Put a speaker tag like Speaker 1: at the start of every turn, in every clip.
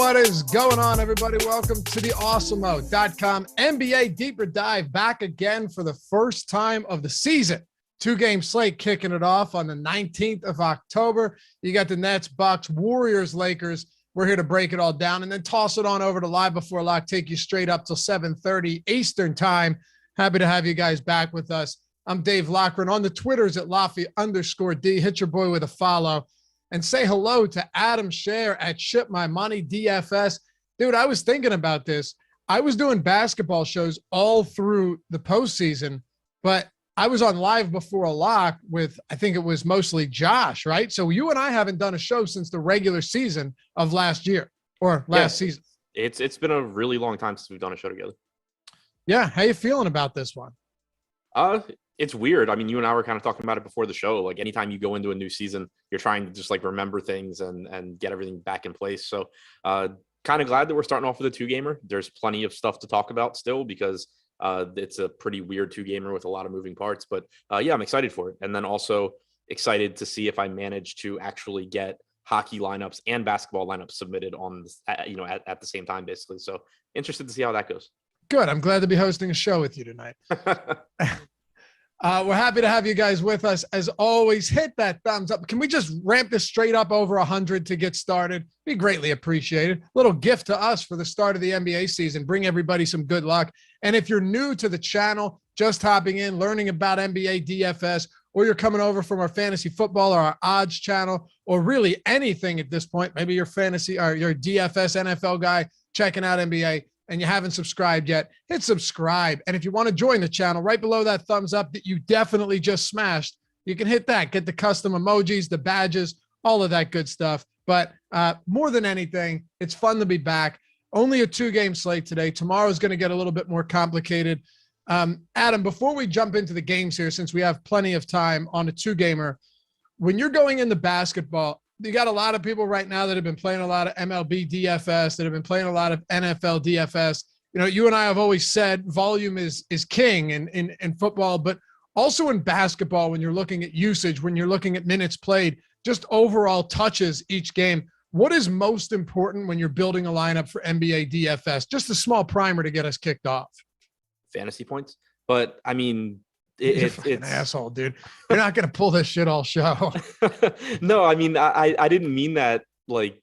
Speaker 1: What is going on, everybody? Welcome to the Awesemo.com NBA Deeper Dive, back again for the first time of the season. Two-game slate kicking it off on the 19th of October. You got the Nets, Bucks, Warriors, Lakers. We're here to break it all down and then toss it on over to Live Before Lock, take you straight up till 7:30 Eastern time. Happy to have you guys back with us. I'm Dave Loughran. On the Twitters at Laffy_D. Hit your boy with a follow. And say hello to Adam Scherer at Ship My Money DFS. Dude, I was thinking about this. I was doing basketball shows all through the postseason, but I was on Live Before a Lock with, I think it was mostly Josh, right? So you and I haven't done a show since the regular season of last year or last season.
Speaker 2: It's been a really long time since we've done a show together.
Speaker 1: Yeah. How you feeling about this one?
Speaker 2: It's weird. I mean, you and I were kind of talking about it before the show. Like anytime you go into a new season, you're trying to just like remember things and get everything back in place. So kind of glad that we're starting off with a two-gamer. There's plenty of stuff to talk about still because it's a pretty weird two-gamer with a lot of moving parts. But yeah, I'm excited for it. And then also excited to see if I manage to actually get hockey lineups and basketball lineups submitted on, at the same time, basically. So interested to see how that goes.
Speaker 1: Good. I'm glad to be hosting a show with you tonight. We're happy to have you guys with us. As always, hit that thumbs up. Can we just ramp this straight up over 100 to get started? Be greatly appreciated. Little gift to us for the start of the NBA season. Bring everybody some good luck. And if you're new to the channel, just hopping in, learning about NBA DFS, or you're coming over from our fantasy football or our odds channel, or really anything at this point, maybe your fantasy or your DFS NFL guy checking out NBA, and you haven't subscribed yet, hit subscribe. And if you want to join the channel, right below that thumbs up that you definitely just smashed, you can hit that, get the custom emojis, the badges, all of that good stuff. But more than anything, it's fun to be back. Only a two-game slate today. Tomorrow's going to get a little bit more complicated. Adam, before we jump into the games here, since we have plenty of time on a two-gamer, when you're going into basketball, you got a lot of people right now that have been playing a lot of MLB DFS, that have been playing a lot of NFL DFS. You know, you and I have always said volume is king in football, but Also in basketball, when you're looking at usage, when you're looking at minutes played, just overall touches each game, what is most important when you're building a lineup for NBA DFS? Just a small primer to get us kicked off.
Speaker 2: Fantasy points. But I mean,
Speaker 1: it's an asshole, dude. You're not going to pull this shit all show.
Speaker 2: No, I mean, I didn't mean that. Like,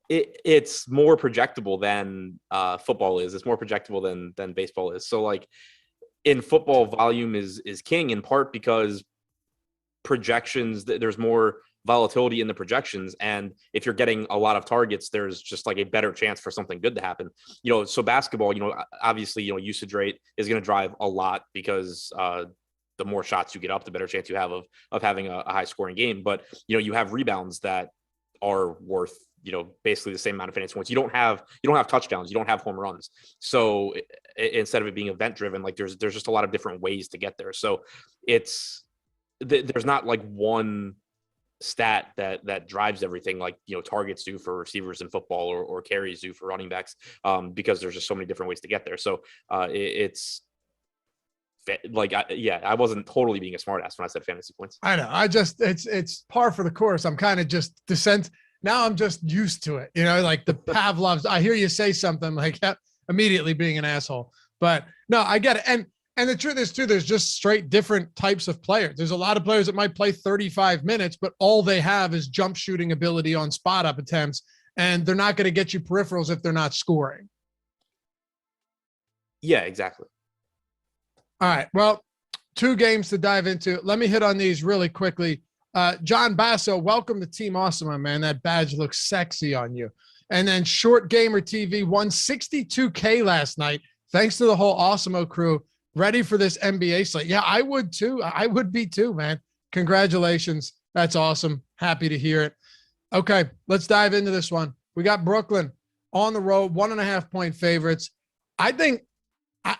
Speaker 2: it's more projectable than football is. It's more projectable than baseball is. So, like, in football, volume is king, in part because projections, there's more volatility in the projections, and if you're getting a lot of targets, there's just like a better chance for something good to happen. So basketball, obviously, usage rate is going to drive a lot because the more shots you get up, the better chance you have of having a high scoring game. But you have rebounds that are worth basically the same amount of fantasy points. You don't have touchdowns, you don't have home runs. So instead of it being event driven, like there's just a lot of different ways to get there. So there's not like one stat that drives everything, like targets do for receivers in football or carries do for running backs, because there's just so many different ways to get there. So it's like, I wasn't totally being a smartass when I said fantasy points.
Speaker 1: I know. It's par for the course. I'm kind of just now I'm just used to it. Like the Pavlovs. I hear you say something like that, immediately being an asshole. But no, I get it. And the truth is, too, there's just straight different types of players. There's a lot of players that might play 35 minutes, but all they have is jump shooting ability on spot up attempts, and they're not going to get you peripherals if they're not scoring.
Speaker 2: Yeah, exactly.
Speaker 1: All right. Well, 2 games to dive into. Let me hit on these really quickly. John Basso, welcome to Team Awesemo, man. That badge looks sexy on you. And then Short Gamer TV won $62K last night, thanks to the whole Awesemo crew. Ready for this NBA slate. Yeah, I would too. I would be too, man. Congratulations. That's awesome. Happy to hear it. Okay, let's dive into this one. We got Brooklyn on the road, 1.5-point favorites. I think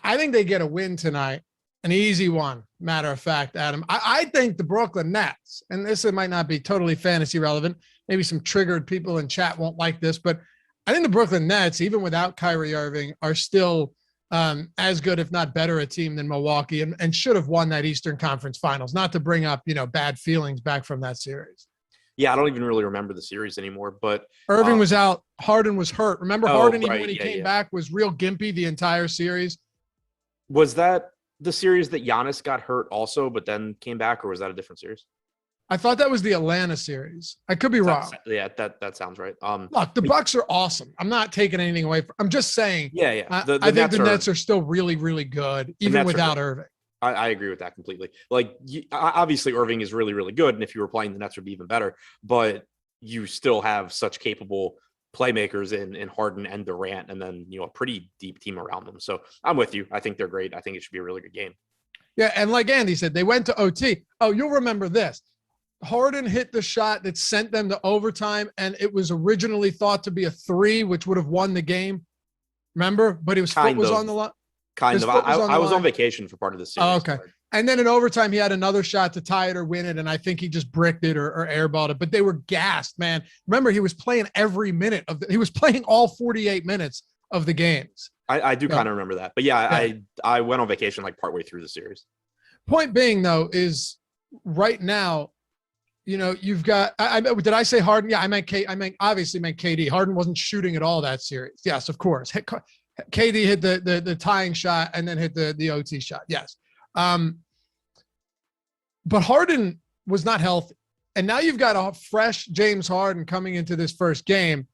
Speaker 1: they get a win tonight. An easy one, matter of fact, Adam. I think the Brooklyn Nets, and this might not be totally fantasy relevant. Maybe some triggered people in chat won't like this, but I think the Brooklyn Nets, even without Kyrie Irving, are still as good, if not better, a team than Milwaukee, and should have won that Eastern Conference Finals. Not to bring up, bad feelings back from that series.
Speaker 2: Yeah, I don't even really remember the series anymore. But
Speaker 1: Irving was out. Harden was hurt. Remember, Harden, even when he came back, was real gimpy the entire series. Was
Speaker 2: that the series that Giannis got hurt also, but then came back, or was that a different series?
Speaker 1: I thought that was the Atlanta series. I could be wrong.
Speaker 2: Yeah, that sounds right.
Speaker 1: Look, the Bucks are awesome. I'm not taking anything away from. I'm just saying.
Speaker 2: Yeah.
Speaker 1: I think the Nets are still really, really good, even without Irving.
Speaker 2: I agree with that completely. Like, obviously, Irving is really, really good, and if you were playing the Nets, would be even better. But you still have such capable playmakers in Harden and Durant, and then a pretty deep team around them. So I'm with you. I think they're great. I think it should be a really good game.
Speaker 1: Yeah, and like Andy said, they went to OT. Oh, you'll remember this. Harden hit the shot that sent them to overtime, and it was originally thought to be a 3, which would have won the game. Remember? But his foot was on the line.
Speaker 2: Kind of. I was on vacation for part of this series.
Speaker 1: Oh, okay. And then in overtime, he had another shot to tie it or win it, and I think he just bricked it or airballed it. But they were gassed, man. Remember, he was playing every minute he was playing all 48 minutes of the games.
Speaker 2: I do kind of remember that. But yeah, I went on vacation like partway through the series.
Speaker 1: Point being, though, is right now, you've got. Did I say Harden? Yeah, I meant obviously meant KD. Harden wasn't shooting at all that series. Yes, of course. KD hit the tying shot and then hit the OT shot. Yes, but Harden was not healthy, and now you've got a fresh James Harden coming into this first game.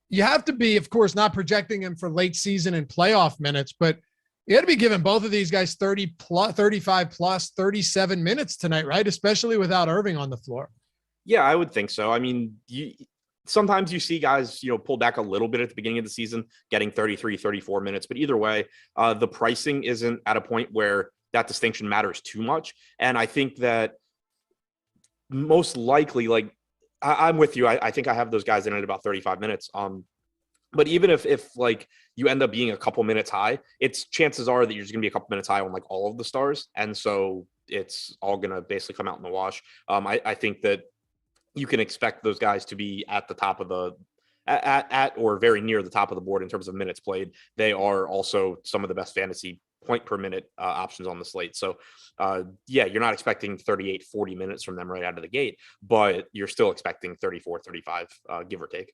Speaker 1: You have to be, of course, not projecting him for late season and playoff minutes, but you got to be giving both of these guys 30 plus, 35 plus, 37 minutes tonight, right? Especially without Irving on the floor.
Speaker 2: Yeah, I would think so. I mean, sometimes you see guys, pull back a little bit at the beginning of the season, getting 33, 34 minutes. But either way, the pricing isn't at a point where that distinction matters too much. And I think that most likely, like, I'm with you. I think I have those guys in at about 35 minutes. But even if like you end up being a couple minutes high, chances are that you're just gonna be a couple minutes high on like all of the stars. And so it's all gonna basically come out in the wash. I think that you can expect those guys to be at the top of at or very near the top of the board in terms of minutes played. They are also some of the best fantasy point per minute options on the slate. So yeah, you're not expecting 38, 40 minutes from them right out of the gate, but you're still expecting 34, 35, give or take.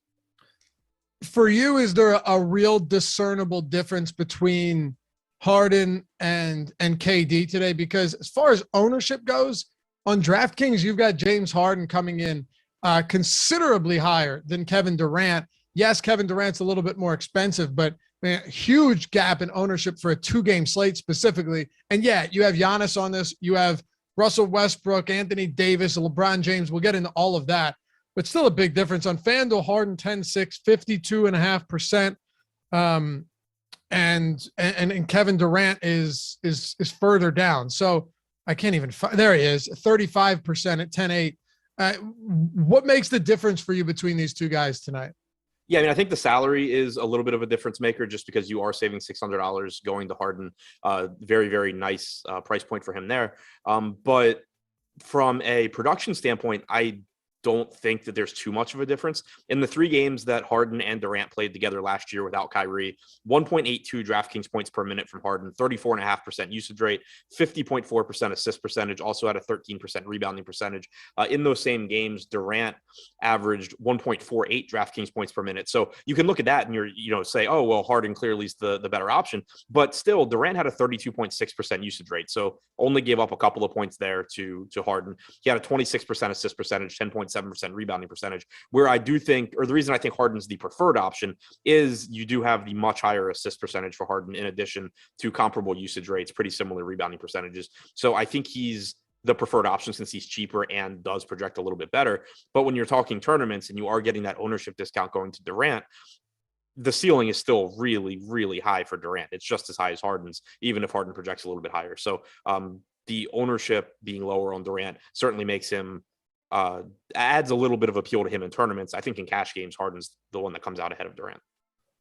Speaker 1: For you, is there a real discernible difference between Harden and KD today? Because as far as ownership goes, on DraftKings, you've got James Harden coming in considerably higher than Kevin Durant. Yes, Kevin Durant's a little bit more expensive, but man, huge gap in ownership for a 2-game slate specifically. And yeah, you have Giannis on this. You have Russell Westbrook, Anthony Davis, LeBron James. We'll get into all of that, but still a big difference. On FanDuel, Harden 10-6, 52.5%. And Kevin Durant is further down. So I can't even there he is, 35% at 10-8. What makes the difference for you between these two guys tonight?
Speaker 2: Yeah, I mean, I think the salary is a little bit of a difference maker just because you are saving $600 going to Harden. Very, very nice price point for him there. But from a production standpoint, I don't think that there's too much of a difference. In the 3 games that Harden and Durant played together last year without Kyrie, 1.82 DraftKings points per minute from Harden, 34.5% usage rate, 50.4% assist percentage, also had a 13% rebounding percentage. In those same games, Durant averaged 1.48 DraftKings points per minute. So you can look at that and you're, say, oh, well, Harden clearly is the better option. But still, Durant had a 32.6% usage rate. So only gave up a couple of points there to Harden. He had a 26% assist percentage, 10.7% rebounding percentage, where I do think, or the reason I think Harden's the preferred option is you do have the much higher assist percentage for Harden in addition to comparable usage rates, pretty similar rebounding percentages. So I think he's the preferred option since he's cheaper and does project a little bit better. But when you're talking tournaments and you are getting that ownership discount going to Durant, the ceiling is still really, really high for Durant. It's just as high as Harden's, even if Harden projects a little bit higher. So the ownership being lower on Durant certainly makes him adds a little bit of appeal to him in tournaments. I think in cash games, Harden's the one that comes out ahead of Durant.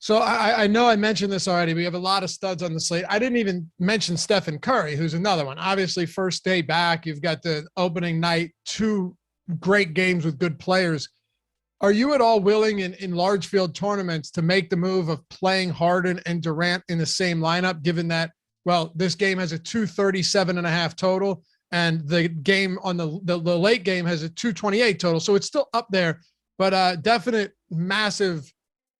Speaker 1: So I know I mentioned this already. We have a lot of studs on the slate. I didn't even mention Stephen Curry, who's another one. Obviously, first day back, you've got the opening night, 2 great games with good players. Are you at all willing in large field tournaments to make the move of playing Harden and Durant in the same lineup, given that, well, this game has a 237.5 total, and the game on the late game has a 228 total. So it's still up there, but definite massive,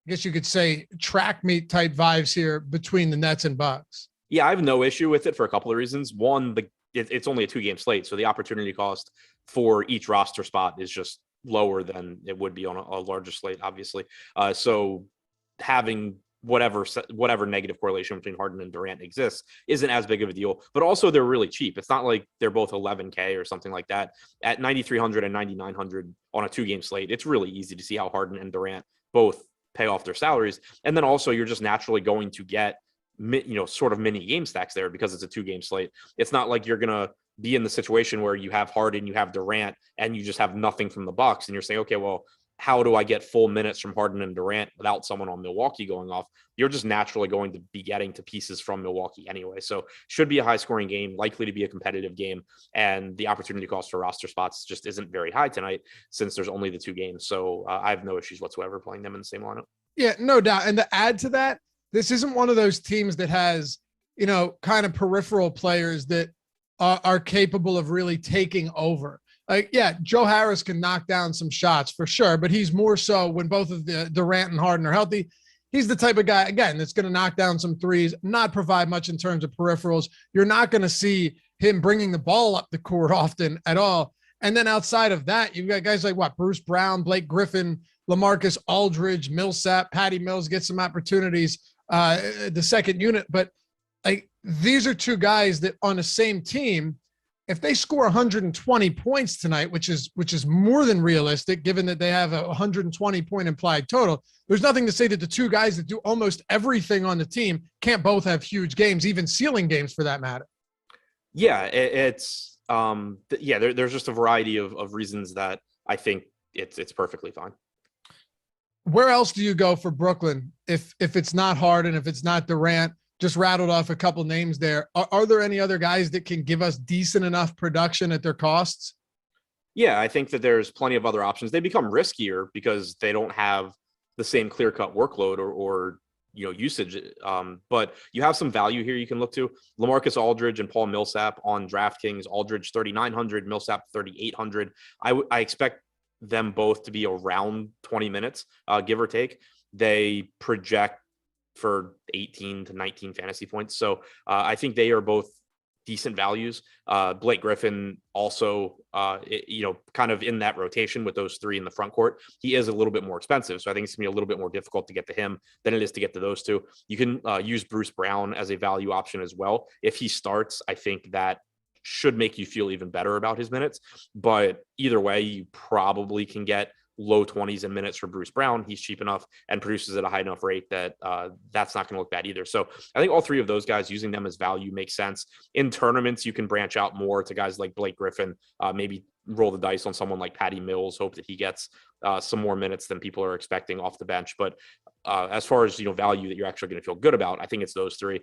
Speaker 1: I guess you could say, track meet type vibes here between the Nets and Bucks.
Speaker 2: Yeah, I have no issue with it for a couple of reasons. One, it's only a 2-game slate, so the opportunity cost for each roster spot is just lower than it would be on a larger slate, obviously. So having whatever negative correlation between Harden and Durant exists isn't as big of a deal, but also they're really cheap. It's not like they're both 11K or something like that. At 9,300 and 9,900 on a 2-game slate, it's really easy to see how Harden and Durant both pay off their salaries. And then also you're just naturally going to get, sort of mini game stacks there because it's a 2-game slate. It's not like you're going to be in the situation where you have Harden, you have Durant, and you just have nothing from the Bucks. And you're saying, okay, well, how do I get full minutes from Harden and Durant without someone on Milwaukee going off? You're just naturally going to be getting to pieces from Milwaukee anyway. So should be a high scoring game, likely to be a competitive game. And the opportunity cost for roster spots just isn't very high tonight since there's only the 2 games. So I have no issues whatsoever playing them in the same lineup.
Speaker 1: Yeah, no doubt. And to add to that, this isn't one of those teams that has, kind of peripheral players that are capable of really taking over. Like, yeah, Joe Harris can knock down some shots for sure, but he's more so when both of the Durant and Harden are healthy. He's the type of guy, again, that's going to knock down some threes, not provide much in terms of peripherals. You're not going to see him bringing the ball up the court often at all. And then outside of that, you've got guys like Bruce Brown, Blake Griffin, LaMarcus Aldridge, Millsap, Patty Mills get some opportunities, the second unit. But these are 2 guys that on the same team, if they score 120 points tonight, which is more than realistic, given that they have a 120 point implied total, there's nothing to say that the 2 guys that do almost everything on the team can't both have huge games, even ceiling games for that matter.
Speaker 2: Yeah, there's just a variety of reasons that I think it's perfectly fine.
Speaker 1: Where else do you go for Brooklyn if it's not Harden, if it's not Durant? Just rattled off a couple names there. Are there any other guys that can give us decent enough production at their costs?
Speaker 2: Yeah, I think that there's plenty of other options. They become riskier because they don't have the same clear-cut workload or usage. But you have some value here you can look to. LaMarcus Aldridge and Paul Millsap on DraftKings. Aldridge 3,900, Millsap 3,800. I expect them both to be around 20 minutes, give or take. They project for 18 to 19 fantasy points. So I think they are both decent values. Blake Griffin also, kind of in that rotation with those three in the front court. He is a little bit more expensive. So I think it's gonna be a little bit more difficult to get to him than it is to get to those two. You can use Bruce Brown as a value option as well. If he starts, I think that should make you feel even better about his minutes. But either way, you probably can get low 20s in minutes for Bruce Brown. He's cheap enough and produces at a high enough rate that that's not going to look bad either. So I think all three of those guys, using them as value makes sense. In tournaments, you can branch out more to guys like Blake Griffin, maybe roll the dice on someone like Patty Mills, hope that he gets some more minutes than people are expecting off the bench. But as far as, value that you're actually going to feel good about, I think it's those three.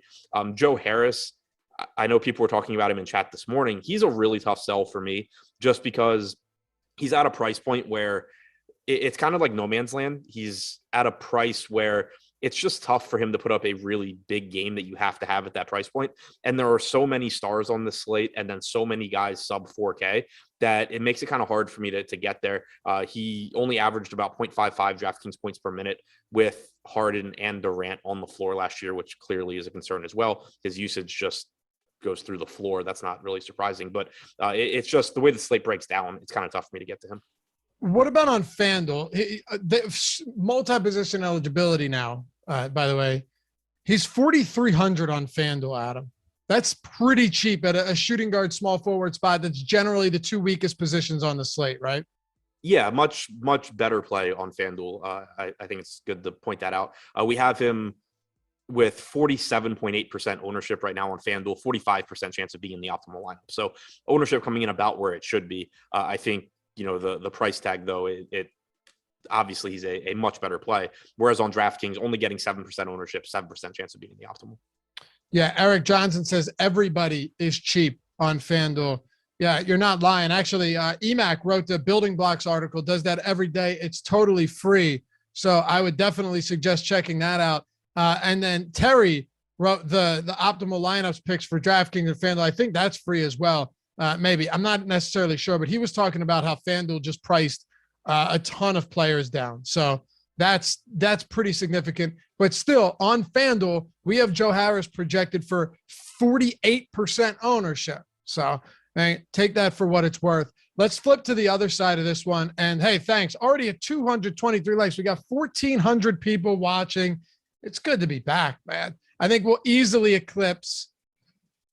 Speaker 2: Joe Harris, I know people were talking about him in chat this morning. He's a really tough sell for me just because he's at a price point where it's kind of like no man's land. He's at a price where it's just tough for him to put up a really big game that you have to have at that price point. And there are so many stars on this slate and then so many guys sub 4K that it makes it kind of hard for me to get there. He only averaged about 0.55 DraftKings points per minute with Harden and Durant on the floor last year, which clearly is a concern as well. His usage just goes through the floor. That's not really surprising, but it's just the way the slate breaks down. It's kind of tough for me to get to him.
Speaker 1: What about on FanDuel? Multi-position eligibility now, by the way. He's 4,300 on FanDuel, Adam. That's pretty cheap at a shooting guard, small forward spot. That's generally the two weakest positions on the slate, right?
Speaker 2: Yeah, much better play on FanDuel. I think it's good to point that out. We have him with 47.8% ownership right now on FanDuel, 45% chance of being in the optimal lineup. So ownership coming in about where it should be. I think, the price tag, though, it obviously he's a much better play. Whereas on DraftKings, only getting 7% ownership, 7% chance of being in the optimal.
Speaker 1: Yeah, Eric Johnson says everybody is cheap on FanDuel. Yeah, you're not lying. Actually, EMAC wrote the Building Blocks article, does that every day. It's totally free. So I would definitely suggest checking that out. And then Terry wrote the optimal lineups picks for DraftKings and FanDuel. I think that's free as well. Maybe. I'm not necessarily sure, but he was talking about how FanDuel just priced a ton of players down. So that's pretty significant. But still, on FanDuel, we have Joe Harris projected for 48% ownership. So take that for what it's worth. Let's flip to the other side of this one. And hey, thanks. Already at 223 likes. We got 1,400 people watching. It's good to be back, man. I think we'll easily eclipse.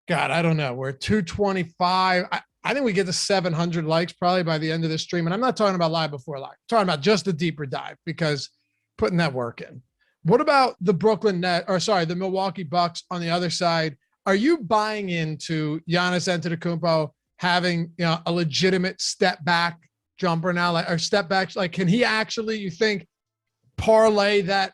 Speaker 1: God, I don't know. We're at 225. I think we get to 700 likes probably by the end of this stream. And I'm not talking about live before live. I'm talking about just the deeper dive because putting that work in. What about the the Milwaukee Bucks on the other side? Are you buying into Giannis Antetokounmpo having a legitimate step back jumper now, or step back? Like, can he actually, you think, parlay that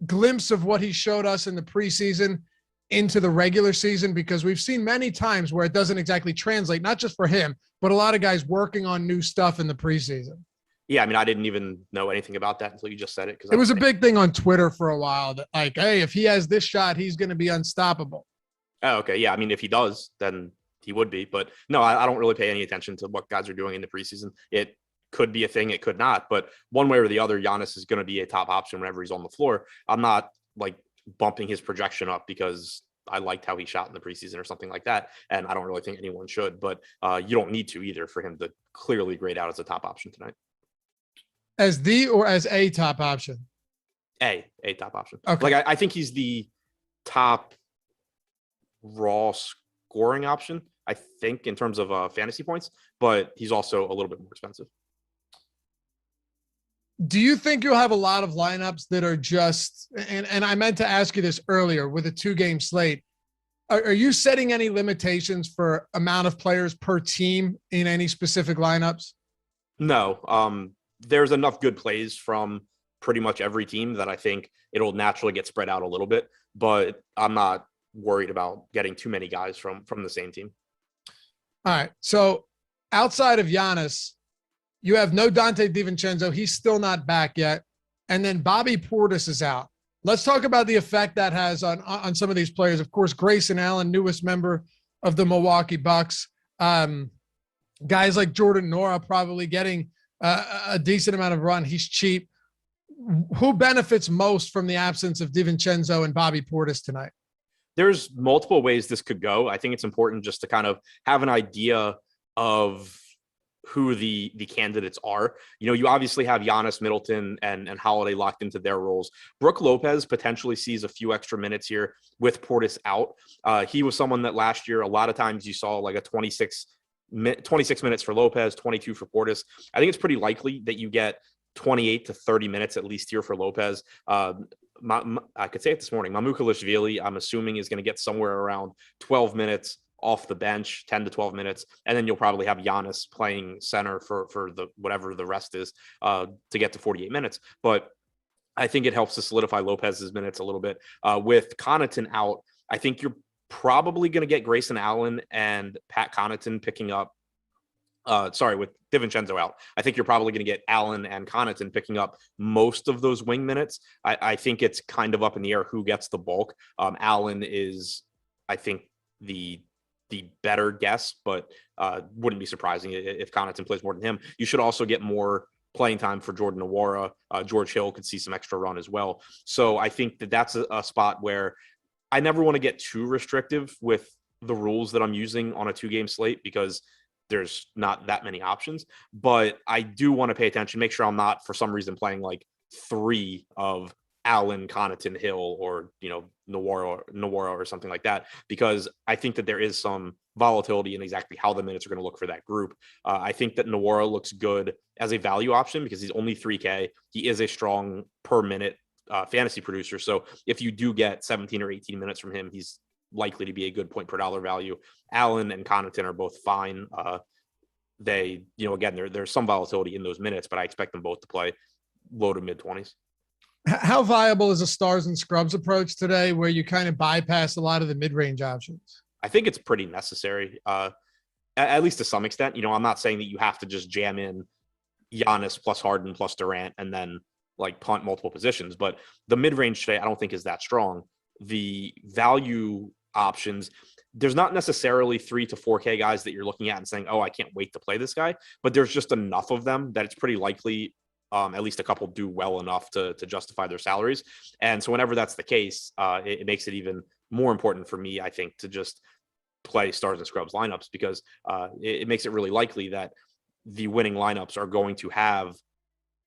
Speaker 1: glimpse of what he showed us in the preseason into the regular season? Because we've seen many times where it doesn't exactly translate, not just for him, but a lot of guys working on new stuff in the preseason.
Speaker 2: Yeah, I mean, I didn't even know anything about that until you just said it.
Speaker 1: It was a big thing on Twitter for a while that, like, hey, if he has this shot, he's going to be unstoppable.
Speaker 2: Oh, okay. Yeah, I mean, if he does, then he would be. But no, I don't really pay any attention to what guys are doing in the preseason. It could be a thing, it could not. But one way or the other, Giannis is going to be a top option whenever he's on the floor. I'm not like bumping his projection up because I liked how he shot in the preseason or something like that. And I don't really think anyone should, but you don't need to either for him to clearly grade out as a top option tonight.
Speaker 1: As the or as a top option?
Speaker 2: A top option.
Speaker 1: Okay.
Speaker 2: Like I think he's the top raw scoring option, I think, in terms of fantasy points, but he's also a little bit more expensive.
Speaker 1: Do you think you'll have a lot of lineups that are just, and I meant to ask you this earlier with a 2-game slate, are you setting any limitations for amount of players per team in any specific lineups?
Speaker 2: No. There's enough good plays from pretty much every team that I think it'll naturally get spread out a little bit, but I'm not worried about getting too many guys from the same team.
Speaker 1: All right. So outside of Giannis, you have no Dante DiVincenzo. He's still not back yet. And then Bobby Portis is out. Let's talk about the effect that has on some of these players. Of course, Grayson Allen, newest member of the Milwaukee Bucks. Guys like Jordan Nwora probably getting a decent amount of run. He's cheap. Who benefits most from the absence of DiVincenzo and Bobby Portis tonight?
Speaker 2: There's multiple ways this could go. I think it's important just to kind of have an idea of who the candidates are. You know, you obviously have Giannis, Middleton, and Holiday locked into their roles. Brook Lopez potentially sees a few extra minutes here with Portis out. He was someone that last year, a lot of times you saw like a 26 minutes for Lopez, 22 for Portis. I think it's pretty likely that you get 28 to 30 minutes at least here for Lopez. I could say it this morning. Mamukelashvili, I'm assuming, is going to get somewhere around 12 minutes off the bench, 10 to 12 minutes. And then you'll probably have Giannis playing center for the whatever the rest is to get to 48 minutes. But I think it helps to solidify Lopez's minutes a little bit. With Connaughton out, I think you're probably going to get Grayson Allen and Pat Connaughton picking up. With DiVincenzo out, I think you're probably going to get Allen and Connaughton picking up most of those wing minutes. I think it's kind of up in the air who gets the bulk. Allen is, I think, the better guess, but wouldn't be surprising if Connaughton plays more than him. You should also get more playing time for Jordan Nwora. George Hill could see some extra run as well. So I think that's a spot where I never want to get too restrictive with the rules that I'm using on a 2-game slate because there's not that many options, but I do want to pay attention, make sure I'm not for some reason playing like 3 of Allen, Connaughton, Hill, or, you know, Nwora or something like that, because I think that there is some volatility in exactly how the minutes are going to look for that group. I think that Nwora looks good as a value option because he's only 3K. He is a strong per minute fantasy producer. So if you do get 17 or 18 minutes from him, he's likely to be a good point per dollar value. Allen and Connaughton are both fine. They, you know, again, there's some volatility in those minutes, but I expect them both to play low to mid 20s.
Speaker 1: How viable is a stars and scrubs approach today where you kind of bypass a lot of the mid-range options?
Speaker 2: I think it's pretty necessary, at least to some extent. You know, I'm not saying that you have to just jam in Giannis plus Harden plus Durant and then like punt multiple positions, but the mid-range today I don't think is that strong. The value options, there's not necessarily 3 to 4K guys that you're looking at and saying, oh, I can't wait to play this guy, but there's just enough of them that it's pretty likely at least a couple do well enough to justify their salaries. And so whenever that's the case, it makes it even more important for me, I think, to just play stars and scrubs lineups because it makes it really likely that the winning lineups are going to have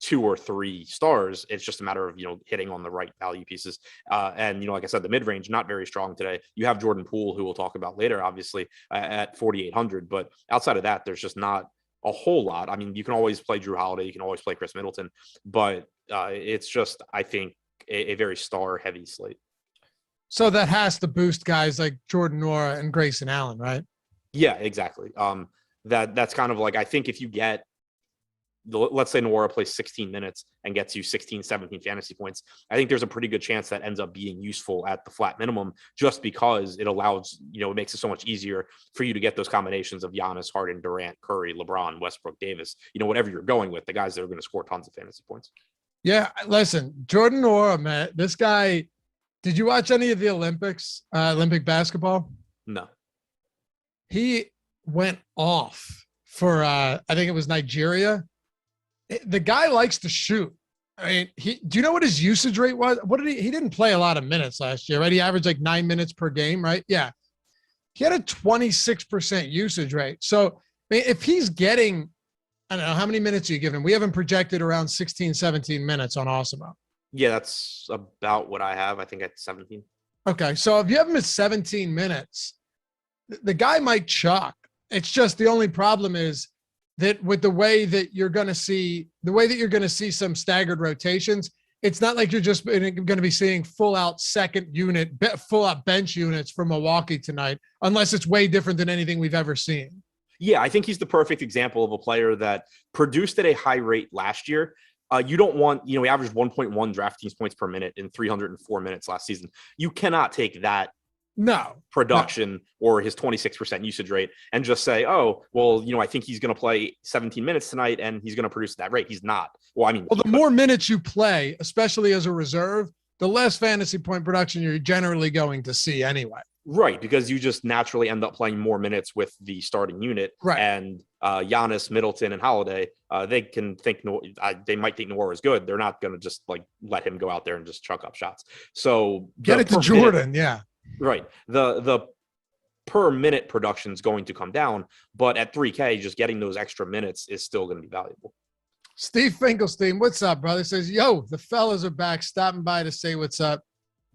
Speaker 2: 2 or 3 stars. It's just a matter of, you know, hitting on the right value pieces. And, you know, like I said, the mid-range, not very strong today. You have Jordan Poole, who we'll talk about later, obviously, at 4,800. But outside of that, there's just not a whole lot. I mean, you can always play Drew Holiday. You can always play Chris Middleton. But it's just, I think, a very star-heavy slate.
Speaker 1: So that has to boost guys like Jordan Nwora and Grayson Allen, right?
Speaker 2: Yeah, exactly. That's kind of like, I think if you get, let's say Nwora plays 16 minutes and gets you 16, 17 fantasy points, I think there's a pretty good chance that ends up being useful at the flat minimum just because it allows, you know, it makes it so much easier for you to get those combinations of Giannis, Harden, Durant, Curry, LeBron, Westbrook, Davis, you know, whatever you're going with, the guys that are going to score tons of fantasy points. Yeah,
Speaker 1: listen, Jordan Nwora, man, this guy, did you watch any of the Olympics, Olympic basketball?
Speaker 2: No.
Speaker 1: He went off for, I think it was Nigeria. The guy likes to shoot. I mean, do you know what his usage rate was? He didn't play a lot of minutes last year, right? He averaged like 9 minutes per game, right? Yeah. He had a 26% usage rate. So I mean, if he's getting, I don't know, how many minutes are you giving him? We haven't projected around 16, 17 minutes on Awesemo.
Speaker 2: Yeah, that's about what I have. I think at 17.
Speaker 1: Okay. So if you have him at 17 minutes, the guy might chuck. It's just the only problem is that with the way that you're going to see some staggered rotations, it's not like you're just going to be seeing full out bench units from Milwaukee tonight, unless it's way different than anything we've ever seen.
Speaker 2: Yeah, I think he's the perfect example of a player that produced at a high rate last year. You don't want, you know, he averaged 1.1 DraftKings points per minute in 304 minutes last season. You cannot take that production or his 26% usage rate and just say, oh, well, you know, I think he's going to play 17 minutes tonight and he's going to produce at that rate. He's not. Well, I mean,
Speaker 1: the more minutes you play, especially as a reserve, the less fantasy point production you're generally going to see anyway.
Speaker 2: Right, because you just naturally end up playing more minutes with the starting unit.
Speaker 1: Right.
Speaker 2: And Giannis, Middleton, and Holiday, they can think they might think Nwora is good. They're not going to just like let him go out there and just chuck up shots. So
Speaker 1: get it to Jordan, yeah.
Speaker 2: Right. The per minute production is going to come down, but at 3K, just getting those extra minutes is still going to be valuable.
Speaker 1: Steve Finkelstein, what's up, brother? Says, yo, the fellas are back, stopping by to say what's up.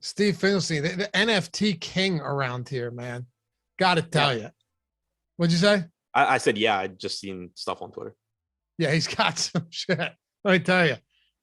Speaker 1: Steve Finkelstein, the NFT king around here, man. Got to tell you. What'd you say?
Speaker 2: I said, yeah, I just seen stuff on Twitter.
Speaker 1: Yeah, he's got some shit. Let me tell you.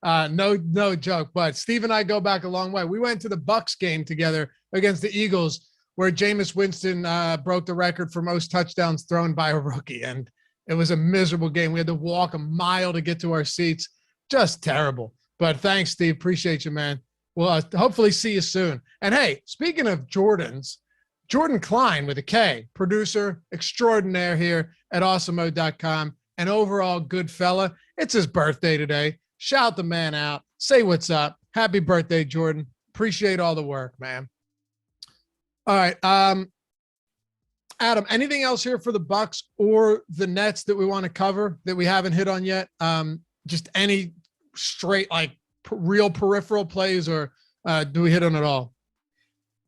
Speaker 1: No joke. But Steve and I go back a long way. We went to the Bucks game together against the Eagles, where Jameis Winston broke the record for most touchdowns thrown by a rookie. And it was a miserable game. We had to walk a mile to get to our seats. Just terrible. But thanks, Steve. Appreciate you, man. We'll hopefully see you soon. And hey, speaking of Jordans, Jordan Klein with a K, producer extraordinaire here at Awesemo.com, an overall good fella. It's his birthday today. Shout the man out. Say what's up. Happy birthday, Jordan. Appreciate all the work, man. All right. Adam, anything else here for the Bucks or the Nets that we want to cover that we haven't hit on yet? Just any straight, like, real peripheral plays, or do we hit on it all?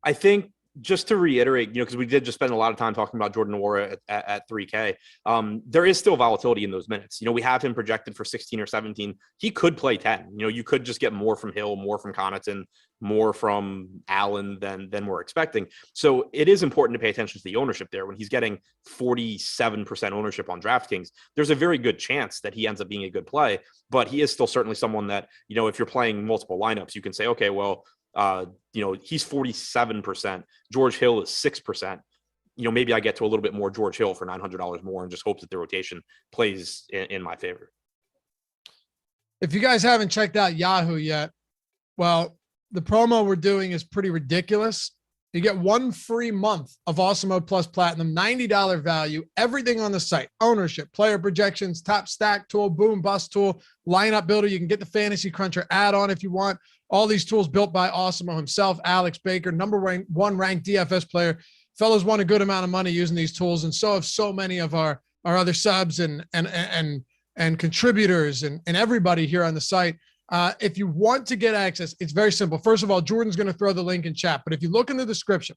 Speaker 2: I think just to reiterate, because we did just spend a lot of time talking about Jordan Nwora at 3K. There is still volatility in those minutes. We have him projected for 16 or 17. He could play 10. You could just get more from Hill, more from Connaughton, more from Allen than we're expecting. So it is important to pay attention to the ownership there. When he's getting 47% ownership on DraftKings, there's a very good chance that he ends up being a good play, but he is still certainly someone that, if you're playing multiple lineups, you can say, okay, well, he's 47%. George Hill is 6%. Maybe I get to a little bit more George Hill for $900 more and just hope that the rotation plays in my favor.
Speaker 1: If you guys haven't checked out Yahoo yet, well, the promo we're doing is pretty ridiculous. You get 1 free month of Awesemo Plus Platinum, $90 value, everything on the site, ownership, player projections, top stack tool, boom, bust tool, lineup builder. You can get the Fantasy Cruncher add-on if you want. All these tools built by Awesemo himself, Alex Baker, #1 ranked DFS player. Fellows won a good amount of money using these tools, and so have so many of our other subs and contributors and everybody here on the site. If you want to get access, it's very simple. First of all, Jordan's going to throw the link in chat, but if you look in the description,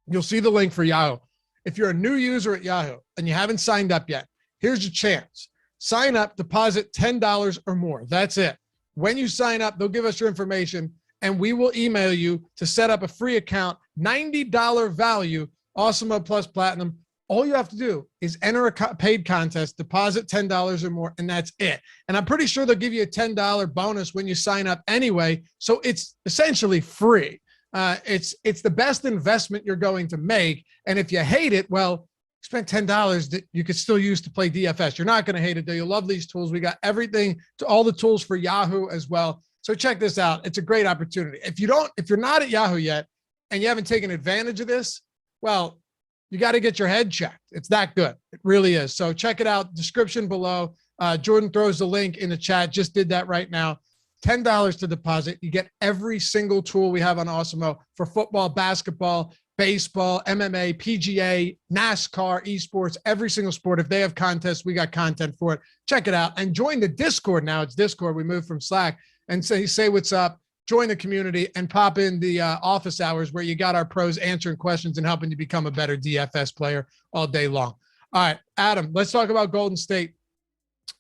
Speaker 1: you'll see the link for Yahoo. If you're a new user at Yahoo and you haven't signed up yet, here's your chance. Sign up, deposit $10 or more. That's it. When you sign up, they'll give us your information, and we will email you to set up a free account, $90 value, Awesemo Plus Platinum. All you have to do is enter a paid contest, deposit $10 or more, and that's it. And I'm pretty sure they'll give you a $10 bonus when you sign up anyway. So it's essentially free. It's the best investment you're going to make. And if you hate it, well, spend $10 that you could still use to play DFS. You're not going to hate it, though. You'll love these tools. We got everything, to all the tools for Yahoo as well. So check this out. It's a great opportunity. If you're not at Yahoo yet and you haven't taken advantage of this, well, you got to get your head checked. It's that good. It really is. So check it out. Description below. Jordan throws the link in the chat. Just did that right now. $10 to deposit. You get every single tool we have on Awesemo for football, basketball, baseball, MMA, PGA, NASCAR, esports, every single sport. If they have contests, we got content for it. Check it out and join the Discord. Now it's Discord. We moved from Slack, and say what's up. Join the community and pop in the office hours where you got our pros answering questions and helping you become a better DFS player all day long. All right, Adam, let's talk about Golden State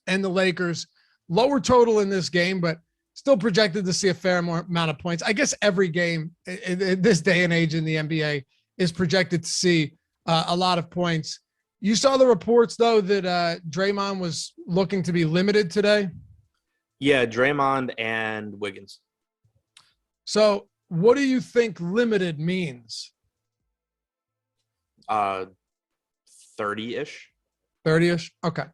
Speaker 1: and the Lakers. Lower total in this game, but still projected to see a fair amount of points. I guess every game in this day and age in the NBA is projected to see a lot of points. You saw the reports, though, that Draymond was looking to be limited today?
Speaker 2: Yeah, Draymond and Wiggins.
Speaker 1: So what do you think limited means?
Speaker 2: 30-ish.
Speaker 1: 30-ish? Okay.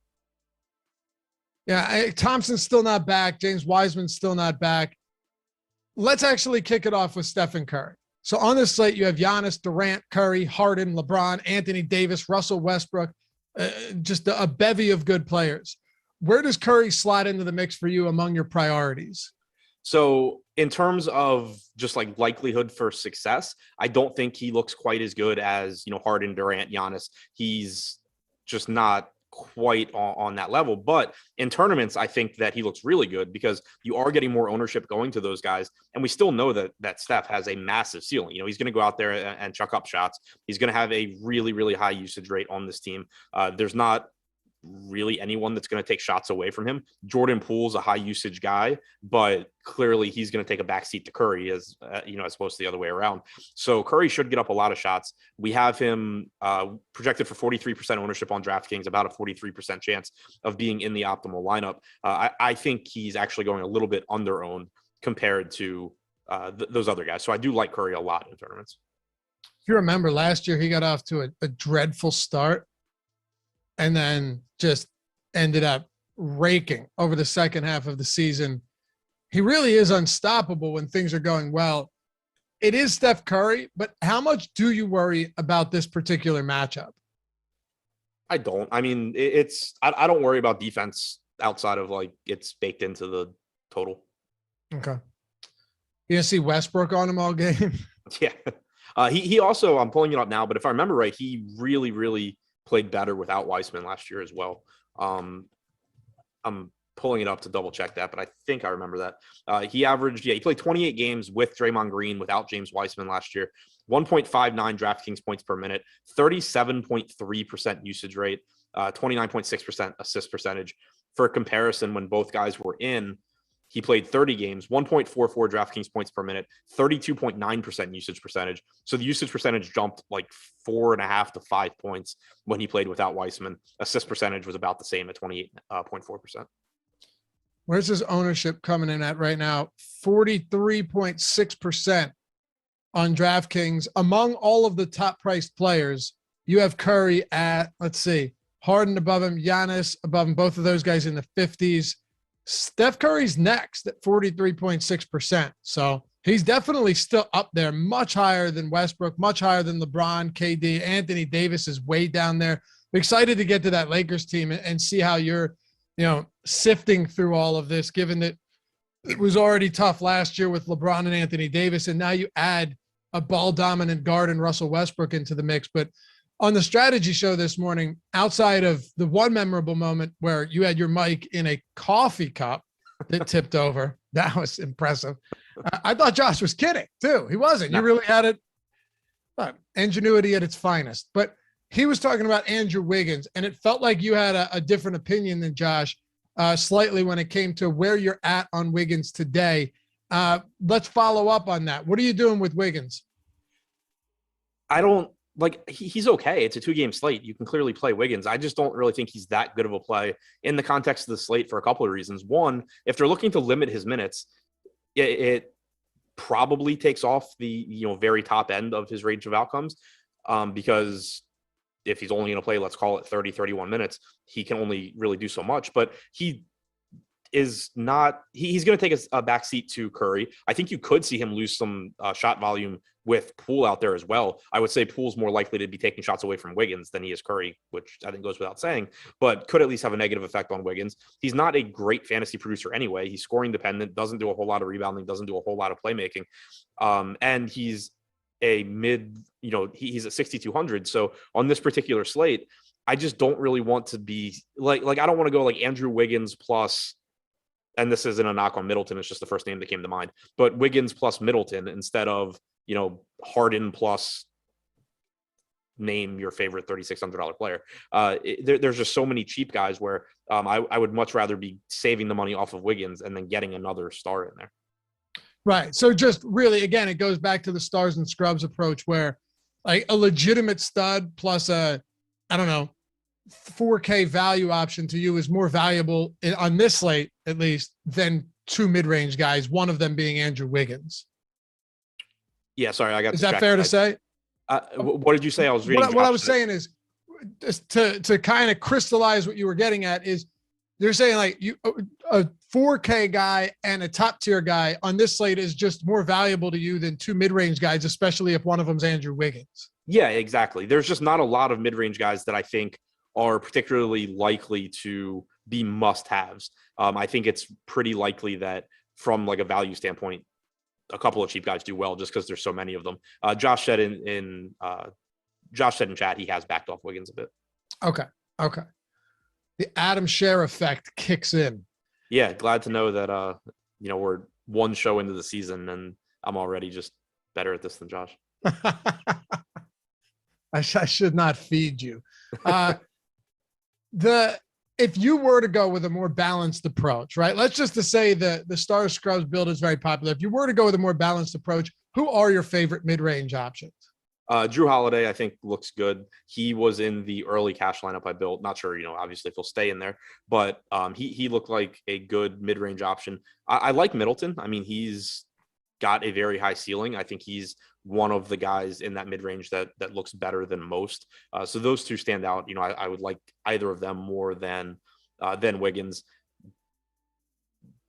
Speaker 1: Yeah, Thompson's still not back. James Wiseman's still not back. Let's actually kick it off with Stephen Curry. So on this slate, you have Giannis, Durant, Curry, Harden, LeBron, Anthony Davis, Russell Westbrook, just a bevy of good players. Where does Curry slide into the mix for you among your priorities?
Speaker 2: So in terms of just like likelihood for success, I don't think he looks quite as good as, Harden, Durant, Giannis. He's just not quite on that level. But in tournaments, I think that he looks really good because you are getting more ownership going to those guys. And we still know that Steph has a massive ceiling. He's going to go out there and chuck up shots. He's going to have a really, really high usage rate on this team. There's not really anyone that's going to take shots away from him. Jordan Poole's a high usage guy, but clearly he's going to take a backseat to Curry as opposed to the other way around. So Curry should get up a lot of shots. We have him projected for 43% ownership on DraftKings, about a 43% chance of being in the optimal lineup. I think he's actually going a little bit under owned compared to those other guys. So I do like Curry a lot in tournaments.
Speaker 1: If you remember last year, he got off to a dreadful start and then just ended up raking over the second half of the season. He really is unstoppable when things are going well. It is Steph Curry, but how much do you worry about this particular matchup?
Speaker 2: I don't. I mean, I don't worry about defense outside of like it's baked into the total.
Speaker 1: Okay. You gonna see Westbrook on him all game?
Speaker 2: Yeah. He also, I'm pulling it up now, but if I remember right, he really, really played better without Weissman last year as well. I'm pulling it up to double check that, but I think I remember that. He played 28 games with Draymond Green without James Weissman last year, 1.59 DraftKings points per minute, 37.3% usage rate, 29.6% assist percentage. For comparison, when both guys were in, he played 30 games, 1.44 DraftKings points per minute, 32.9% usage percentage. So the usage percentage jumped like 4.5 to 5 points when he played without Weissman. Assist percentage was about the same at 28.4%.
Speaker 1: Where's his ownership coming in at right now? 43.6% on DraftKings. Among all of the top priced players, you have Curry at, let's see, Harden above him, Giannis above him, both of those guys in the 50s. Steph Curry's next at 43.6%. So he's definitely still up there, much higher than Westbrook, much higher than LeBron, KD. Anthony Davis is way down there. I'm excited to get to that Lakers team and see how you're, sifting through all of this, given that it was already tough last year with LeBron and Anthony Davis. And now you add a ball dominant guard and Russell Westbrook into the mix. But on the strategy show this morning, outside of the one memorable moment where you had your mic in a coffee cup that tipped over, that was impressive. I thought Josh was kidding too. He wasn't. You really had it. Ingenuity at its finest. But he was talking about Andrew Wiggins, and it felt like you had a different opinion than Josh slightly when it came to where you're at on Wiggins today. Let's follow up on that. What are you doing with Wiggins?
Speaker 2: I don't he's okay. It's a 2-game slate. You can clearly play Wiggins. I just don't really think he's that good of a play in the context of the slate for a couple of reasons. One, if they're looking to limit his minutes, it probably takes off the very top end of his range of outcomes because if he's only going to play, let's call it 30, 31 minutes, he can only really do so much. But he is not – he's going to take a backseat to Curry. I think you could see him lose some shot volume with Poole out there as well. I would say Poole's more likely to be taking shots away from Wiggins than he is Curry, which I think goes without saying, but could at least have a negative effect on Wiggins. He's not a great fantasy producer anyway. He's scoring dependent, doesn't do a whole lot of rebounding, doesn't do a whole lot of playmaking. And he's a mid, he's at 6,200. So on this particular slate, I just don't really want to be like I don't want to go like Andrew Wiggins plus, and this isn't a knock on Middleton, it's just the first name that came to mind, but Wiggins plus Middleton instead of, Harden plus name your favorite $3,600 player. There's just so many cheap guys where I would much rather be saving the money off of Wiggins and then getting another star in there.
Speaker 1: Right. So just really, again, it goes back to the stars and scrubs approach where like a legitimate stud plus a, 4K value option to you is more valuable on this slate, at least, than two mid-range guys, one of them being Andrew Wiggins.
Speaker 2: Yeah, sorry, I got.
Speaker 1: Is that fair to say?
Speaker 2: What did you say? I was reading.
Speaker 1: What I was saying is, just to kind of crystallize what you were getting at is, they're saying like a 4K guy and a top tier guy on this slate is just more valuable to you than two mid-range guys, especially if one of them's Andrew Wiggins.
Speaker 2: Yeah, exactly. There's just not a lot of mid-range guys that I think are particularly likely to be must-haves. I think it's pretty likely that from like a value standpoint, a couple of cheap guys do well just because there's so many of them. Josh said in chat he has backed off Wiggins a bit.
Speaker 1: Okay. The Adam Scherer effect kicks in.
Speaker 2: Yeah, glad to know that we're one show into the season and I'm already just better at this than Josh.
Speaker 1: I should not feed you. If you were to go with a more balanced approach, right? Let's just to say the Star Scrubs build is very popular. If you were to go with a more balanced approach, who are your favorite mid-range options?
Speaker 2: Drew Holiday, I think, looks good. He was in the early cash lineup I built. Not sure, obviously if he'll stay in there, but he looked like a good mid-range option. I like Middleton. I mean, he's got a very high ceiling. I think he's one of the guys in that mid-range that looks better than most. So those two stand out. I would like either of them more than Wiggins.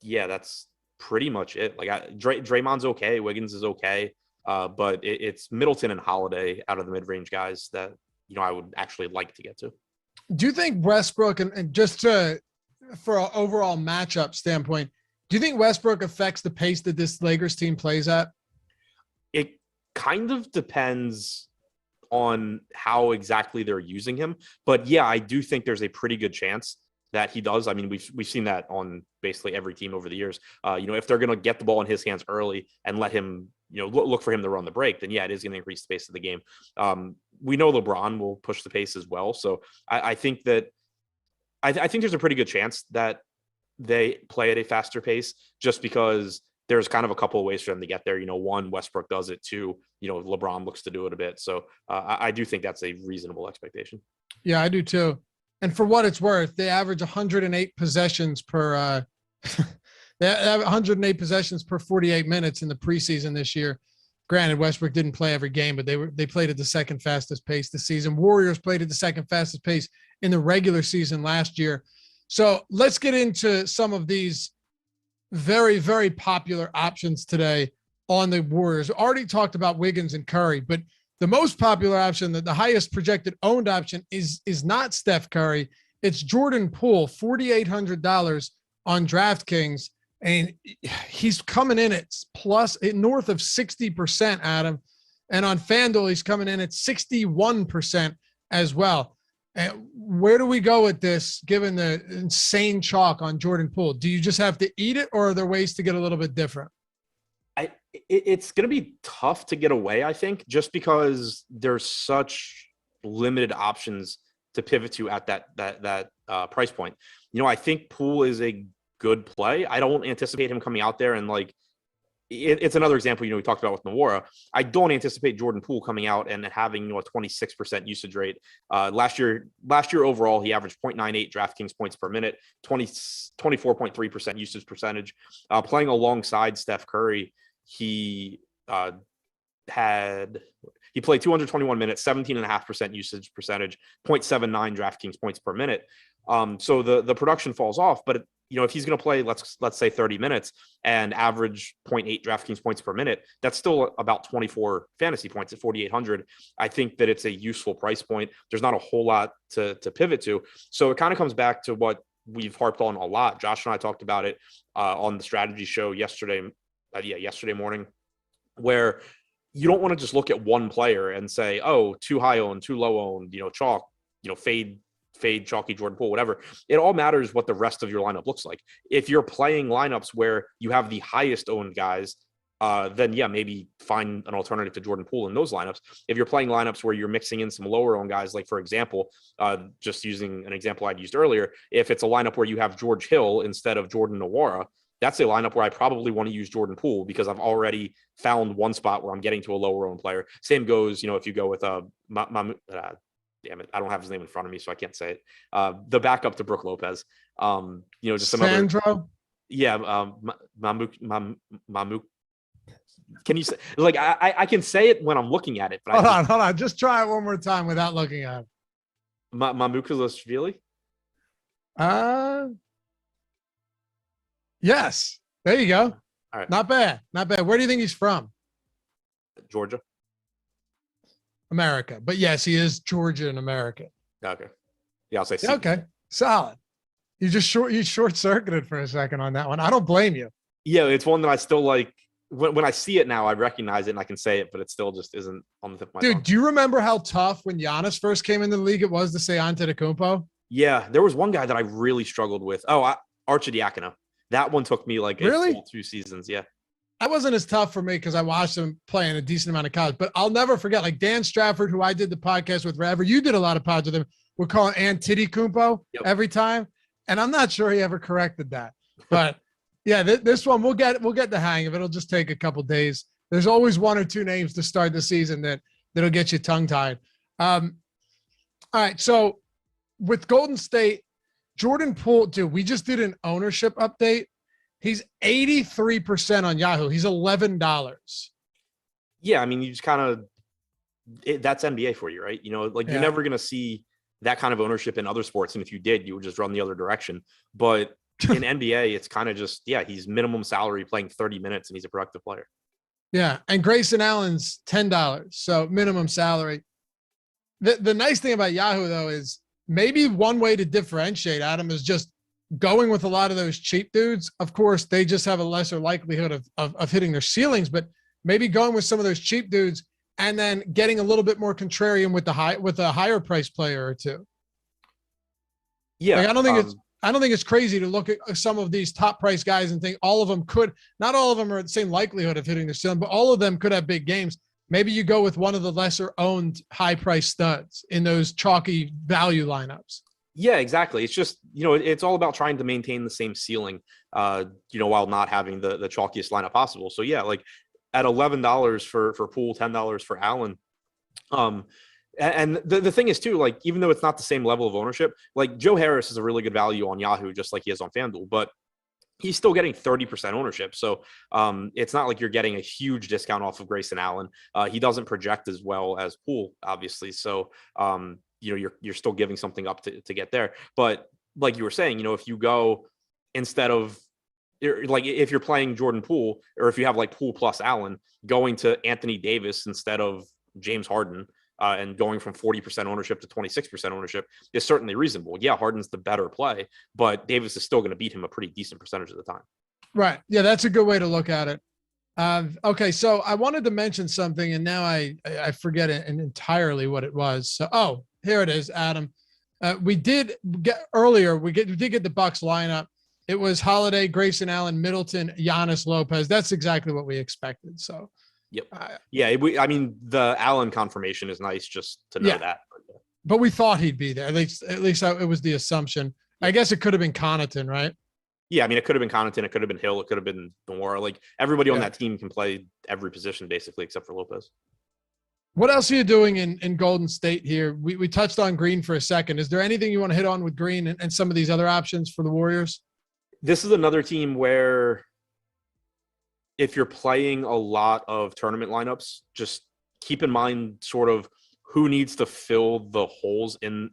Speaker 2: Yeah, that's pretty much it. Like Draymond's okay. Wiggins is okay. But it's Middleton and Holiday out of the mid-range guys that, I would actually like to get to.
Speaker 1: Do you think Westbrook, and just for an overall matchup standpoint, do you think Westbrook affects the pace that this Lakers team plays at?
Speaker 2: It kind of depends on how exactly they're using him. But yeah, I do think there's a pretty good chance that he does. I mean, we've seen that on basically every team over the years. If they're going to get the ball in his hands early and let him, look for him to run the break, then yeah, it is going to increase the pace of the game. We know LeBron will push the pace as well. So I think that I think there's a pretty good chance that they play at a faster pace just because there's kind of a couple of ways for them to get there. One, Westbrook does it. Two, LeBron looks to do it a bit. So I do think that's a reasonable expectation. Yeah,
Speaker 1: I do too. And for what it's worth, they average 108 possessions per they have 108 possessions per 48 minutes in the preseason this year. Granted, Westbrook didn't play every game, but they played at the second fastest pace this season. Warriors played at the second fastest pace in the regular season last year. So let's get into some of these very, very popular options today on the Warriors. We already talked about Wiggins and Curry, but the most popular option, the highest projected owned option is not Steph Curry. It's Jordan Poole, $4,800 on DraftKings. And he's coming in at north of 60%, Adam. And on FanDuel, he's coming in at 61% as well. And where do we go with this, given the insane chalk on Jordan Poole? Do you just have to eat it, or are there ways to get a little bit different?
Speaker 2: It's going to be tough to get away, I think, just because there's such limited options to pivot to at that price point. I think Poole is a good play. I don't anticipate him coming out there and it's another example, we talked about with Nwora. I don't anticipate Jordan Poole coming out and having, a 26% usage rate. Last year overall, he averaged 0.98 DraftKings points per minute, 24.3% usage percentage. Playing alongside Steph Curry, he played 221 minutes, 17.5% usage percentage, 0.79 DraftKings points per minute. So the production falls off, but if he's going to play, let's say 30 minutes and average 0.8 DraftKings points per minute, that's still about 24 fantasy points at 4,800. I think that it's a useful price point. There's not a whole lot to pivot to. So it kind of comes back to what we've harped on a lot. Josh and I talked about it on the strategy show yesterday morning, where you don't want to just look at one player and say, oh, too high owned, too low owned, chalk, fade chalky Jordan Poole, whatever. It all matters what the rest of your lineup looks like. If you're playing lineups where you have the highest owned guys, then yeah, maybe find an alternative to Jordan Poole in those lineups. If you're playing lineups where you're mixing in some lower owned guys, like for example, just using an example I'd used earlier, if it's a lineup where you have George Hill instead of Jordan Nwora, that's a lineup where I probably want to use Jordan Poole because I've already found one spot where I'm getting to a lower owned player. Same goes, if you go with damn it, I don't have his name in front of me, so I can't say it. The backup to Brook Lopez. Just some
Speaker 1: Sandro?
Speaker 2: other. Yeah, Mamuk. Can you say I can say it when I'm looking at it, but
Speaker 1: hold on. Just try it one more time without looking at it.
Speaker 2: Mamukelashvili?
Speaker 1: Yes. There you go.
Speaker 2: All right.
Speaker 1: Not bad. Where do you think he's from?
Speaker 2: Georgia.
Speaker 1: America. But yes, he is Georgian American.
Speaker 2: Okay. Yeah, I'll say
Speaker 1: okay. Solid. You short-circuited for a second on that one. I don't blame you.
Speaker 2: Yeah, it's one that I still like. When I see it now, I recognize it and I can say it, but it still just isn't on the tip of my tongue.
Speaker 1: Do you remember how tough when Giannis first came into the league it was to say Antetokounmpo?
Speaker 2: Yeah, there was one guy that I really struggled with. Arcidiacono. That one took me like
Speaker 1: really?
Speaker 2: a full 2 seasons. Yeah.
Speaker 1: That wasn't as tough for me because I watched him play in a decent amount of college. But I'll never forget, like Dan Strafford, who I did the podcast with forever. You did a lot of pods with him. We're calling Antetokounmpo every time, and I'm not sure he ever corrected that. But yeah, this one we'll get the hang of it. It'll just take a couple days. There's always 1 or 2 names to start the season that'll get you tongue tied. All right, so with Golden State, Jordan Poole, dude, we just did an ownership update. He's 83% on Yahoo. He's $11.
Speaker 2: Yeah, I mean, you just kind of that's NBA for you, right? You know, like you're never gonna see that kind of ownership in other sports, and if you did, you would just run the other direction. But in NBA, it's kind of just he's minimum salary playing 30 minutes, and he's a productive player.
Speaker 1: Yeah, and Grayson Allen's $10, so minimum salary. The nice thing about Yahoo though is maybe one way to differentiate Adam is just going with a lot of those cheap dudes. Of course, they just have a lesser likelihood of hitting their ceilings, but maybe going with some of those cheap dudes and then getting a little bit more contrarian with a higher price player or two.
Speaker 2: Yeah,
Speaker 1: like, I don't think it's crazy to look at some of these top price guys and think all of them not all of them are at the same likelihood of hitting their ceiling, but all of them could have big games. Maybe you go with one of the lesser owned high price studs in those chalky value lineups.
Speaker 2: Yeah, exactly. It's just, it's all about trying to maintain the same ceiling, while not having the chalkiest lineup possible. So yeah, like at $11 for Poole, $10 for Allen. And the thing is too, like, even though it's not the same level of ownership, like Joe Harris is a really good value on Yahoo, just like he is on FanDuel, but he's still getting 30% ownership. So it's not like you're getting a huge discount off of Grayson Allen. He doesn't project as well as Poole, obviously. So, you're still giving something up to get there. But like you were saying, if you go instead of like if you're playing Jordan Poole, or if you have like Poole plus Allen, going to Anthony Davis instead of James Harden, and going from 40% ownership to 26% ownership is certainly reasonable. Yeah, Harden's the better play, but Davis is still going to beat him a pretty decent percentage of the time.
Speaker 1: Right. Yeah, that's a good way to look at it. Okay, so I wanted to mention something, and now I forget it entirely what it was. So, here it is, Adam. We did get earlier. We did get the Bucks lineup. It was Holiday, Grayson Allen, Middleton, Giannis, Lopez. That's exactly what we expected. So.
Speaker 2: Yep. The Allen confirmation is nice just to know that.
Speaker 1: But we thought he'd be there. At least it was the assumption. I guess it could have been Connaughton, right?
Speaker 2: Yeah, I mean, it could have been Connaughton. It could have been Hill. It could have been Nwora. Like, everybody on that team can play every position, basically, except for Lopez.
Speaker 1: What else are you doing in Golden State here? We touched on Green for a second. Is there anything you want to hit on with Green and some of these other options for the Warriors?
Speaker 2: This is another team where if you're playing a lot of tournament lineups, just keep in mind sort of who needs to fill the holes in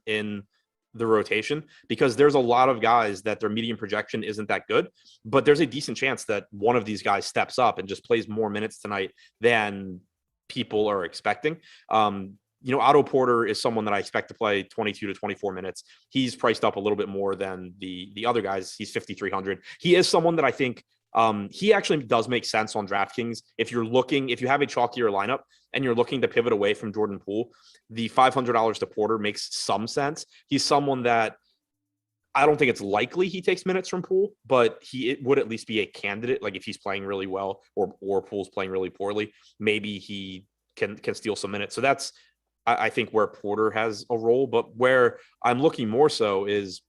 Speaker 2: the rotation, because there's a lot of guys that their median projection isn't that good, but there's a decent chance that one of these guys steps up and just plays more minutes tonight than people are expecting. Otto Porter is someone that I expect to play 22 to 24 minutes. He's priced up a little bit more than the other guys. He's 5,300. He is someone that I think he actually does make sense on DraftKings. If you have a chalkier lineup and you're looking to pivot away from Jordan Poole, the $500 to Porter makes some sense. He's someone that I don't think it's likely he takes minutes from Poole, but it would at least be a candidate. Like if he's playing really well or Poole's playing really poorly, maybe he can steal some minutes. So that's, I think, where Porter has a role. But where I'm looking more so is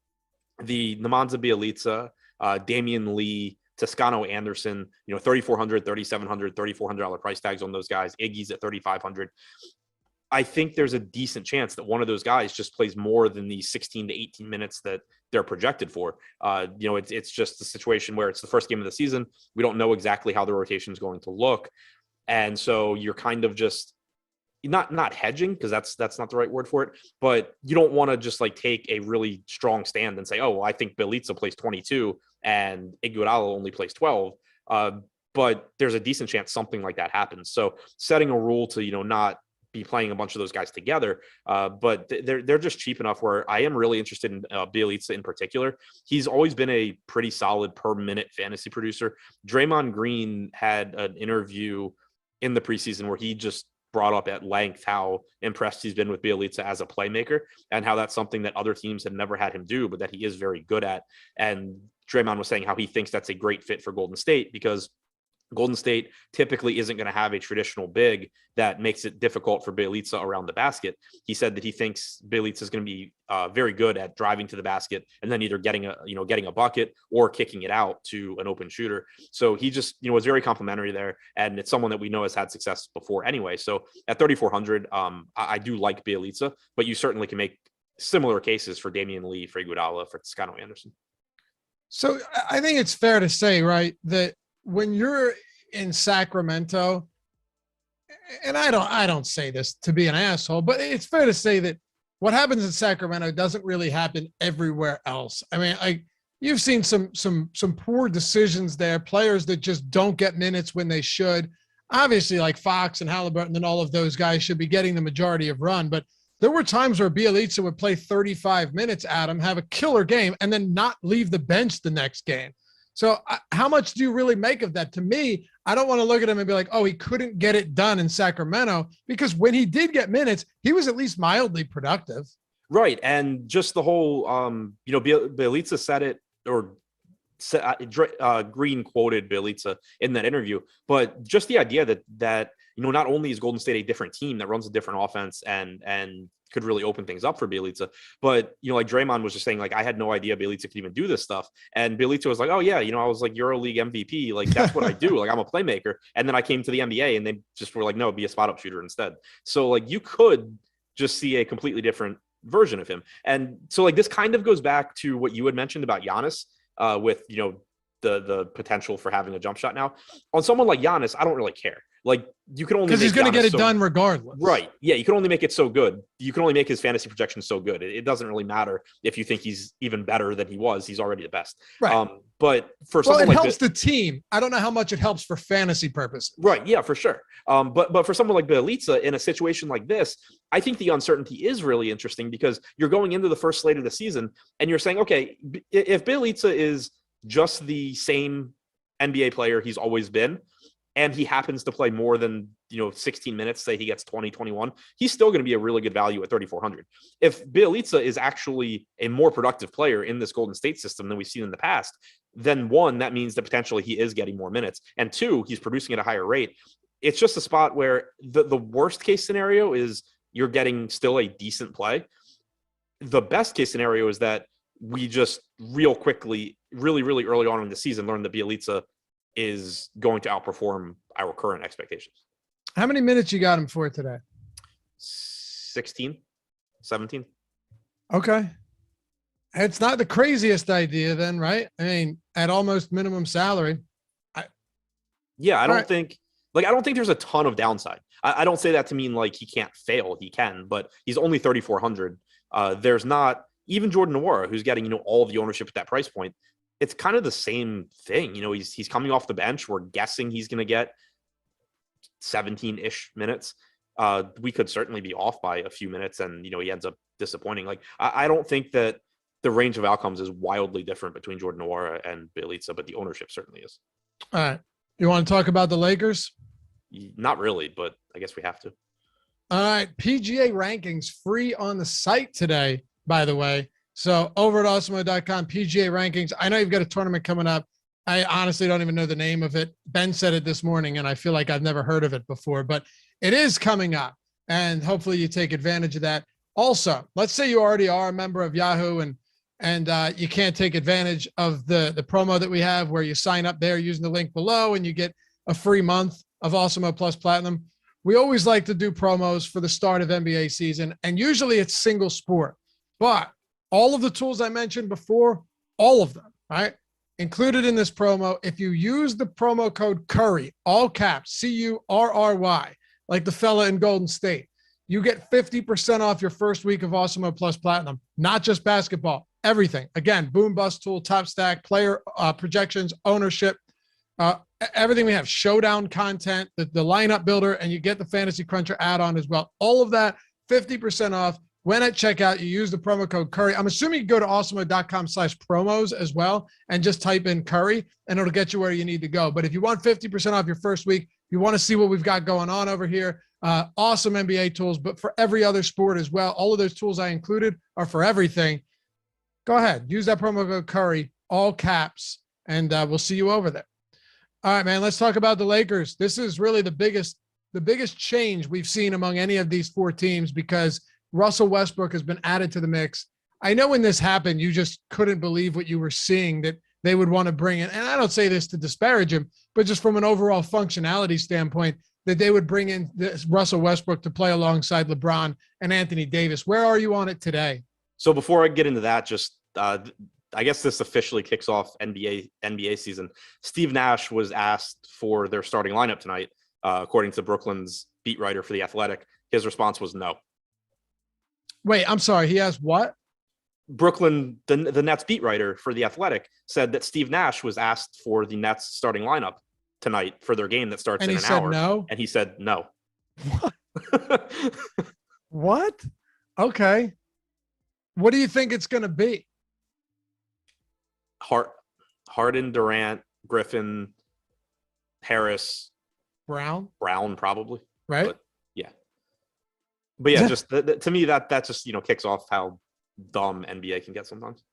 Speaker 2: the Nemanja Bjelica, Damian Lee, Toscano Anderson, $3,400, $3,700, $3,400 price tags on those guys. Iggy's at $3,500. I think there's a decent chance that one of those guys just plays more than the 16 to 18 minutes that they're projected for. It's just a situation where it's the first game of the season. We don't know exactly how the rotation is going to look. And so you're kind of just not hedging, because that's not the right word for it, but you don't want to just like take a really strong stand and say, oh, well, I think Bjelica plays 22 and Iguodala only plays 12. But there's a decent chance something like that happens. So setting a rule to, not be playing a bunch of those guys together. But they're just cheap enough where I am really interested in Bjelica in particular. He's always been a pretty solid per minute fantasy producer. Draymond Green had an interview in the preseason where he just brought up at length how impressed he's been with Bjelica as a playmaker and how that's something that other teams have never had him do, but that he is very good at. And Draymond was saying how he thinks that's a great fit for Golden State because Golden State typically isn't going to have a traditional big that makes it difficult for Bjelica around the basket. He said that he thinks Bjelica is going to be very good at driving to the basket and then either getting a bucket or kicking it out to an open shooter. So he just, was very complimentary there. And it's someone that we know has had success before anyway. So at 3,400, I do like Bjelica, but you certainly can make similar cases for Damian Lee, for Iguodala, for Toscano Anderson.
Speaker 1: So I think it's fair to say, right, that when you're in Sacramento, and I don't say this to be an asshole, but it's fair to say that what happens in Sacramento doesn't really happen everywhere else. I mean, you've seen some poor decisions there, players that just don't get minutes when they should. Obviously, like Fox and Halliburton and all of those guys should be getting the majority of run, but there were times where Bjelica would play 35 minutes, Adam, have a killer game, and then not leave the bench the next game. So how much do you really make of that? To me, I don't want to look at him and be like, oh, he couldn't get it done in Sacramento, because when he did get minutes, he was at least mildly productive.
Speaker 2: Right. And just the whole, Bjelica said it, or Green quoted Bjelica in that interview, but just the idea that not only is Golden State a different team that runs a different offense and could really open things up for Bjelica, but like Draymond was just saying, like, I had no idea Bjelica could even do this stuff, and Bjelica was like, oh yeah, I was like EuroLeague MVP, like that's what I do, like I'm a playmaker, and then I came to the NBA and they just were like, no, be a spot up shooter instead. So like you could just see a completely different version of him, and so like this kind of goes back to what you had mentioned about Giannis with the potential for having a jump shot. Now on someone like Giannis, I don't really care. Like you can only,
Speaker 1: because he's going to get it done regardless.
Speaker 2: Right. Yeah. You can only make it so good. You can only make his fantasy projections so good. It doesn't really matter if you think he's even better than he was. He's already the best.
Speaker 1: Right.
Speaker 2: But for someone
Speaker 1: it
Speaker 2: like
Speaker 1: helps the team. I don't know how much it helps for fantasy purposes.
Speaker 2: Right. Yeah, for sure. But for someone like Bjelica in a situation like this, I think the uncertainty is really interesting because you're going into the first slate of the season and you're saying, okay, if Bjelica is just the same NBA player he's always been, and he happens to play more than 16 minutes, say he gets 20, 21, he's still going to be a really good value at 3,400. If Bjelica is actually a more productive player in this Golden State system than we've seen in the past, then one, that means that potentially he is getting more minutes, and two, he's producing at a higher rate. It's just a spot where the worst case scenario is you're getting still a decent play. The best case scenario is that we just real quickly, really, really early on in the season, learn that Bjelica is going to outperform our current expectations.
Speaker 1: How many minutes you got him for today?
Speaker 2: 16, 17.
Speaker 1: Okay. It's not the craziest idea then, right? I mean, at almost minimum salary.
Speaker 2: I don't think there's a ton of downside. I don't say that to mean like he can't fail. He can, but he's only 3,400. There's not even Jordan Nwora, who's getting, all of the ownership at that price point. It's kind of the same thing. He's coming off the bench. We're guessing he's going to get 17-ish minutes. We could certainly be off by a few minutes and, he ends up disappointing. Like, I don't think that the range of outcomes is wildly different between Jordan Nwora and Bjelica, but the ownership certainly is.
Speaker 1: All right. You want to talk about the Lakers?
Speaker 2: Not really, but I guess we have to.
Speaker 1: All right. PGA rankings free on the site today, by the way. So over at Awesemo.com, PGA rankings. I know you've got a tournament coming up. I honestly don't even know the name of it. Ben said it this morning, and I feel like I've never heard of it before, but it is coming up, and hopefully you take advantage of that. Also, let's say you already are a member of Yahoo and you can't take advantage of the promo that we have where you sign up there using the link below and you get a free month of Awesemo Plus Platinum. We always like to do promos for the start of NBA season, and usually it's single sport, but all of the tools I mentioned before, all of them, right? Included in this promo, if you use the promo code Curry, all caps, CURRY, like the fella in Golden State, you get 50% off your first week of Awesemo Plus Platinum, not just basketball, everything. Again, boom, bust tool, top stack, player projections, ownership, Everything we have, showdown content, the lineup builder, and you get the Fantasy Cruncher add-on as well. All of that, 50% off. When at checkout, you use the promo code Curry. I'm assuming you go to awesemo.com/promos as well and just type in Curry, and it'll get you where you need to go. But if you want 50% off your first week, you want to see what we've got going on over here, awesome NBA tools, but for every other sport as well. All of those tools I included are for everything. Go ahead. Use that promo code Curry, all caps, and we'll see you over there. All right, man, let's talk about the Lakers. This is really the biggest change we've seen among any of these four teams because Russell Westbrook has been added to the mix. I know when this happened, you just couldn't believe what you were seeing that they would want to bring in. And I don't say this to disparage him, but just from an overall functionality standpoint, that they would bring in this Russell Westbrook to play alongside LeBron and Anthony Davis. Where are you on it today?
Speaker 2: So before I get into that, just I guess this officially kicks off NBA season. Steve Nash was asked for their starting lineup tonight, according to Brooklyn's beat writer for The Athletic. His response was no.
Speaker 1: Wait, I'm sorry. He asked what?
Speaker 2: Brooklyn, the Nets beat writer for The Athletic, said that Steve Nash was asked for the Nets starting lineup tonight for their game that starts in an hour.
Speaker 1: No?
Speaker 2: And he said no.
Speaker 1: What? What? Okay. What do you think it's going to be?
Speaker 2: Harden, Durant, Griffin, Harris,
Speaker 1: Brown,
Speaker 2: probably.
Speaker 1: Right?
Speaker 2: But yeah, just to me that just kicks off how dumb NBA can get sometimes.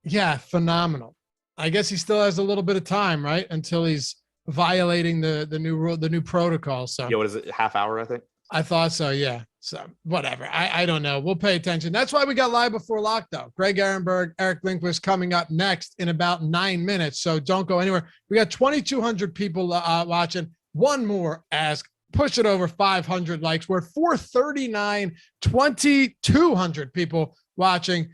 Speaker 2: Yeah,
Speaker 1: phenomenal. I guess he still has a little bit of time, right, until he's violating the new rule, the new protocol. So
Speaker 2: yeah, what is it? Half hour, I think.
Speaker 1: I thought so. Yeah. So whatever. I don't know. We'll pay attention. That's why we got live before lockdown. Greg Ehrenberg, Eric Lindquist coming up next in about 9 minutes. So don't go anywhere. We got 2,200 people watching. One more ask. Push it over 500 likes. We're at 439, 2,200 people watching.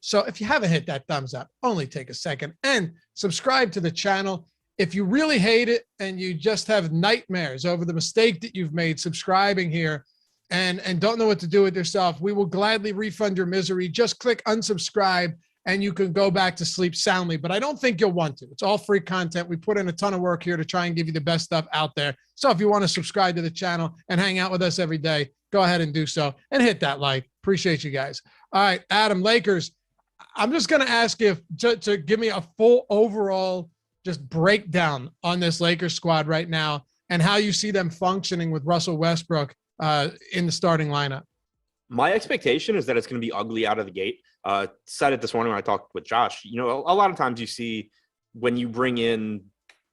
Speaker 1: So if you haven't hit that thumbs up, only take a second and subscribe to the channel. If you really hate it and you just have nightmares over the mistake that you've made subscribing here and don't know what to do with yourself, we will gladly refund your misery. Just click unsubscribe and you can go back to sleep soundly, but I don't think you'll want to. It's all free content. We put in a ton of work here to try and give you the best stuff out there. So if you want to subscribe to the channel and hang out with us every day, go ahead and do so and hit that like. Appreciate you guys. All right, Adam, Lakers. I'm just going to ask you to give me a full overall just breakdown on this Lakers squad right now and how you see them functioning with Russell Westbrook in the starting lineup.
Speaker 2: My expectation is that it's going to be ugly out of the gate. Said it this morning when I talked with Josh. A lot of times you see when you bring in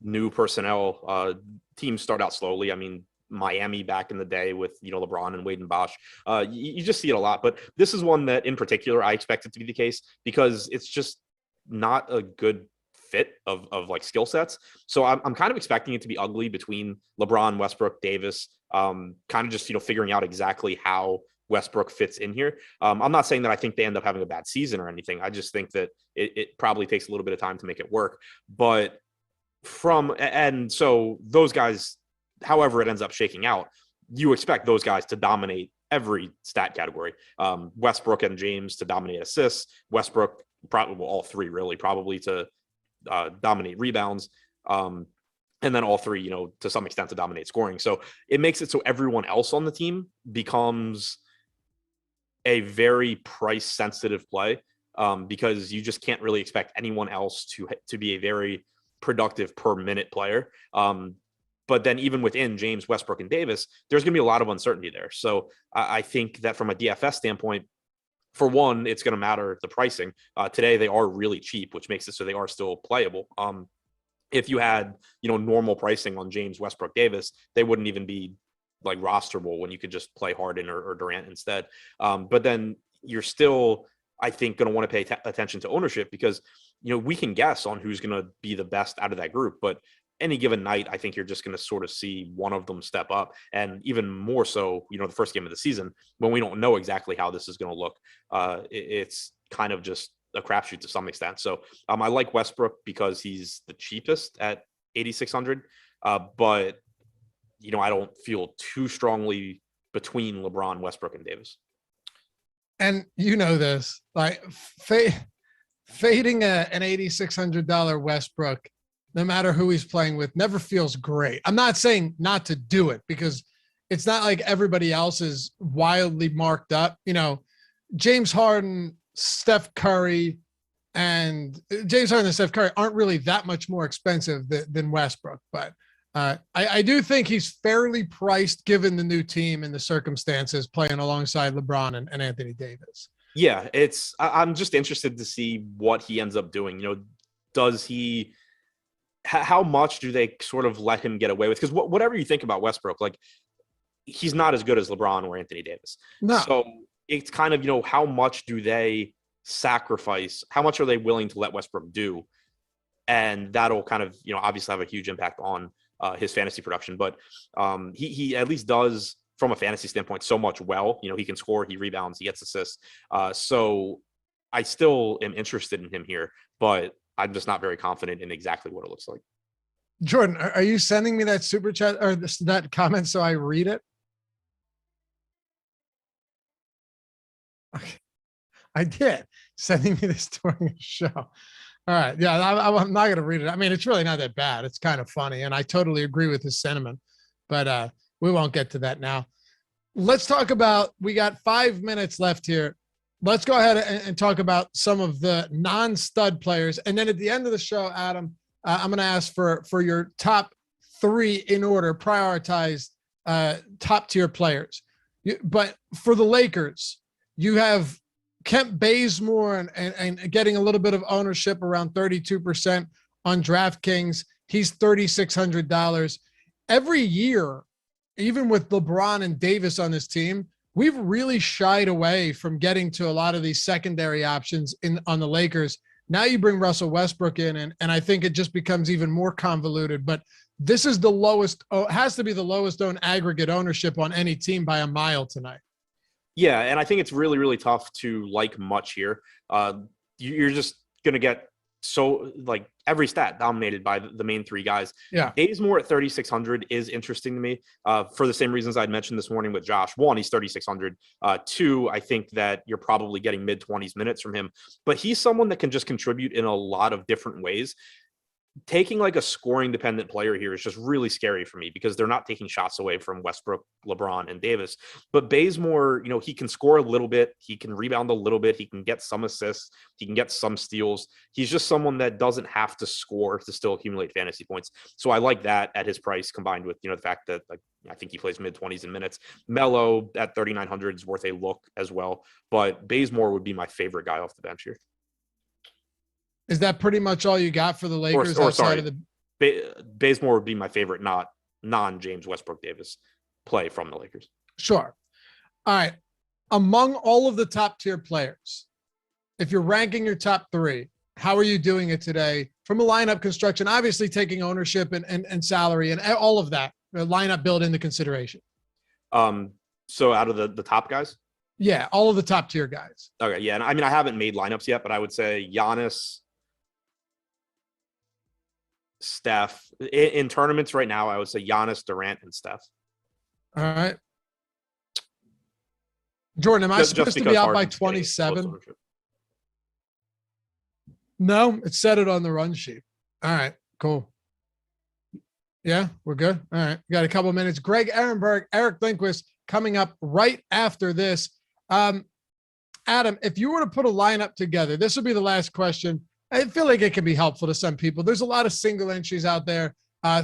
Speaker 2: new personnel, teams start out slowly. I mean, Miami back in the day with, LeBron and Wade and Bosh. You just see it a lot. But this is one that in particular, I expect it to be the case because it's just not a good fit of like skill sets. So I'm kind of expecting it to be ugly between LeBron, Westbrook, Davis, kind of just, figuring out exactly how Westbrook fits in here. I'm not saying that I think they end up having a bad season or anything. I just think that it probably takes a little bit of time to make it work. But so those guys, however it ends up shaking out, you expect those guys to dominate every stat category. Westbrook and James to dominate assists. Westbrook, probably all three really, probably to dominate rebounds. And then all three, to some extent to dominate scoring. So it makes it so everyone else on the team becomes a very price sensitive play because you just can't really expect anyone else to be a very productive per minute player. But then even within James, Westbrook, and Davis, there's going to be a lot of uncertainty there. So I think that from a DFS standpoint, for one, it's going to matter the pricing. Today, they are really cheap, which makes it so they are still playable. If you had, normal pricing on James, Westbrook, Davis, they wouldn't even be like rosterable when you could just play Harden or Durant instead. But then you're still, I think, going to want to pay attention to ownership because, we can guess on who's going to be the best out of that group. But any given night, I think you're just going to sort of see one of them step up. And even more so, the first game of the season, when we don't know exactly how this is going to look, it's kind of just a crapshoot to some extent. So I like Westbrook because he's the cheapest at 8,600. But, I don't feel too strongly between LeBron, Westbrook, and Davis.
Speaker 1: And this, like fading an $8,600 Westbrook no matter who he's playing with, never feels great. I'm not saying not to do it because it's not like everybody else is wildly marked up. You know, James Harden, Steph Curry, and Steph Curry aren't really that much more expensive than Westbrook. But I do think he's fairly priced given the new team and the circumstances playing alongside LeBron and Anthony Davis.
Speaker 2: Yeah, I'm just interested to see what he ends up doing. You know, does he – how much do they sort of let him get away with? Because whatever you think about Westbrook, like, he's not as good as LeBron or Anthony Davis.
Speaker 1: No.
Speaker 2: So it's kind of, you know, how much do they sacrifice? How much are they willing to let Westbrook do? And that'll kind of, you know, obviously have a huge impact on his fantasy production. But he at least does, from a fantasy standpoint, so much well. You know, he can score, he rebounds, he gets assists. So I still am interested in him here, but I'm just not very confident in exactly what it looks like.
Speaker 1: Jordan, are you sending me that super chat or that comment so I read it? Okay. I did. Sending me this during a show. All right. Yeah, I'm not going to read it. I mean, it's really not that bad. It's kind of funny, and I totally agree with his sentiment, but we won't get to that now. Let's talk about, we got 5 minutes left here. Let's go ahead and talk about some of the non-stud players. And then at the end of the show, Adam, I'm going to ask for your top 3 in order, prioritized top tier players. But for the Lakers, you have Kent Bazemore and getting a little bit of ownership, around 32% on DraftKings. He's $3,600. Every year, even with LeBron and Davis on this team, we've really shied away from getting to a lot of these secondary options on the Lakers. Now you bring Russell Westbrook in, and I think it just becomes even more convoluted. But this is the lowest, has to be the lowest owned aggregate ownership on any team by a mile tonight.
Speaker 2: Yeah, and I think it's really, really tough to like much here. You're just going to get like every stat dominated by the main 3 guys.
Speaker 1: Yeah.
Speaker 2: Bazemore at 3,600 is interesting to me for the same reasons I'd mentioned this morning with Josh. 1, he's 3,600. 2, I think that you're probably getting mid-20s minutes from him. But he's someone that can just contribute in a lot of different ways. Taking like a scoring dependent player here is just really scary for me because they're not taking shots away from Westbrook, LeBron, and Davis. But Bazemore, you know, he can score a little bit. He can rebound a little bit. He can get some assists. He can get some steals. He's just someone that doesn't have to score to still accumulate fantasy points. So I like that at his price, combined with, you know, the fact that, like, I think he plays mid-20s in minutes. Melo at 3,900 is worth a look as well. But Bazemore would be my favorite guy off the bench here.
Speaker 1: Is that pretty much all you got for the Lakers?
Speaker 2: Bazemore would be my favorite, not non-James Westbrook Davis play from the Lakers.
Speaker 1: Sure. All right. Among all of the top tier players, if you're ranking your top 3, how are you doing it today from a lineup construction, obviously taking ownership and salary and all of that, the lineup build into consideration?
Speaker 2: So out of the top guys?
Speaker 1: Yeah, all of the top tier guys.
Speaker 2: Okay, yeah. And I mean, I haven't made lineups yet, but I would say Giannis, Steph. In tournaments right now, I would say Giannis, Durant, and Steph.
Speaker 1: All right. Jordan, am I supposed to be out by 27? No, it said it on the run sheet. All right, cool. Yeah, we're good. All right, we got a couple of minutes. Greg Ehrenberg, Eric Lindquist coming up right after this. Adam, if you were to put a lineup together, this would be the last question. I feel like it can be helpful to some people. There's a lot of single entries out there,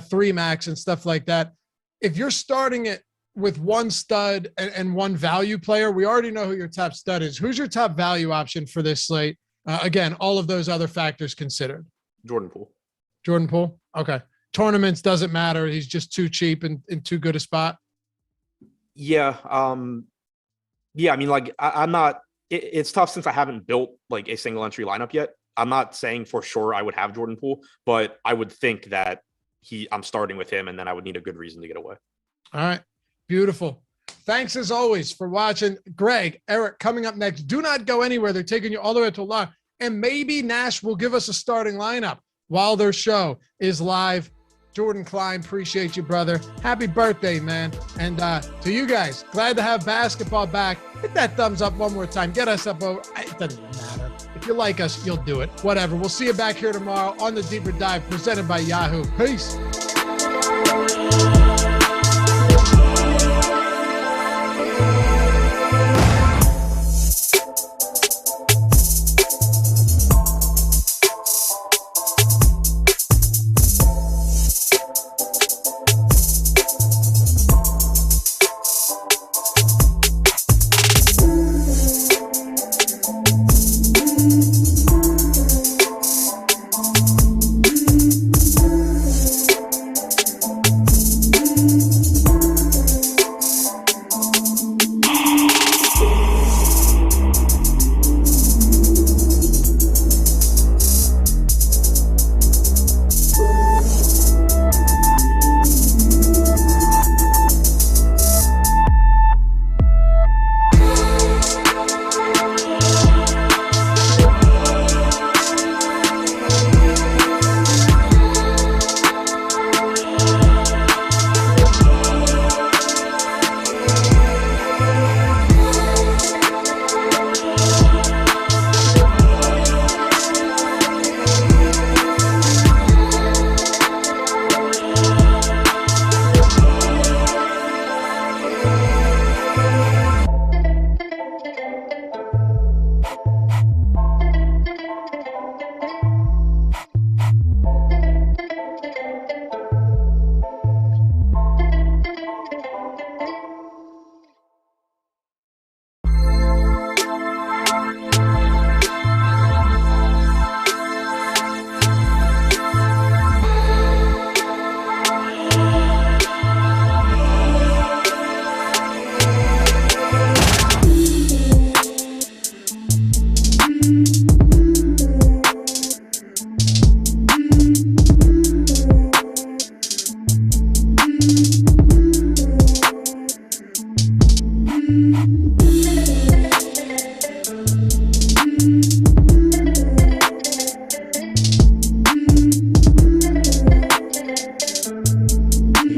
Speaker 1: 3 max and stuff like that. If you're starting it with one stud and one value player, we already know who your top stud is. Who's your top value option for this slate? Again, all of those other factors considered.
Speaker 2: Jordan Poole.
Speaker 1: Jordan Poole? Okay. Tournaments doesn't matter. He's just too cheap and in too good a spot.
Speaker 2: Yeah. Yeah, I mean, like, I'm not – it's tough since I haven't built, like, a single entry lineup yet. I'm not saying for sure I would have Jordan Poole, but I would think that I'm starting with him, and then I would need a good reason to get away.
Speaker 1: All right. Beautiful. Thanks as always for watching. Greg, Eric, coming up next. Do not go anywhere. They're taking you all the way to live. And maybe Nash will give us a starting lineup while their show is live. Jordan Klein, appreciate you, brother. Happy birthday, man. And to you guys, glad to have basketball back. Hit that thumbs up one more time. Get us up over. It doesn't even matter. you like us, you'll do it. Whatever. We'll see you back here tomorrow on the Deeper Dive presented by Yahoo. Peace.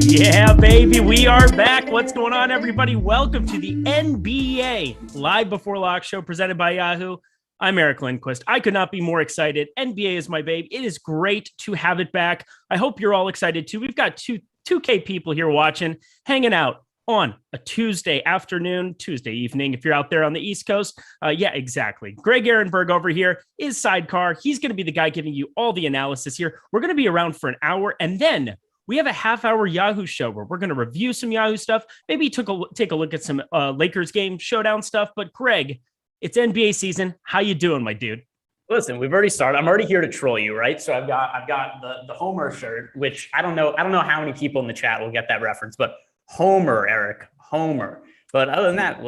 Speaker 3: Yeah, baby, we are back. What's going on, everybody? Welcome to the NBA Live Before Lock show presented by Yahoo. I'm Eric Lindquist. I could not be more excited. NBA is my babe. It is great to have it back. I hope you're all excited too. We've got 2K people here watching, hanging out on a Tuesday afternoon, Tuesday evening, if you're out there on the East Coast. Yeah, exactly. Greg Ehrenberg over here is Sidecar. He's going to be the guy giving you all the analysis here. We're going to be around for an hour, and then we have a half-hour Yahoo show where we're going to review some Yahoo stuff, maybe take a look at some Lakers game showdown stuff. But Greg, it's NBA season. How you doing, my dude?
Speaker 4: Listen, we've already started. I'm already here to troll you, right? So I've got the Homer shirt, which I don't know how many people in the chat will get that reference, but Homer, Eric, Homer. But other than that,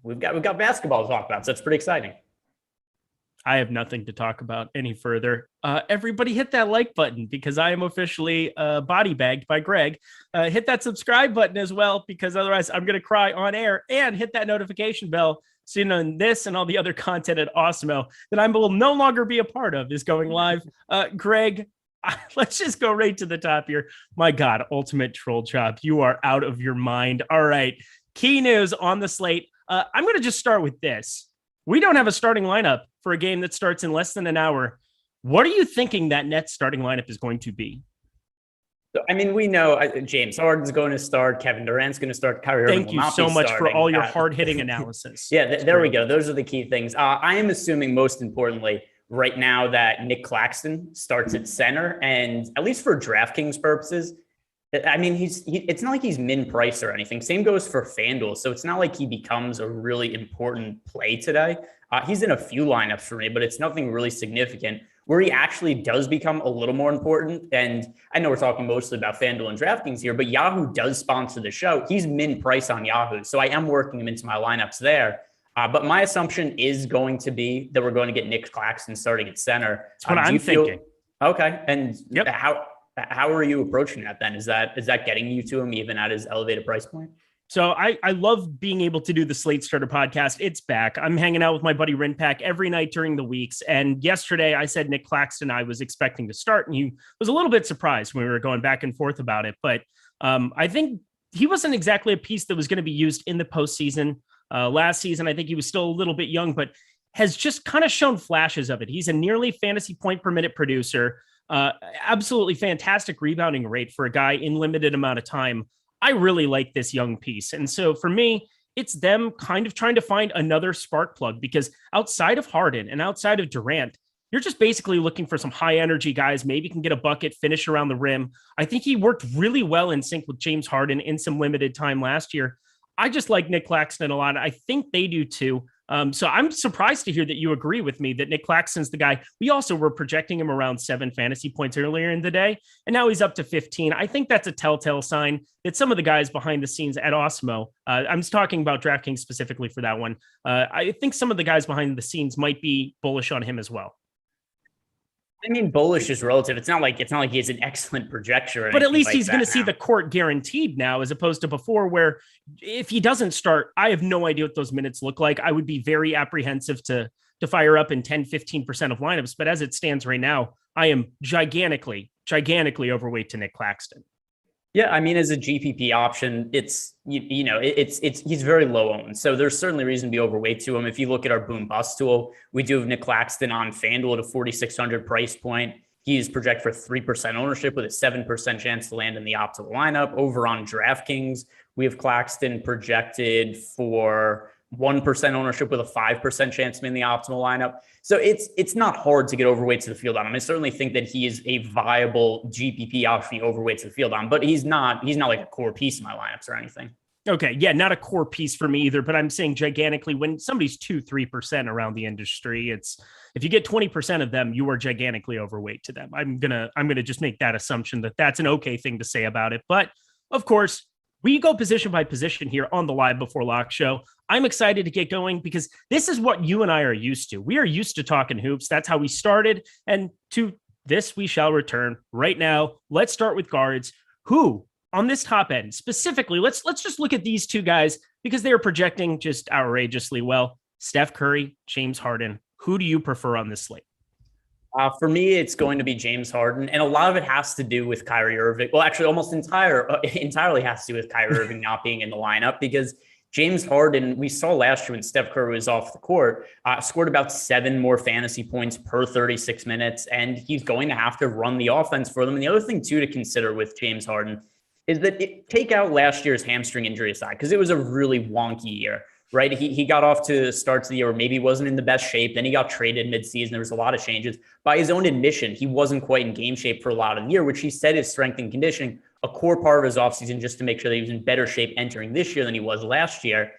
Speaker 4: we've got basketball to talk about, so it's pretty exciting.
Speaker 3: I have nothing to talk about any further. Everybody hit that like button because I am officially body bagged by Greg. Hit that subscribe button as well, because otherwise I'm going to cry on air, and hit that notification bell so you know this and all the other content at Awesemo that I will no longer be a part of is going live. Greg, let's just go right to the top here. My God, ultimate troll chop. You are out of your mind. All right. Key news on the slate. I'm going to just start with this. We don't have a starting lineup for a game that starts in less than an hour. What are you thinking that Nets starting lineup is going to be?
Speaker 4: I mean, we know James Harden's going to start. Kevin Durant's going to start. Kyrie Irving
Speaker 3: Thank you so much for all your hard-hitting analysis.
Speaker 4: Yeah, there we go. Those are the key things. I am assuming, most importantly, right now that Nick Claxton starts at center, and at least for DraftKings purposes, I mean, it's not like he's min price or anything. Same goes for FanDuel. So it's not like he becomes a really important play today. He's in a few lineups for me, but it's nothing really significant. Where he actually does become a little more important, and I know we're talking mostly about FanDuel and DraftKings here, but Yahoo does sponsor the show. He's min price on Yahoo, so I am working him into my lineups there. But my assumption is going to be that we're going to get Nick Claxton starting at center.
Speaker 3: That's what I'm thinking.
Speaker 4: Okay, and
Speaker 3: yep.
Speaker 4: How are you approaching that then? Is that getting you to him even at his elevated price point?
Speaker 3: So I love being able to do the Slate Starter podcast. It's back. I'm hanging out with my buddy Rinpack every night during the weeks. And yesterday I said Nick Claxton I was expecting to start, and he was a little bit surprised when we were going back and forth about it. But I think he wasn't exactly a piece that was going to be used in the postseason. Last season, I think he was still a little bit young, but has just kind of shown flashes of it. He's a nearly fantasy point per minute producer, absolutely fantastic rebounding rate for a guy in limited amount of time. I really like this young piece. And so for me, it's them kind of trying to find another spark plug, because outside of Harden and outside of Durant, you're just basically looking for some high energy guys, maybe can get a bucket, finish around the rim. I think he worked really well in sync with James Harden in some limited time last year. I just like Nick Claxton a lot. I think they do too. So I'm surprised to hear that you agree with me that Nick Claxton's the guy. We also were projecting him around 7 fantasy points earlier in the day, and now he's up to 15. I think that's a telltale sign that some of the guys behind the scenes at Awesemo, I'm talking about DraftKings specifically for that one. I think some of the guys behind the scenes might be bullish on him as well.
Speaker 4: I mean, bullish is relative. It's not like he has an excellent projection.
Speaker 3: But at least he's going to see the court guaranteed now, as opposed to before, where if he doesn't start, I have no idea what those minutes look like. I would be very apprehensive to fire up in 10, 15% of lineups. But as it stands right now, I am gigantically overweight to Nick Claxton.
Speaker 4: Yeah, I mean, as a GPP option, it's he's very low owned, so there's certainly reason to be overweight to him. If you look at our boom bust tool, we do have Nick Claxton on FanDuel at a 4,600 price point. He's projected for 3% ownership with a 7% chance to land in the optimal lineup. Over on DraftKings, we have Claxton projected for 1% ownership with a 5% chance to be in the optimal lineup. So it's not hard to get overweight to the field on him. I certainly think that he is a viable GPP option overweight to the field on, but he's not like a core piece in my lineups or anything.
Speaker 3: Okay. Yeah. Not a core piece for me either, but I'm saying gigantically when somebody's 2-3% around the industry, if you get 20% of them, you are gigantically overweight to them. I'm going to just make that assumption that that's an okay thing to say about it. But of course, we go position by position here on the Live Before Lock show. I'm excited to get going because this is what you and I are used to. We are used to talking hoops. That's how we started. And to this, we shall return right now. Let's start with guards who on this top end specifically, let's just look at these two guys because they are projecting just outrageously well. Steph Curry, James Harden. Who do you prefer on this slate?
Speaker 4: For me, it's going to be James Harden, and a lot of it has to do with Kyrie Irving. Well, actually, almost entirely has to do with Kyrie Irving not being in the lineup, because James Harden, we saw last year when Steph Curry was off the court, scored about 7 more fantasy points per 36 minutes, and he's going to have to run the offense for them. And the other thing, too, to consider with James Harden is that take out last year's hamstring injury aside, because it was a really wonky year. Right. He got off to starts of the year where maybe wasn't in the best shape. Then he got traded midseason. There was a lot of changes. By his own admission, he wasn't quite in game shape for a lot of the year, which he said is strength and conditioning, a core part of his offseason just to make sure that he was in better shape entering this year than he was last year.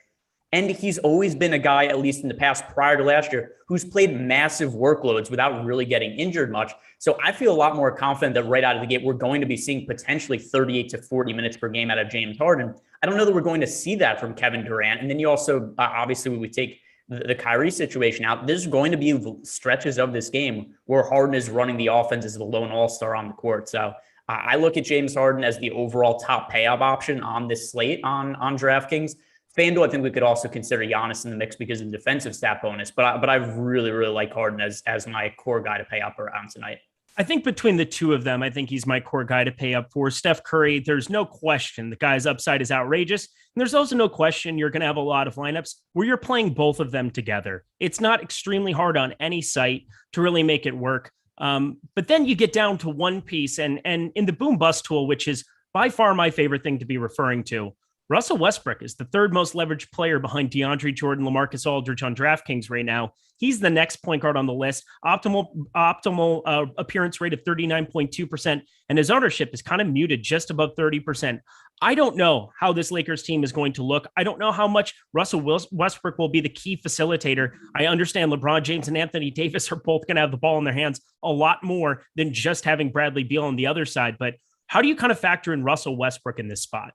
Speaker 4: And he's always been a guy, at least in the past prior to last year, who's played massive workloads without really getting injured much. So I feel a lot more confident that right out of the gate, we're going to be seeing potentially 38 to 40 minutes per game out of James Harden. I don't know that we're going to see that from Kevin Durant. And then you also, obviously, when we take the Kyrie situation out, there's going to be stretches of this game where Harden is running the offense as the lone all-star on the court. So I look at James Harden as the overall top payout option on this slate on DraftKings. FanDuel, I think we could also consider Giannis in the mix because of the defensive stat bonus. But I really, really like Harden as my core guy to pay up around tonight.
Speaker 3: I think between the two of them, I think he's my core guy to pay up for. Steph Curry, there's no question the guy's upside is outrageous. And there's also no question you're going to have a lot of lineups where you're playing both of them together. It's not extremely hard on any site to really make it work. But then you get down to one piece and in the boom bust tool, which is by far my favorite thing to be referring to, Russell Westbrook is the third most leveraged player behind DeAndre Jordan, LaMarcus Aldridge on DraftKings right now. He's the next point guard on the list. Optimal appearance rate of 39.2%, and his ownership is kind of muted just above 30%. I don't know how this Lakers team is going to look. I don't know how much Russell Westbrook will be the key facilitator. I understand LeBron James and Anthony Davis are both going to have the ball in their hands a lot more than just having Bradley Beal on the other side. But how do you kind of factor in Russell Westbrook in this spot?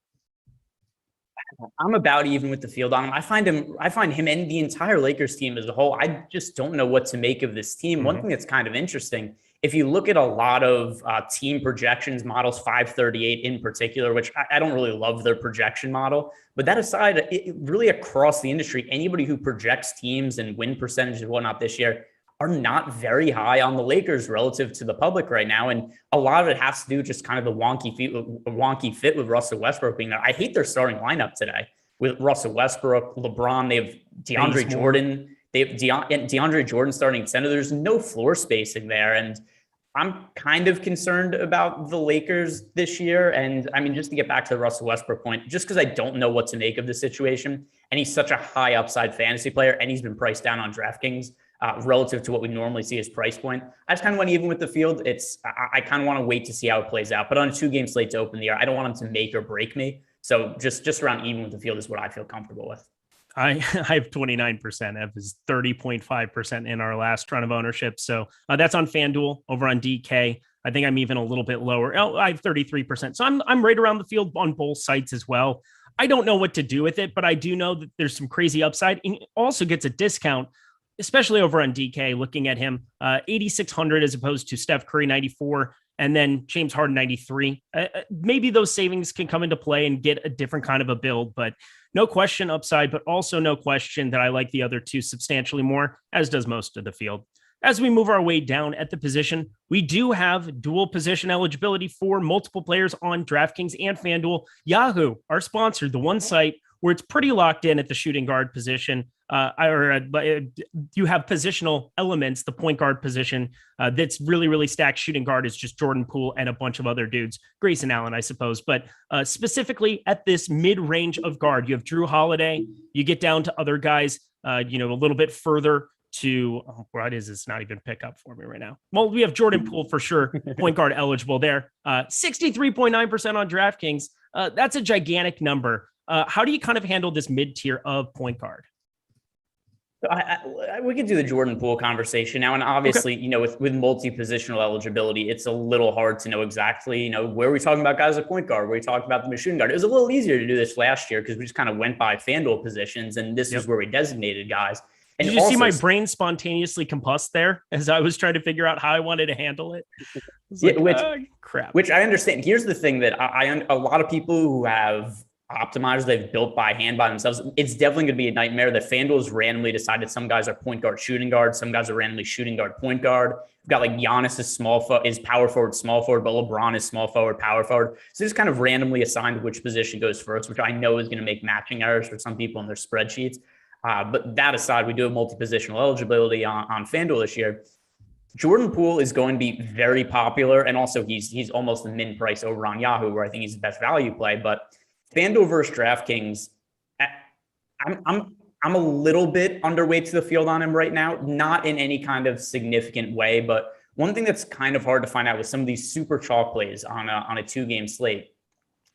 Speaker 4: I'm about even with the field on him. I find him and the entire Lakers team as a whole. I just don't know what to make of this team. Mm-hmm. One thing that's kind of interesting, if you look at a lot of team projections models, 538 in particular, which I don't really love their projection model, but that aside, really across the industry, anybody who projects teams and win percentages and whatnot this year are not very high on the Lakers relative to the public right now. And a lot of it has to do with just kind of the wonky fit with Russell Westbrook being there. I hate their starting lineup today with Russell Westbrook, LeBron. They have DeAndre Jordan. They have DeAndre Jordan starting at center. There's no floor spacing there. And I'm kind of concerned about the Lakers this year. And I mean, just to get back to the Russell Westbrook point, just because I don't know what to make of the situation, and he's such a high upside fantasy player, and he's been priced down on DraftKings relative to what we normally see as price point. I just kind of went even with the field. I kind of want to wait to see how it plays out. But on a 2-game slate to open the year, I don't want him to make or break me. So just around even with the field is what I feel comfortable with.
Speaker 3: I have 29%. Ev is 30.5% in our last run of ownership. So that's on FanDuel. Over on DK, I think I'm even a little bit lower. I have 33%. So I'm right around the field on both sites as well. I don't know what to do with it, but I do know that there's some crazy upside. He also gets a discount, especially over on DK, looking at him, 8,600 as opposed to Steph Curry, 94, and then James Harden, 93. Maybe those savings can come into play and get a different kind of a build, but no question upside, but also no question that I like the other two substantially more, as does most of the field. As we move our way down at the position, we do have dual position eligibility for multiple players on DraftKings and FanDuel. Yahoo, our sponsor, the one site where it's pretty locked in at the shooting guard position. You have positional elements, the point guard position that's really, really stacked. Shooting guard is just Jordan Poole and a bunch of other dudes, Grayson Allen, I suppose. But specifically at this mid-range of guard, you have Drew Holiday. You get down to other guys, a little bit further to, what is this? Not even pick up for me right now. Well, we have Jordan Poole for sure, point guard eligible there. 63.9% on DraftKings. That's a gigantic number. How do you kind of handle this mid-tier of point guard?
Speaker 4: We could do the Jordan Poole conversation now. And obviously, okay, with multi-positional eligibility, it's a little hard to know exactly, where we're talking about guys at point guard, where we talk about the shooting guard. It was a little easier to do this last year because we just kind of went by FanDuel positions, and this is where we designated guys. And
Speaker 3: did you see my brain spontaneously combust there as I was trying to figure out how I wanted to handle it? Crap.
Speaker 4: Which I understand. Here's the thing that a lot of people who have optimizers they've built by hand by themselves, it's definitely going to be a nightmare that FanDuel's randomly decided some guys are point guard shooting guard, some guys are randomly shooting guard point guard. We've got like Giannis is power forward small forward, but LeBron is small forward power forward. So just kind of randomly assigned which position goes first, which I know is going to make matching errors for some people in their spreadsheets. But that aside, we do have multi-positional eligibility on FanDuel this year. Jordan Poole is going to be very popular, and also he's almost the min price over on Yahoo, where I think he's the best value play. But FanDuel versus DraftKings, I'm a little bit underweight to the field on him right now, not in any kind of significant way. But one thing that's kind of hard to find out with some of these super chalk plays on a 2-game slate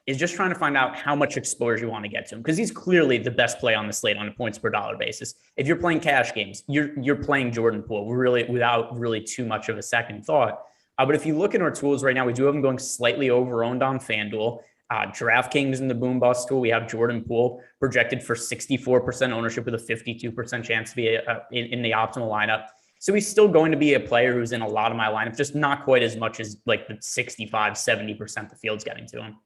Speaker 4: is just trying to find out how much exposure you want to get to him, because he's clearly the best play on the slate on a points per dollar basis. If you're playing cash games, you're playing Jordan Poole really without really too much of a second thought. But if you look at our tools right now, we do have him going slightly over-owned on FanDuel. DraftKings in the boom bust tool, we have Jordan Poole projected for 64% ownership with a 52% chance to be in the optimal lineup. So he's still going to be a player who's in a lot of my lineup, just not quite as much as like the 65-70% the field's getting to him.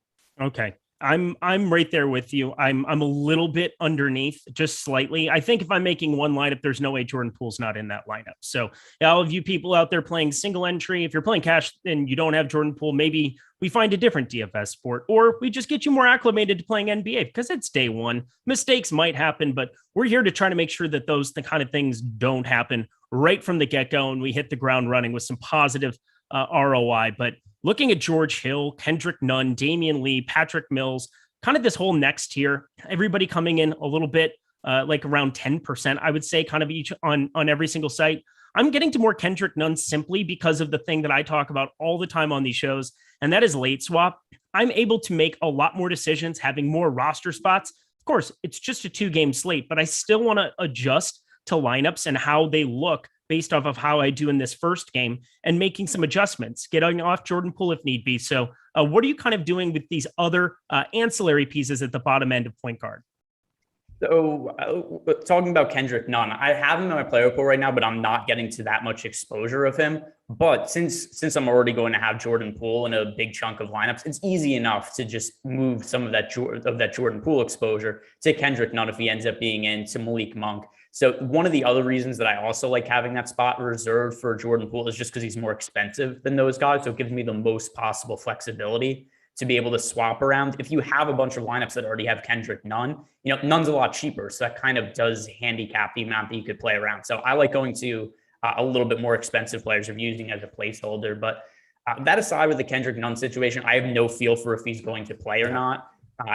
Speaker 3: Okay. I'm right there with you. I'm a little bit underneath, just slightly. I think if I'm making one lineup, there's no way Jordan Poole's not in that lineup. So all of you people out there playing single entry, if you're playing cash and you don't have Jordan Poole, maybe we find a different DFS sport, or we just get you more acclimated to playing NBA because it's day one. Mistakes might happen, but we're here to try to make sure that the kind of things don't happen right from the get-go, and we hit the ground running with some positive ROI. But looking at George Hill, Kendrick Nunn, Damian Lee, Patrick Mills, kind of this whole next tier, everybody coming in a little bit like around 10%, I would say, kind of each on every single site. I'm getting to more Kendrick Nunn simply because of the thing that I talk about all the time on these shows, and that is late swap. I'm able to make a lot more decisions, having more roster spots. Of course, it's just a 2-game slate, but I still want to adjust to lineups and how they look based off of how I do in this first game and making some adjustments, getting off Jordan Poole if need be. So what are you kind of doing with these other ancillary pieces at the bottom end of point guard?
Speaker 4: So talking about Kendrick Nunn, I have him in my player pool right now, but I'm not getting to that much exposure of him. But since I'm already going to have Jordan Poole in a big chunk of lineups, it's easy enough to just move some of that Jordan Poole exposure to Kendrick Nunn if he ends up being in, to Malik Monk. So one of the other reasons that I also like having that spot reserved for Jordan Poole is just because he's more expensive than those guys. So it gives me the most possible flexibility to be able to swap around. If you have a bunch of lineups that already have Kendrick Nunn, Nunn's a lot cheaper. So that kind of does handicap the amount that you could play around. So I like going to a little bit more expensive players of using as a placeholder. But that aside with the Kendrick Nunn situation, I have no feel for if he's going to play or not.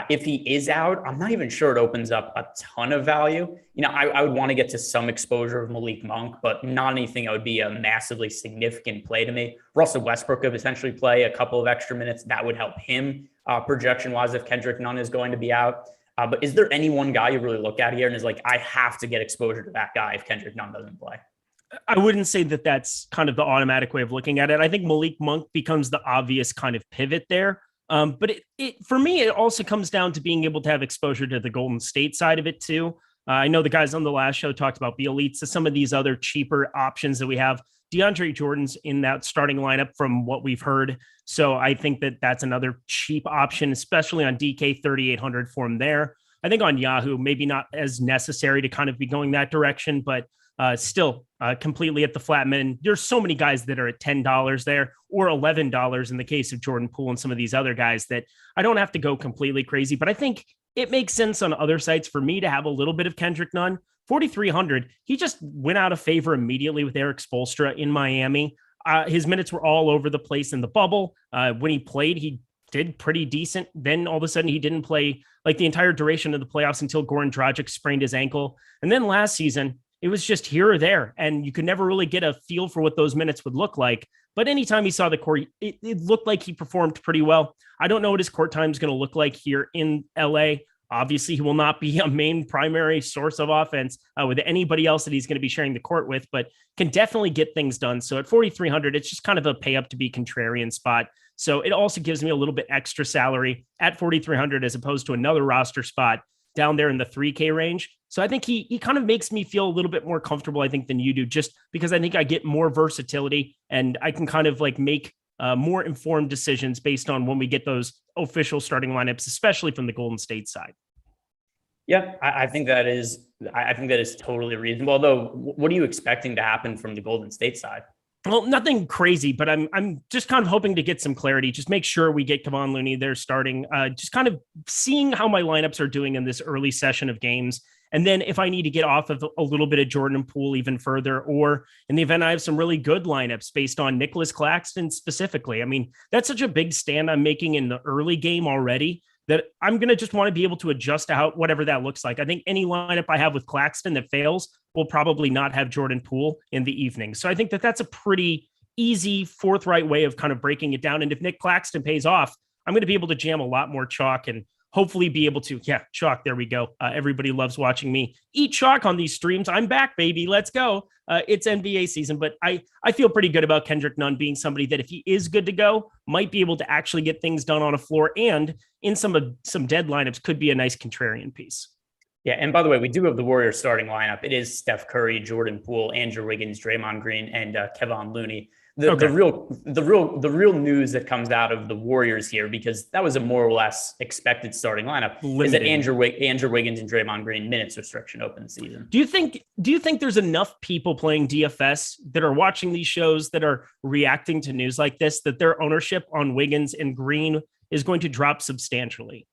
Speaker 4: If he is out, I'm not even sure it opens up a ton of value. I would want to get to some exposure of Malik Monk, but not anything that would be a massively significant play to me. Russell Westbrook could potentially play a couple of extra minutes. That would help him projection-wise if Kendrick Nunn is going to be out. But is there any one guy you really look at here and is like, I have to get exposure to that guy if Kendrick Nunn doesn't play?
Speaker 3: I wouldn't say that that's kind of the automatic way of looking at it. I think Malik Monk becomes the obvious kind of pivot there. But it for me, it also comes down to being able to have exposure to the Golden State side of it too. I know the guys on the last show talked about Bjelica, some of these other cheaper options that we have. DeAndre Jordan's in that starting lineup from what we've heard. So I think that that's another cheap option, especially on DK 3,800 for him there. I think on Yahoo, maybe not as necessary to kind of be going that direction, but still completely at the flat min. There's so many guys that are at $10 there or $11 in the case of Jordan Poole and some of these other guys that I don't have to go completely crazy, but I think it makes sense on other sites for me to have a little bit of Kendrick Nunn. 4,300. He just went out of favor immediately with Eric Spoelstra in Miami. His minutes were all over the place in the bubble. When he played, he did pretty decent. Then all of a sudden he didn't play like the entire duration of the playoffs until Goran Dragic sprained his ankle. And then last season, it was just here or there, and you could never really get a feel for what those minutes would look like. But anytime he saw the court, it looked like he performed pretty well. I don't know what his court time is going to look like here in LA. Obviously, he will not be a main primary source of offense with anybody else that he's going to be sharing the court with, but can definitely get things done. So at 4,300, it's just kind of a pay up to be contrarian spot. So it also gives me a little bit extra salary at 4,300 as opposed to another roster spot down there in the 3K range. So I think he kind of makes me feel a little bit more comfortable, I think, than you do, just because I think I get more versatility and I can kind of like make more informed decisions based on when we get those official starting lineups, especially from the Golden State side.
Speaker 4: Yeah, I think that is totally reasonable. Although, what are you expecting to happen from the Golden State side?
Speaker 3: Well, nothing crazy, but I'm just kind of hoping to get some clarity. Just make sure we get Kevon Looney there starting. Just kind of seeing how my lineups are doing in this early session of games. And then if I need to get off of a little bit of Jordan Poole even further, or in the event I have some really good lineups based on Nicholas Claxton specifically. I mean, that's such a big stand I'm making in the early game already that I'm going to just want to be able to adjust to whatever that looks like. I think any lineup I have with Claxton that fails will probably not have Jordan Poole in the evening. So I think that that's a pretty easy, forthright way of kind of breaking it down. And if Nick Claxton pays off, I'm going to be able to jam a lot more chalk and hopefully be able to, chalk. There we go. Everybody loves watching me eat chalk on these streams. I'm back, baby. Let's go. It's NBA season, but I feel pretty good about Kendrick Nunn being somebody that if he is good to go, might be able to actually get things done on a floor and in some dead lineups could be a nice contrarian piece.
Speaker 4: Yeah, and by the way, we do have the Warriors starting lineup. It is Steph Curry, Jordan Poole, Andrew Wiggins, Draymond Green, and Kevon Looney. The real news that comes out of the Warriors here, because that was a more or less expected starting lineup, is that Andrew Wiggins and Draymond Green minutes restriction open season.
Speaker 3: Do you think there's enough people playing DFS that are watching these shows that are reacting to news like this, that their ownership on Wiggins and Green is going to drop substantially?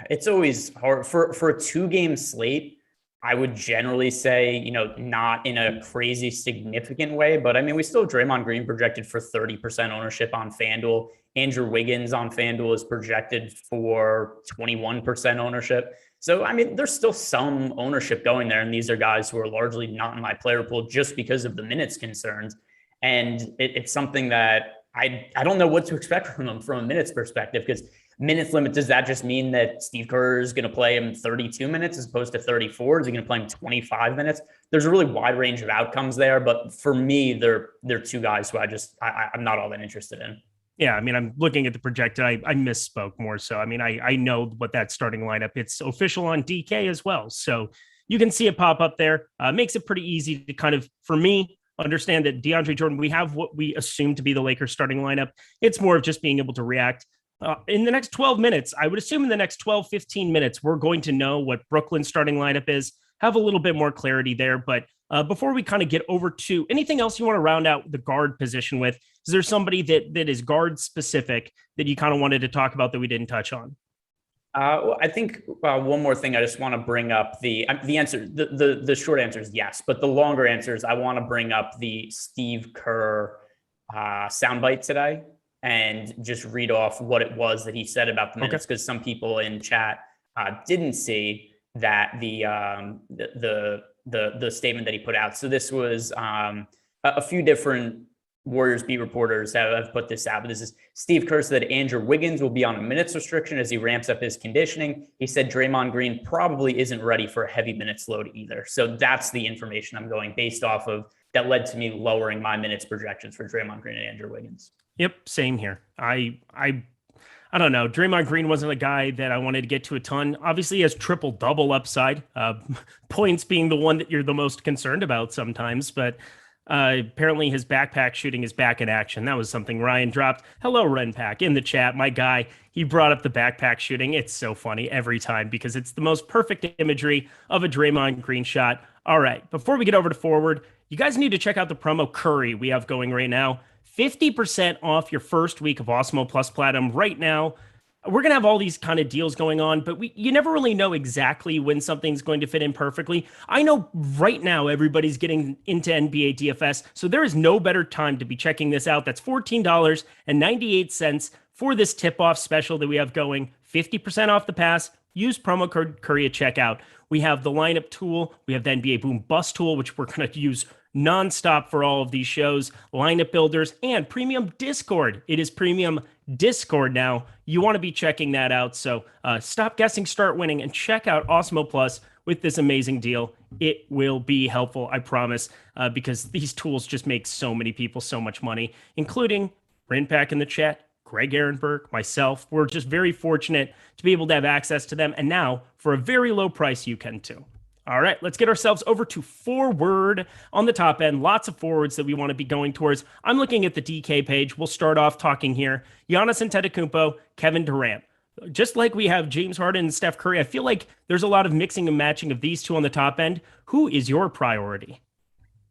Speaker 4: It's always hard for a 2-game slate. I would generally say, not in a crazy significant way, but I mean, we still have Draymond Green projected for 30% ownership on FanDuel. Andrew Wiggins on FanDuel is projected for 21% ownership. So, I mean, there's still some ownership going there. And these are guys who are largely not in my player pool just because of the minutes concerns. And it's something that I don't know what to expect from them from a minutes perspective, because minutes limit, does that just mean that Steve Kerr is going to play him 32 minutes as opposed to 34? Is he going to play him 25 minutes? There's a really wide range of outcomes there, but for me, they're two guys who I'm not all that interested in.
Speaker 3: Yeah, I mean, I'm looking at the projected. I misspoke more so. I mean, I know what that starting lineup. It's official on DK as well, so you can see it pop up there. Makes it pretty easy to kind of, for me, understand that DeAndre Jordan, we have what we assume to be the Lakers starting lineup. It's more of just being able to react. In the next 12 minutes, I would assume in the next 12, 15 minutes, we're going to know what Brooklyn's starting lineup is, have a little bit more clarity there. But Before we kind of get over to anything else you want to round out the guard position with, is there somebody that is guard specific that you kind of wanted to talk about that we didn't touch on?
Speaker 4: Well, I think one more thing I just want to bring up the answer. The short answer is yes, but the longer answer is I want to bring up the Steve Kerr soundbite today and just read off what it was that he said about the minutes, because some people in chat didn't see that the statement that he put out. So this was a few different Warriors beat reporters have put this out, but this is Steve Kerr said Andrew Wiggins will be on a minutes restriction as he ramps up his conditioning. He said Draymond Green probably isn't ready for a heavy minutes load either. So that's the information I'm going based off of that led to me lowering my minutes projections for Draymond Green and Andrew Wiggins.
Speaker 3: Yep, same here. I don't know. Draymond Green wasn't a guy that I wanted to get to a ton. Obviously, he has triple-double upside, points being the one that you're the most concerned about sometimes, but apparently his backpack shooting is back in action. That was something Ryan dropped. Hello, Renpack, in the chat. My guy, he brought up the backpack shooting. It's so funny every time because it's the most perfect imagery of a Draymond Green shot. All right, before we get over to forward, you guys need to check out the promo Curry we have going right now. 50% off your first week of Awesemo Plus Platinum right now. We're going to have all these kind of deals going on, but you never really know exactly when something's going to fit in perfectly. I know right now everybody's getting into NBA DFS, so there is no better time to be checking this out. That's $14.98 for this tip-off special that we have going. 50% off the pass. Use promo code Curry at checkout. We have the lineup tool. We have the NBA Boom Bust tool, which we're going to use nonstop for all of these shows, lineup builders, and premium Discord. It is premium Discord now. You want to be checking that out. So stop guessing, start winning, and check out Awesemo Plus with this amazing deal. It will be helpful, I promise, because these tools just make so many people so much money, including Renpack in the chat, Greg Ehrenberg, myself. We're just very fortunate to be able to have access to them. And now, for a very low price, you can too. All right, let's get ourselves over to forward on the top end. Lots of forwards that we want to be going towards. I'm looking at the DK page. We'll start off talking here. Giannis Antetokounmpo, Kevin Durant. Just like we have James Harden and Steph Curry, I feel like there's a lot of mixing and matching of these two on the top end. Who is your priority?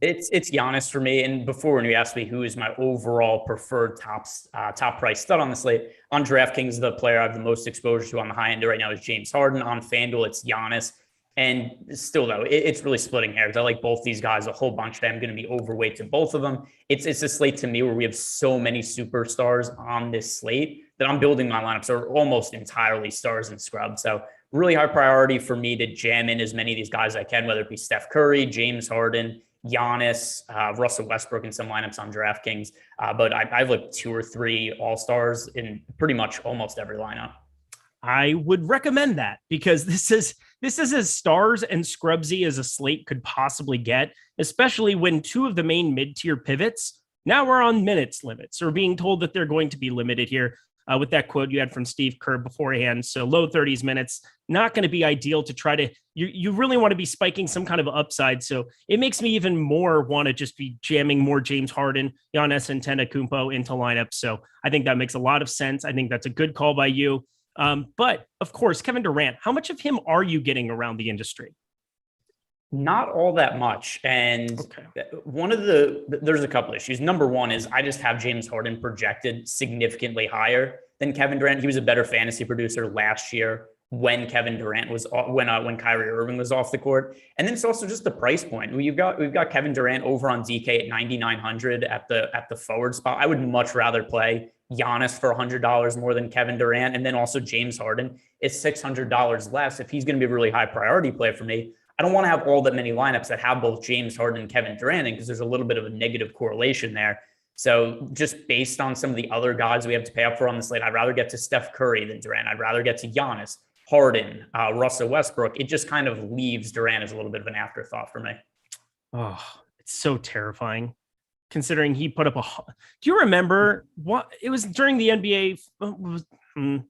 Speaker 4: It's Giannis for me. And before, when you asked me who is my overall preferred top price stud on the slate, on DraftKings, the player I have the most exposure to on the high end right now is James Harden. On FanDuel, it's Giannis. And still, though, it's really splitting hairs. I like both these guys a whole bunch. I'm going to be overweight to both of them. It's a slate to me where we have so many superstars on this slate that I'm building my lineups are almost entirely stars and scrubs. So really high priority for me to jam in as many of these guys as I can, whether it be Steph Curry, James Harden, Giannis, Russell Westbrook in some lineups on DraftKings. But I have like 2 or 3 all-stars in pretty much almost every lineup.
Speaker 3: I would recommend that because this is as stars and scrubsy as a slate could possibly get, especially when 2 of the main mid-tier pivots now we're on minutes limits or being told that they're going to be limited here with that quote you had from Steve Kerr beforehand. So low 30s minutes, not going to be ideal to try to, you really want to be spiking some kind of upside. So it makes me even more want to just be jamming more James Harden, Giannis Antetokounmpo into lineups. So I think that makes a lot of sense. I think that's a good call by you. But of course, Kevin Durant, how much of him are you getting around the industry?
Speaker 4: Not all that much. And there's a couple issues. Number one is I just have James Harden projected significantly higher than Kevin Durant. He was a better fantasy producer last year when Kevin Durant was when Kyrie Irving was off the court. And then it's also just the price point. We've got Kevin Durant over on DK at 9,900 at the forward spot. I would much rather play Giannis for $100 more than Kevin Durant. And then also James Harden is $600 less. If he's going to be a really high priority play for me, I don't want to have all that many lineups that have both James Harden and Kevin Durant in because there's a little bit of a negative correlation there. So just based on some of the other guys we have to pay up for on the slate, I'd rather get to Steph Curry than Durant. I'd rather get to Giannis, Harden, Russell Westbrook. It just kind of leaves Durant as a little bit of an afterthought for me.
Speaker 3: Oh, it's so terrifying. Considering he put up do you remember what it was during the NBA?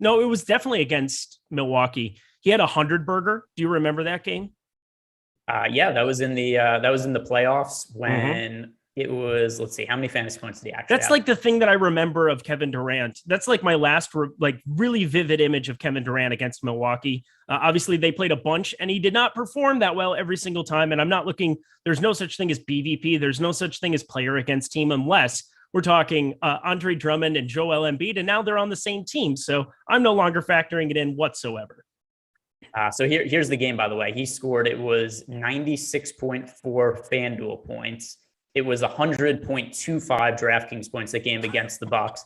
Speaker 3: No, it was definitely against Milwaukee. He had 100 burger. Do you remember that game?
Speaker 4: Yeah, that was in the playoffs when It was, let's see, how many fantasy points did he actually
Speaker 3: That's
Speaker 4: have?
Speaker 3: like the thing that I remember of Kevin Durant. That's like my last really vivid image of Kevin Durant against Milwaukee. Obviously, they played a bunch and he did not perform that well every single time. And I'm not looking, there's no such thing as BVP. There's no such thing as player against team unless we're talking Andre Drummond and Joel Embiid. And now they're on the same team. So I'm no longer factoring it in whatsoever.
Speaker 4: So here's the game, by the way. He scored, it was 96.4 FanDuel points. It was 100.25 DraftKings points that game against the Bucks.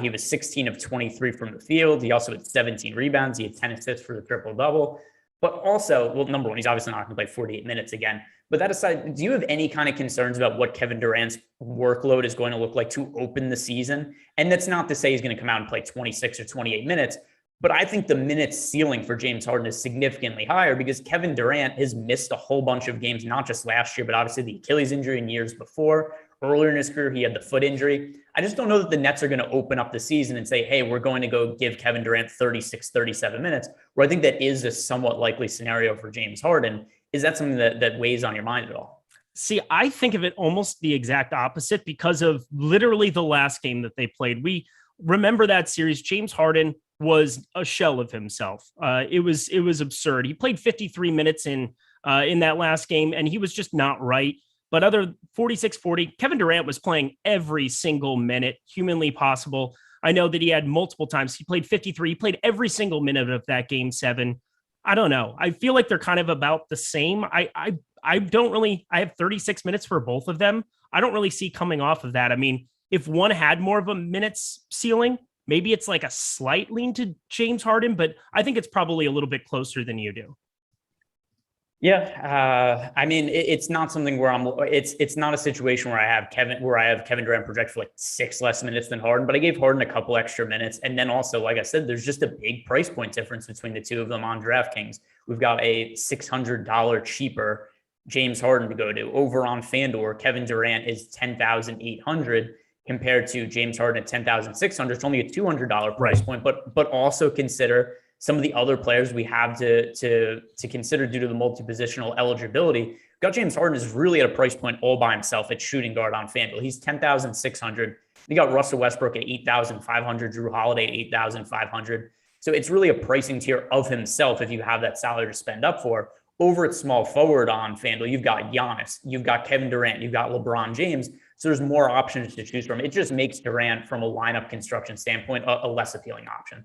Speaker 4: He was 16 of 23 from the field. He also had 17 rebounds. He had 10 assists for the triple-double. But also, well, number one, he's obviously not going to play 48 minutes again. But that aside, do you have any kind of concerns about what Kevin Durant's workload is going to look like to open the season? And that's not to say he's going to come out and play 26 or 28 minutes. But I think the minutes ceiling for James Harden is significantly higher because Kevin Durant has missed a whole bunch of games, not just last year, but obviously the Achilles injury in years before. Earlier in his career, he had the foot injury. I just don't know that the Nets are going to open up the season and say, hey, we're going to go give Kevin Durant 36, 37 minutes, where I think that is a somewhat likely scenario for James Harden. Is that something that weighs on your mind at all?
Speaker 3: See, I think of it almost the exact opposite because of literally the last game that they played. We remember that series. James Harden was a shell of himself. It was absurd. He played 53 minutes in that last game, and he was just not right. But other 46-40, Kevin Durant was playing every single minute humanly possible. I know that he had multiple times. He played 53. He played every single minute of that game 7. I don't know. I feel like they're kind of about the same. I don't really, I have 36 minutes for both of them. I don't really see coming off of that. I mean, if one had more of a minutes ceiling, maybe it's like a slight lean to James Harden, but I think it's probably a little bit closer than you do.
Speaker 4: Yeah, I mean, it's not something where it's not a situation where I have Kevin Durant project for like 6 less minutes than Harden, but I gave Harden a couple extra minutes. And then also, like I said, there's just a big price point difference between the two of them on DraftKings. We've got a $600 cheaper James Harden to go to. Over on FanDuel, Kevin Durant is $10,800 compared to James Harden at $10,600. It's only a $200 price point, but also consider some of the other players we have to consider due to the multi-positional eligibility. We've got James Harden is really at a price point all by himself at shooting guard on FanDuel. He's $10,600. You got Russell Westbrook at $8,500, Drew Holiday at $8,500. So it's really a pricing tier of himself if you have that salary to spend up for. Over at small forward on FanDuel, you've got Giannis, you've got Kevin Durant, you've got LeBron James. So there's more options to choose from. It just makes Durant, from a lineup construction standpoint, a less appealing option.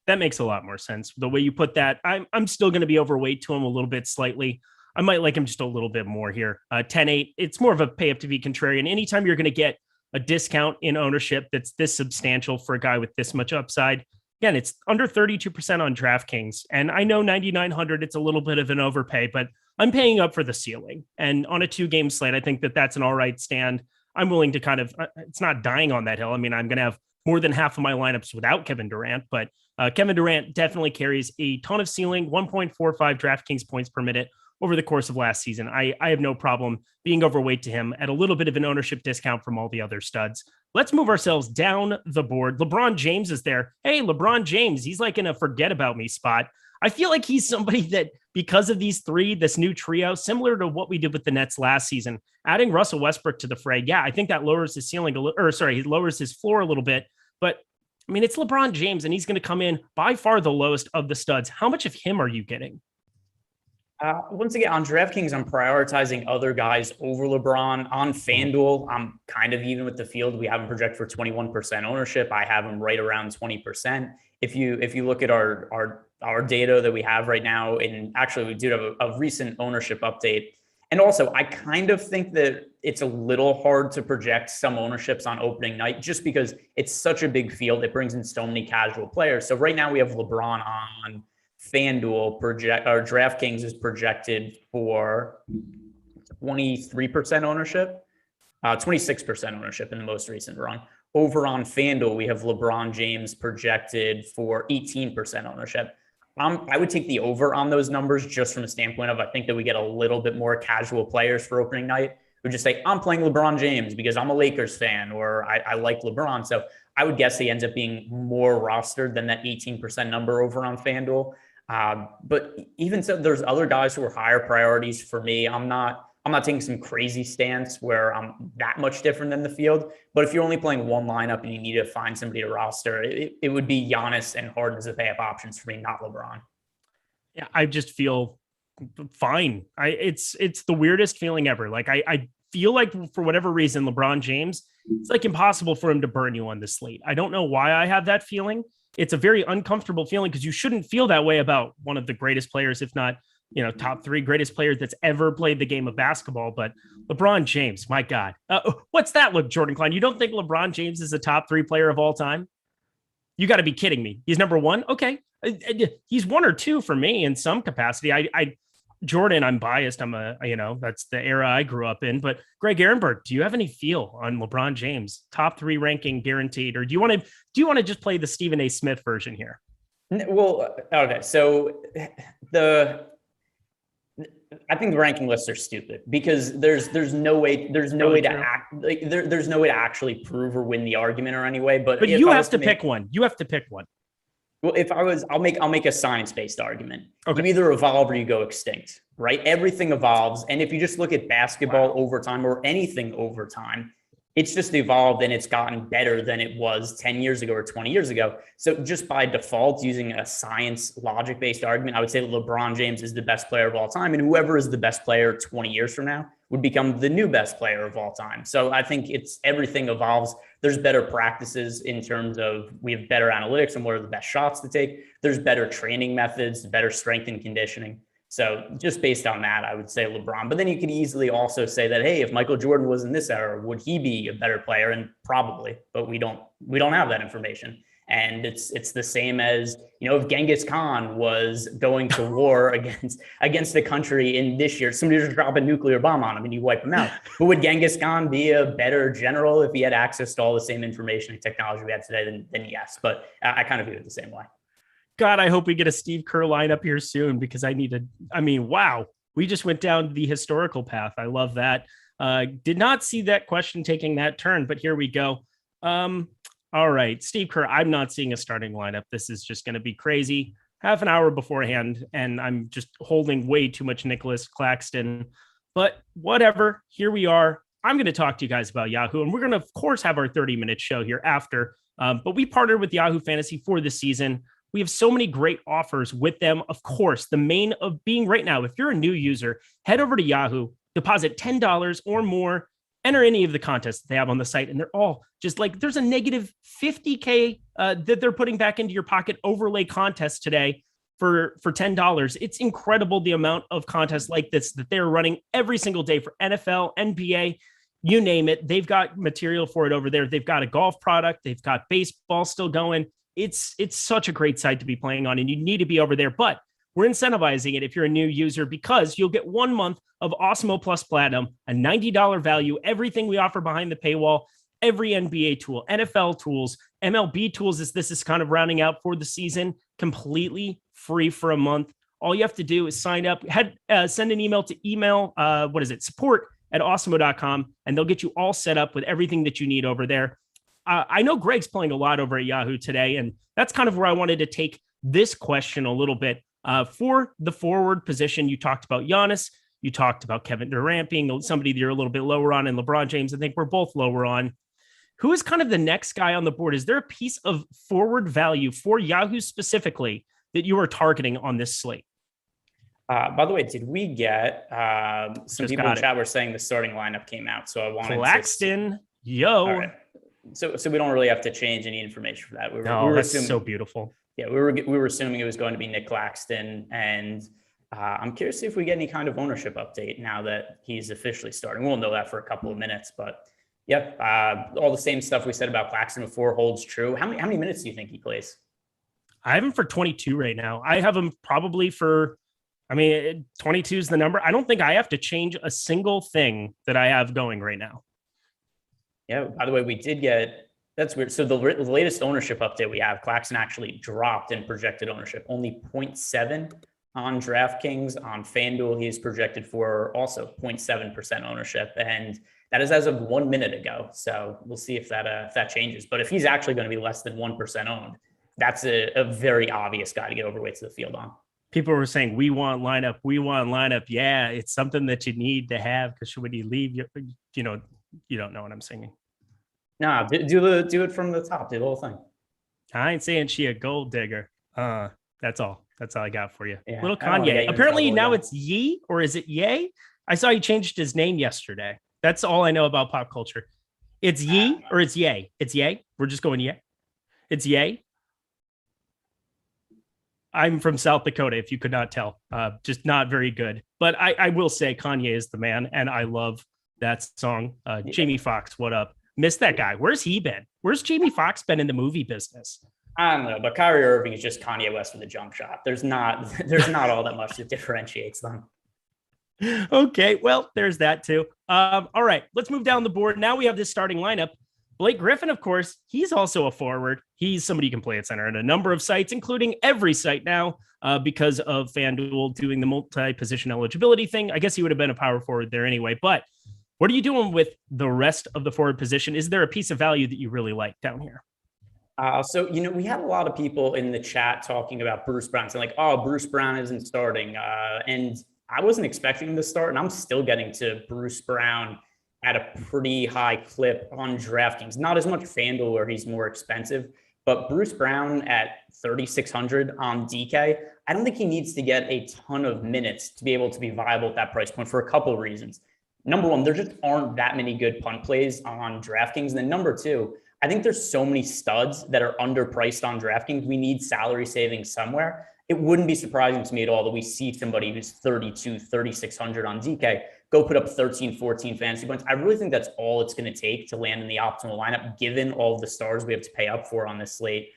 Speaker 3: That makes a lot more sense. The way you put that, I'm still going to be overweight to him a little bit slightly. I might like him just a little bit more here. 10-8, it's more of a pay up to be contrarian. Anytime you're going to get a discount in ownership that's this substantial for a guy with this much upside, again, it's under 32% on DraftKings. And I know 9,900, it's a little bit of an overpay, but I'm paying up for the ceiling. And on a 2-game slate, I think that that's an all right stand. I'm willing to kind of, it's not dying on that hill. I mean, I'm going to have more than half of my lineups without Kevin Durant, but Kevin Durant definitely carries a ton of ceiling, 1.45 DraftKings points per minute over the course of last season. I have no problem being overweight to him at a little bit of an ownership discount from all the other studs. Let's move ourselves down the board. LeBron James is there. Hey, LeBron James, he's like in a forget about me spot. I feel like he's somebody that, because of these three, this new trio, similar to what we did with the Nets last season, adding Russell Westbrook to the fray. Yeah, I think that lowers his ceiling he lowers his floor a little bit. But I mean, it's LeBron James, and he's going to come in by far the lowest of the studs. How much of him are you getting?
Speaker 4: Once again, on DraftKings, I'm prioritizing other guys over LeBron. On FanDuel, I'm kind of even with the field. We have him project for 21% ownership. I have him right around 20%. If you look at our data that we have right now, and actually we do have a recent ownership update. And also, I kind of think that it's a little hard to project some ownerships on opening night just because it's such a big field. It brings in so many casual players. So right now we have LeBron on FanDuel DraftKings is projected for 23% ownership, 26% ownership in the most recent run. Over on FanDuel, we have LeBron James projected for 18% ownership. I would take the over on those numbers just from a standpoint of, I think that we get a little bit more casual players for opening night who just say, I'm playing LeBron James because I'm a Lakers fan or I like LeBron. So I would guess he ends up being more rostered than that 18% number over on FanDuel. But even so, there's other guys who are higher priorities for me. I'm not I'm not taking some crazy stance where I'm that much different than the field. But if you're only playing one lineup and you need to find somebody to roster, it would be Giannis and Harden as the pay-up options for me, not LeBron.
Speaker 3: Yeah, I just feel fine. It's the weirdest feeling ever. Like I feel like for whatever reason, LeBron James, it's like impossible for him to burn you on this slate. I don't know why I have that feeling. It's a very uncomfortable feeling because you shouldn't feel that way about one of the greatest players, if not, top 3 greatest players that's ever played the game of basketball. But LeBron James, my God, what's that look, Jordan Klein? You don't think LeBron James is a top 3 player of all time? You got to be kidding me. He's number 1. Okay. He's 1 or 2 for me in some capacity. Jordan, I'm biased. That's the era I grew up in, but Greg Ehrenberg, do you have any feel on LeBron James top 3 ranking guaranteed? Or do you want to just play the Stephen A. Smith version here?
Speaker 4: Well, okay. So I think the ranking lists are stupid because there's no way to actually prove or win the argument or anyway. But
Speaker 3: you have to pick one. You have to pick one.
Speaker 4: Well, I'll make a science-based argument.
Speaker 3: Okay.
Speaker 4: You either evolve or you go extinct, right? Everything evolves. And if you just look at basketball over time or anything over time, it's just evolved and it's gotten better than it was 10 years ago or 20 years ago. So just by default, using a science logic-based argument, I would say that LeBron James is the best player of all time. And whoever is the best player 20 years from now would become the new best player of all time. So I think everything evolves. There's better practices in terms of we have better analytics on what are the best shots to take. There's better training methods, better strength and conditioning. So just based on that, I would say LeBron. But then you could easily also say that, hey, if Michael Jordan was in this era, would he be a better player? And probably, but we don't have that information. And it's the same as, if Genghis Khan was going to war against the country in this year, somebody just drop a nuclear bomb on him and you wipe him out. But would Genghis Khan be a better general if he had access to all the same information and technology we have today? Then yes. But I kind of view it the same way.
Speaker 3: God, I hope we get a Steve Kerr lineup here soon because wow, we just went down the historical path. I love that. Did not see that question taking that turn, but here we go. All right, Steve Kerr, I'm not seeing a starting lineup. This is just going to be crazy. Half an hour beforehand, and I'm just holding way too much Nicholas Claxton. But whatever, here we are. I'm going to talk to you guys about Yahoo, and we're going to, of course, have our 30-minute show here after. But we partnered with Yahoo Fantasy for the season. We have so many great offers with them. Of course, the main of being right now, if you're a new user, head over to Yahoo, deposit $10 or more, enter any of the contests that they have on the site. And they're all just like, there's a negative 50K that they're putting back into your pocket overlay contest today for $10. It's incredible the amount of contests like this that they're running every single day for NFL, NBA, you name it. They've got material for it over there. They've got a golf product. They've got baseball still going. It's such a great site to be playing on, and you need to be over there. But we're incentivizing it if you're a new user because you'll get 1 month of Awesemo Plus Platinum, a $90 value, everything we offer behind the paywall, every NBA tool, NFL tools, MLB tools as this is kind of rounding out for the season, completely free for a month. All you have to do is sign up, send an email to support@awesemo.com, and they'll get you all set up with everything that you need over there. I know Greg's playing a lot over at Yahoo today, and that's kind of where I wanted to take this question a little bit. For the forward position, you talked about Giannis. You talked about Kevin Durant being somebody that you're a little bit lower on, and LeBron James, I think we're both lower on. Who is kind of the next guy on the board? Is there a piece of forward value for Yahoo specifically that you are targeting on this slate?
Speaker 4: By the way, did we get some people in chat were saying the starting lineup came out? So I wanted
Speaker 3: Claxton, yo.
Speaker 4: All right. So we don't really have to change any information for that. We
Speaker 3: were assuming, so beautiful.
Speaker 4: Yeah, we were assuming it was going to be Nick Claxton, and I'm curious if we get any kind of ownership update now that he's officially starting. We'll know that for a couple of minutes, but yep, all the same stuff we said about Claxton before holds true. How many minutes do you think he plays?
Speaker 3: I have him for 22 right now. I have him probably for, 22 is the number. I don't think I have to change a single thing that I have going right now.
Speaker 4: Yeah, by the way, we did get, that's weird. So the latest ownership update we have, Claxton actually dropped in projected ownership, only 0.7 on DraftKings. On FanDuel, he's projected for also 0.7% ownership. And that is as of 1 minute ago. So we'll see if that changes. But if he's actually going to be less than 1% owned, that's a very obvious guy to get overweight to the field on.
Speaker 3: People were saying, we want lineup. Yeah, it's something that you need to have because when you leave, you don't know what I'm singing.
Speaker 4: Nah, do it from the top. Do the whole thing.
Speaker 3: I ain't saying she a gold digger. That's all. That's all I got for you.
Speaker 4: Yeah,
Speaker 3: little Kanye. Apparently now it's Ye, or is it Ye? I saw he changed his name yesterday. That's all I know about pop culture. It's Ye or it's Ye? It's Ye. We're just going Ye. It's Ye. I'm from South Dakota, if you could not tell. Just not very good. But I will say Kanye is the man, and I love that song. Jamie Foxx, what up? Missed that guy. Where's he been? Where's Jamie Foxx been in the movie business?
Speaker 4: I don't know, but Kyrie Irving is just Kanye West with a jump shot. There's not all that much that differentiates them.
Speaker 3: Okay, well, there's that too. All right, let's move down the board. Now we have this starting lineup. Blake Griffin, of course, he's also a forward. He's somebody you can play at center at a number of sites, including every site now, because of FanDuel doing the multi-position eligibility thing. I guess he would have been a power forward there anyway. But what are you doing with the rest of the forward position? Is there a piece of value that you really like down here?
Speaker 4: So, we had a lot of people in the chat talking about Bruce Brown, saying like, oh, Bruce Brown isn't starting. And I wasn't expecting him to start, and I'm still getting to Bruce Brown at a pretty high clip on DraftKings. Not as much FanDuel where he's more expensive, but Bruce Brown at 3,600 on DK, I don't think he needs to get a ton of minutes to be able to be viable at that price point for a couple of reasons. Number one, there just aren't that many good punt plays on DraftKings. And then number two, I think there's so many studs that are underpriced on DraftKings. We need salary savings somewhere. It wouldn't be surprising to me at all that we see somebody who's 3,600 on DK go put up 13, 14 fantasy points. I really think that's all it's going to take to land in the optimal lineup, given all of the stars we have to pay up for on this slate.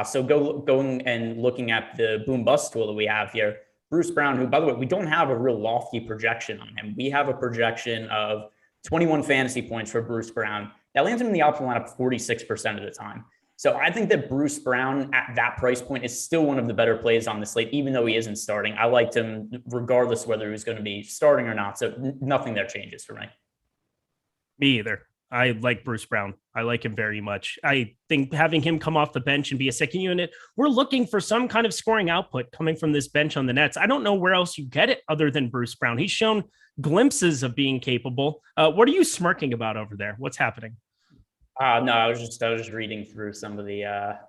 Speaker 4: So going and looking at the boom bust tool that we have here, Bruce Brown, who, by the way, we don't have a real lofty projection on him. We have a projection of 21 fantasy points for Bruce Brown. That lands him in the optimal lineup 46% of the time. So I think that Bruce Brown at that price point is still one of the better plays on the slate, even though he isn't starting. I liked him regardless of whether he was going to be starting or not. So nothing there changes for me.
Speaker 3: Me either. I like Bruce Brown. I like him very much. I think having him come off the bench and be a second unit, we're looking for some kind of scoring output coming from this bench on the Nets. I don't know where else you get it other than Bruce Brown. He's shown glimpses of being capable. What are you smirking about over there? What's happening?
Speaker 4: No, I was just reading through some of the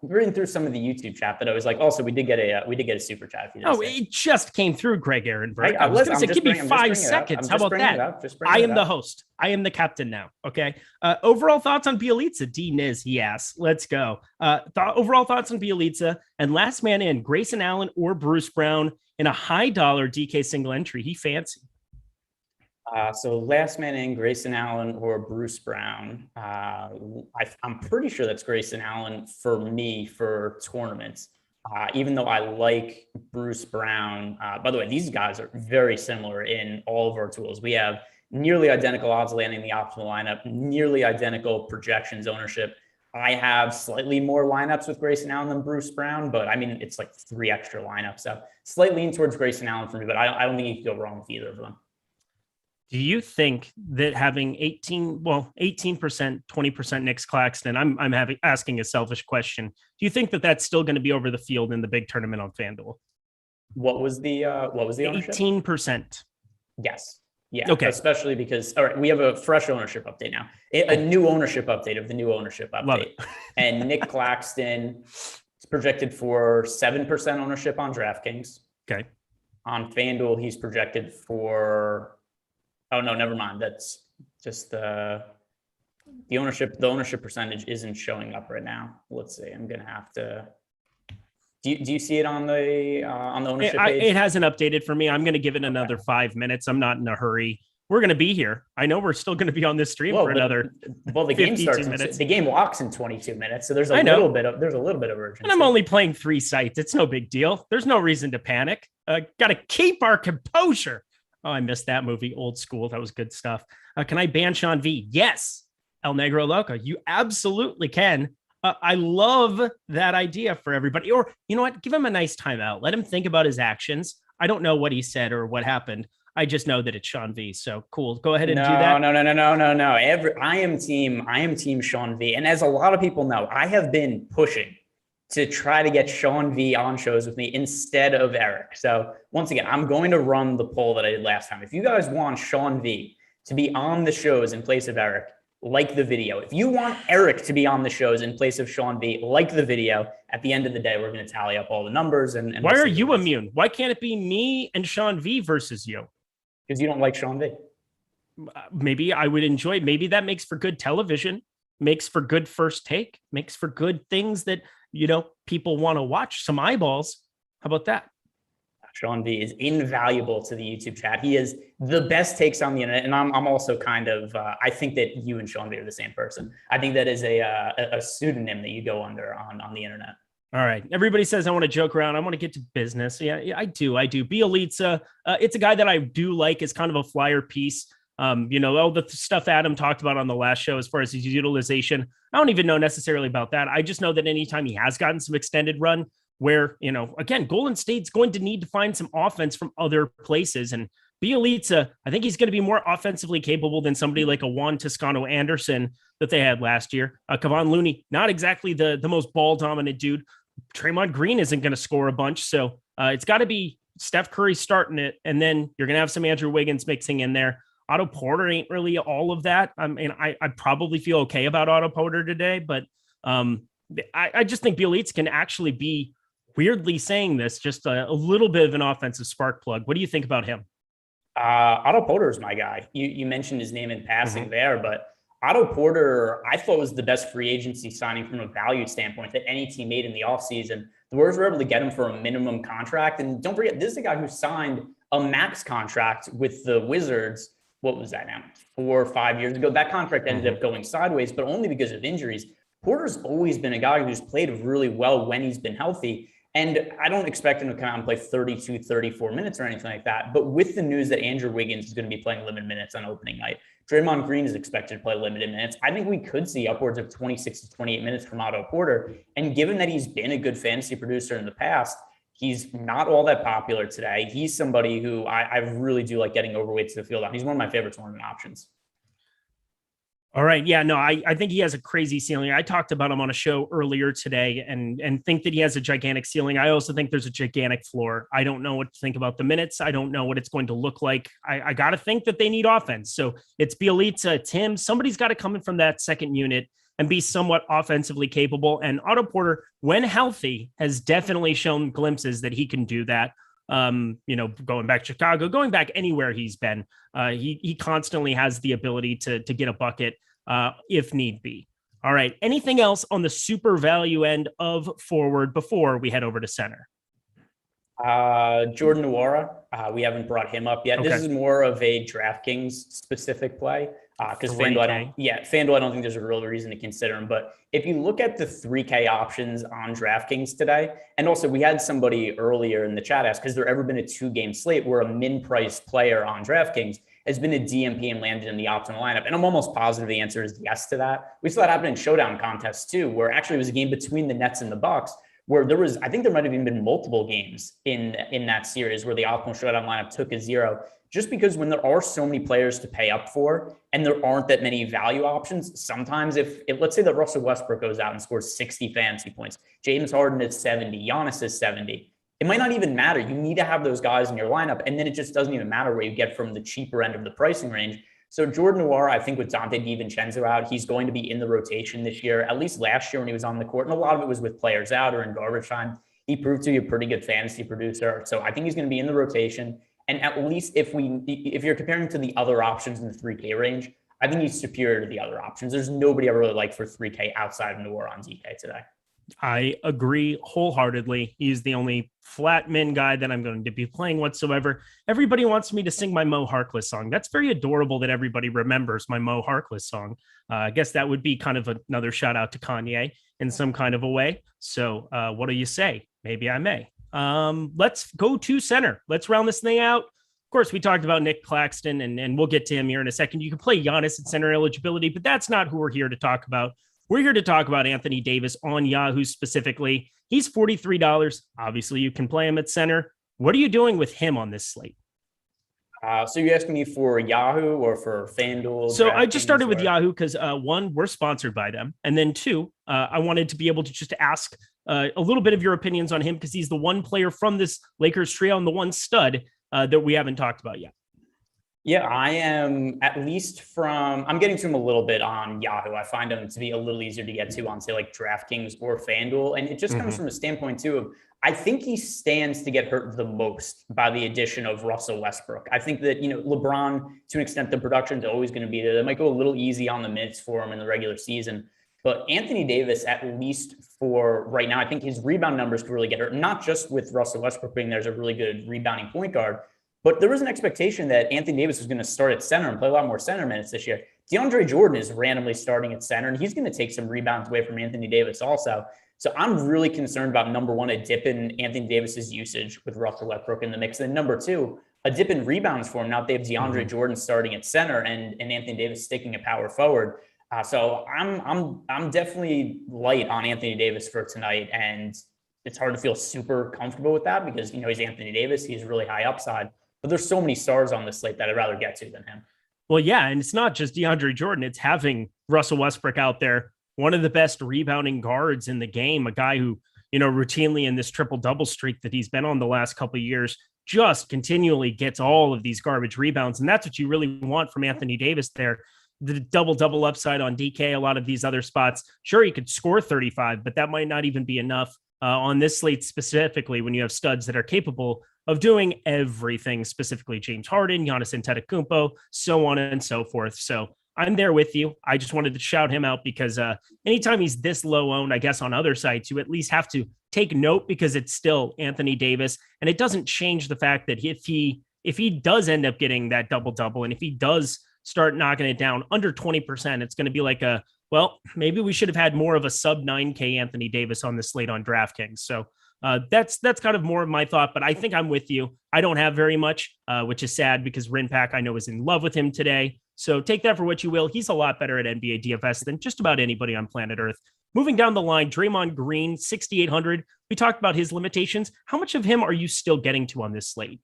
Speaker 4: YouTube chat, but I was like, also we did get a super chat.
Speaker 3: It just came through, Greg Ehrenberg. I was going to say, give me 5 seconds. How about that? I am the host. I am the captain now. Okay. Overall thoughts on Bjelica? D Niz, he asks. Let's go. Overall thoughts on Bjelica and last man in, Grayson Allen or Bruce Brown in a high dollar DK single entry. He fancy.
Speaker 4: So last man in, Grayson Allen or Bruce Brown. I'm pretty sure that's Grayson Allen for me for tournaments, even though I like Bruce Brown. By the way, these guys are very similar in all of our tools. We have nearly identical odds landing the optimal lineup, nearly identical projections ownership. I have slightly more lineups with Grayson Allen than Bruce Brown, but I mean, it's like 3 extra lineups. So slightly lean towards Grayson Allen for me, but I don't think you can go wrong with either of them.
Speaker 3: Do you think that having 18%, 20% Knicks Claxton, I'm asking a selfish question. Do you think that that's still going to be over the field in the big tournament on FanDuel?
Speaker 4: What was the ownership?
Speaker 3: 18%.
Speaker 4: Yes. Yeah.
Speaker 3: Okay.
Speaker 4: Especially because, all right, we have a fresh ownership update now, a new ownership update of the new ownership update.
Speaker 3: Love it.
Speaker 4: And Nick Claxton is projected for 7% ownership on DraftKings.
Speaker 3: Okay.
Speaker 4: On FanDuel, he's projected for, oh no, never mind. That's just the ownership. The ownership percentage isn't showing up right now. Let's see. I'm gonna have to. Do you see it on the ownership page?
Speaker 3: It hasn't updated for me. I'm gonna give it another 5 minutes. I'm not in a hurry. We're gonna be here. I know we're still gonna be on this stream for another.
Speaker 4: Well, the game starts. The game locks in 22 minutes, so there's a little bit of urgency.
Speaker 3: And I'm only playing 3 sites. It's no big deal. There's no reason to panic. Got to keep our composure. Oh, I missed that movie. Old school. That was good stuff. Can I ban Sean V? Yes. El Negro Loco. You absolutely can. I love that idea for everybody. Or, you know what? Give him a nice timeout. Let him think about his actions. I don't know what he said or what happened. I just know that it's Sean V. So cool. Go ahead and do that.
Speaker 4: No. I am team Sean V. And as a lot of people know, I have been pushing to try to get Sean V on shows with me instead of Eric. So once again, I'm going to run the poll that I did last time. If you guys want Sean V to be on the shows in place of Eric, like the video. If you want Eric to be on the shows in place of Sean V, like the video. At the end of the day, we're going to tally up all the numbers. And
Speaker 3: why are you immune? Why can't it be me and Sean V versus you?
Speaker 4: Because you don't like Sean V.
Speaker 3: Maybe I would enjoy it. Maybe that makes for good television, makes for good first take, makes for good things that, people want to watch, some eyeballs. How about that?
Speaker 4: Sean V is invaluable to the YouTube chat. He is the best takes on the internet. And I'm also kind of, I think that you and Sean V are the same person. I think that is a pseudonym that you go under on the internet.
Speaker 3: All right. Everybody says I want to joke around. I want to get to business. Yeah, I do. Bjelica, it's a guy that I do like as kind of a flyer piece. All the stuff Adam talked about on the last show as far as his utilization, I don't even know necessarily about that. I just know that anytime he has gotten some extended run where, again, Golden State's going to need to find some offense from other places. And Bjelica, I think he's going to be more offensively capable than somebody like a Juan Toscano Anderson that they had last year. Kevon Looney, not exactly the most ball dominant dude. Draymond Green isn't going to score a bunch. So it's got to be Steph Curry starting it. And then you're going to have some Andrew Wiggins mixing in there. Otto Porter ain't really all of that. I mean, I probably feel okay about Otto Porter today, but I just think Bjelica can actually be, weirdly saying this, just a little bit of an offensive spark plug. What do you think about him?
Speaker 4: Otto Porter is my guy. You mentioned his name in passing there, but Otto Porter, I thought was the best free agency signing from a value standpoint that any team made in the offseason. The Warriors were able to get him for a minimum contract. And don't forget, this is the guy who signed a max contract with the Wizards. What was that now? 4 or 5 years ago. That contract ended up going sideways, but only because of injuries. Porter's always been a guy who's played really well when he's been healthy. And I don't expect him to come out and play 32, 34 minutes or anything like that. But with the news that Andrew Wiggins is going to be playing limited minutes on opening night, Draymond Green is expected to play limited minutes, I think we could see upwards of 26 to 28 minutes from Otto Porter. And given that he's been a good fantasy producer in the past, he's not all that popular today. He's somebody who I really do like getting overweight to the field on. He's one of my favorite tournament options.
Speaker 3: All right. Yeah, no, I think he has a crazy ceiling. I talked about him on a show earlier today and think that he has a gigantic ceiling. I also think there's a gigantic floor. I don't know what to think about the minutes. I don't know what it's going to look like. I got to think that they need offense. So it's Bjelica, Tim, somebody's got to come in from that second unit and be somewhat offensively capable. And Otto Porter, when healthy, has definitely shown glimpses that he can do that. Going back to Chicago, going back anywhere he's been, he constantly has the ability to get a bucket if need be. All right. Anything else on the super value end of forward before we head over to center?
Speaker 4: Jordan Nwora, we haven't brought him up yet. Okay. This is more of a DraftKings specific play because FanDuel, I don't think there's a real reason to consider him. But if you look at the 3K options on DraftKings today, and also we had somebody earlier in the chat ask, has there ever been a 2-game slate where a min-priced player on DraftKings has been a DMP and landed in the optimal lineup? And I'm almost positive the answer is yes to that. We saw that happen in showdown contests too, where actually it was a game between the Nets and the Bucks, where I think there might have even been multiple games in that series where the optimal showdown lineup took a 0, just because when there are so many players to pay up for and there aren't that many value options, sometimes if let's say that Russell Westbrook goes out and scores 60 fantasy points, James Harden is 70, Giannis is 70, it might not even matter. You need to have those guys in your lineup, and then it just doesn't even matter where you get from the cheaper end of the pricing range. So Jordan Nwora, I think with Dante DiVincenzo out, he's going to be in the rotation this year. At least last year when he was on the court, and a lot of it was with players out or in garbage time, he proved to be a pretty good fantasy producer. So I think he's going to be in the rotation. And at least if you're comparing to the other options in the 3K range, I think he's superior to the other options. There's nobody I really like for 3K outside of Nwora on DK today.
Speaker 3: I agree wholeheartedly. He's the only flat min guy that I'm going to be playing whatsoever. Everybody wants me to sing my Mo Harkless song. That's very adorable that everybody remembers my Mo Harkless song. I guess that would be kind of another shout out to Kanye in some kind of a way. So what do you say? Maybe I may. Let's go to center. Let's round this thing out. Of course, we talked about Nick Claxton, and we'll get to him here in a second. You can play Giannis at center eligibility, but that's not who we're here to talk about. We're here to talk about Anthony Davis on Yahoo specifically. He's $43. Obviously, you can play him at center. What are you doing with him on this slate?
Speaker 4: So you're asking me for Yahoo or for FanDuel?
Speaker 3: So I just started with
Speaker 4: or...
Speaker 3: Yahoo because one, we're sponsored by them. And then two, I wanted to be able to just ask a little bit of your opinions on him because he's the one player from this Lakers trio and the one stud that we haven't talked about yet.
Speaker 4: Yeah, I am I'm getting to him a little bit on Yahoo. I find him to be a little easier to get to on, say, like DraftKings or FanDuel. And it just comes from a standpoint, too, of I think he stands to get hurt the most by the addition of Russell Westbrook. I think that, LeBron, to an extent, the production is always going to be there. They might go a little easy on the minutes for him in the regular season. But Anthony Davis, at least for right now, I think his rebound numbers could really get hurt, not just with Russell Westbrook being there's a really good rebounding point guard, but there was an expectation that Anthony Davis was going to start at center and play a lot more center minutes this year. DeAndre Jordan is randomly starting at center, and he's going to take some rebounds away from Anthony Davis also. So I'm really concerned about, number one, a dip in Anthony Davis's usage with Russell Westbrook in the mix. And number two, a dip in rebounds for him. Now they have DeAndre Jordan starting at center and Anthony Davis sticking at power forward. So I'm definitely light on Anthony Davis for tonight. And it's hard to feel super comfortable with that because, he's Anthony Davis. He's really high upside. But there's so many stars on this slate that I'd rather get to than him.
Speaker 3: Well, yeah, and it's not just DeAndre Jordan. It's having Russell Westbrook out there, one of the best rebounding guards in the game, a guy who, routinely in this triple-double streak that he's been on the last couple of years, just continually gets all of these garbage rebounds. And that's what you really want from Anthony Davis there. The double-double upside on DK, a lot of these other spots. Sure, he could score 35, but that might not even be enough on this slate specifically when you have studs that are capable of doing everything, specifically James Harden, Giannis Antetokounmpo, so on and so forth. So I'm there with you. I just wanted to shout him out because anytime he's this low owned, I guess on other sites, you at least have to take note because it's still Anthony Davis. And it doesn't change the fact that if he does end up getting that double-double, and if he does start knocking it down under 20%, it's going to be like maybe we should have had more of a sub 9K Anthony Davis on the slate on DraftKings. So that's kind of more of my thought, but I think I'm with you. I don't have very much, which is sad because Rinpack, I know, is in love with him today. So take that for what you will. He's a lot better at NBA DFS than just about anybody on planet Earth. Moving down the line, Draymond Green, 6,800. We talked about his limitations. How much of him are you still getting to on this slate?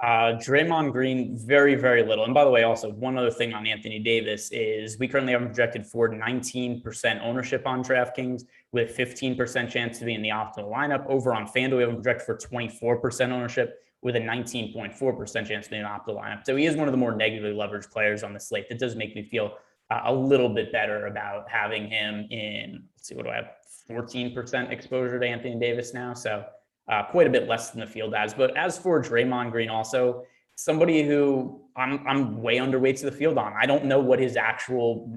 Speaker 4: Draymond Green, very, very little. And by the way, also one other thing on Anthony Davis is we currently have him projected for 19% ownership on DraftKings with 15% chance to be in the optimal lineup. Over on FanDuel, we have him projected for 24% ownership with a 19.4% chance to be in the optimal lineup. So he is one of the more negatively leveraged players on the slate. That does make me feel a little bit better about having him in, let's see, what do I have? 14% exposure to Anthony Davis now. So quite a bit less than the field has. But as for Draymond Green, also somebody who I'm way underweight to the field on. I don't know what his actual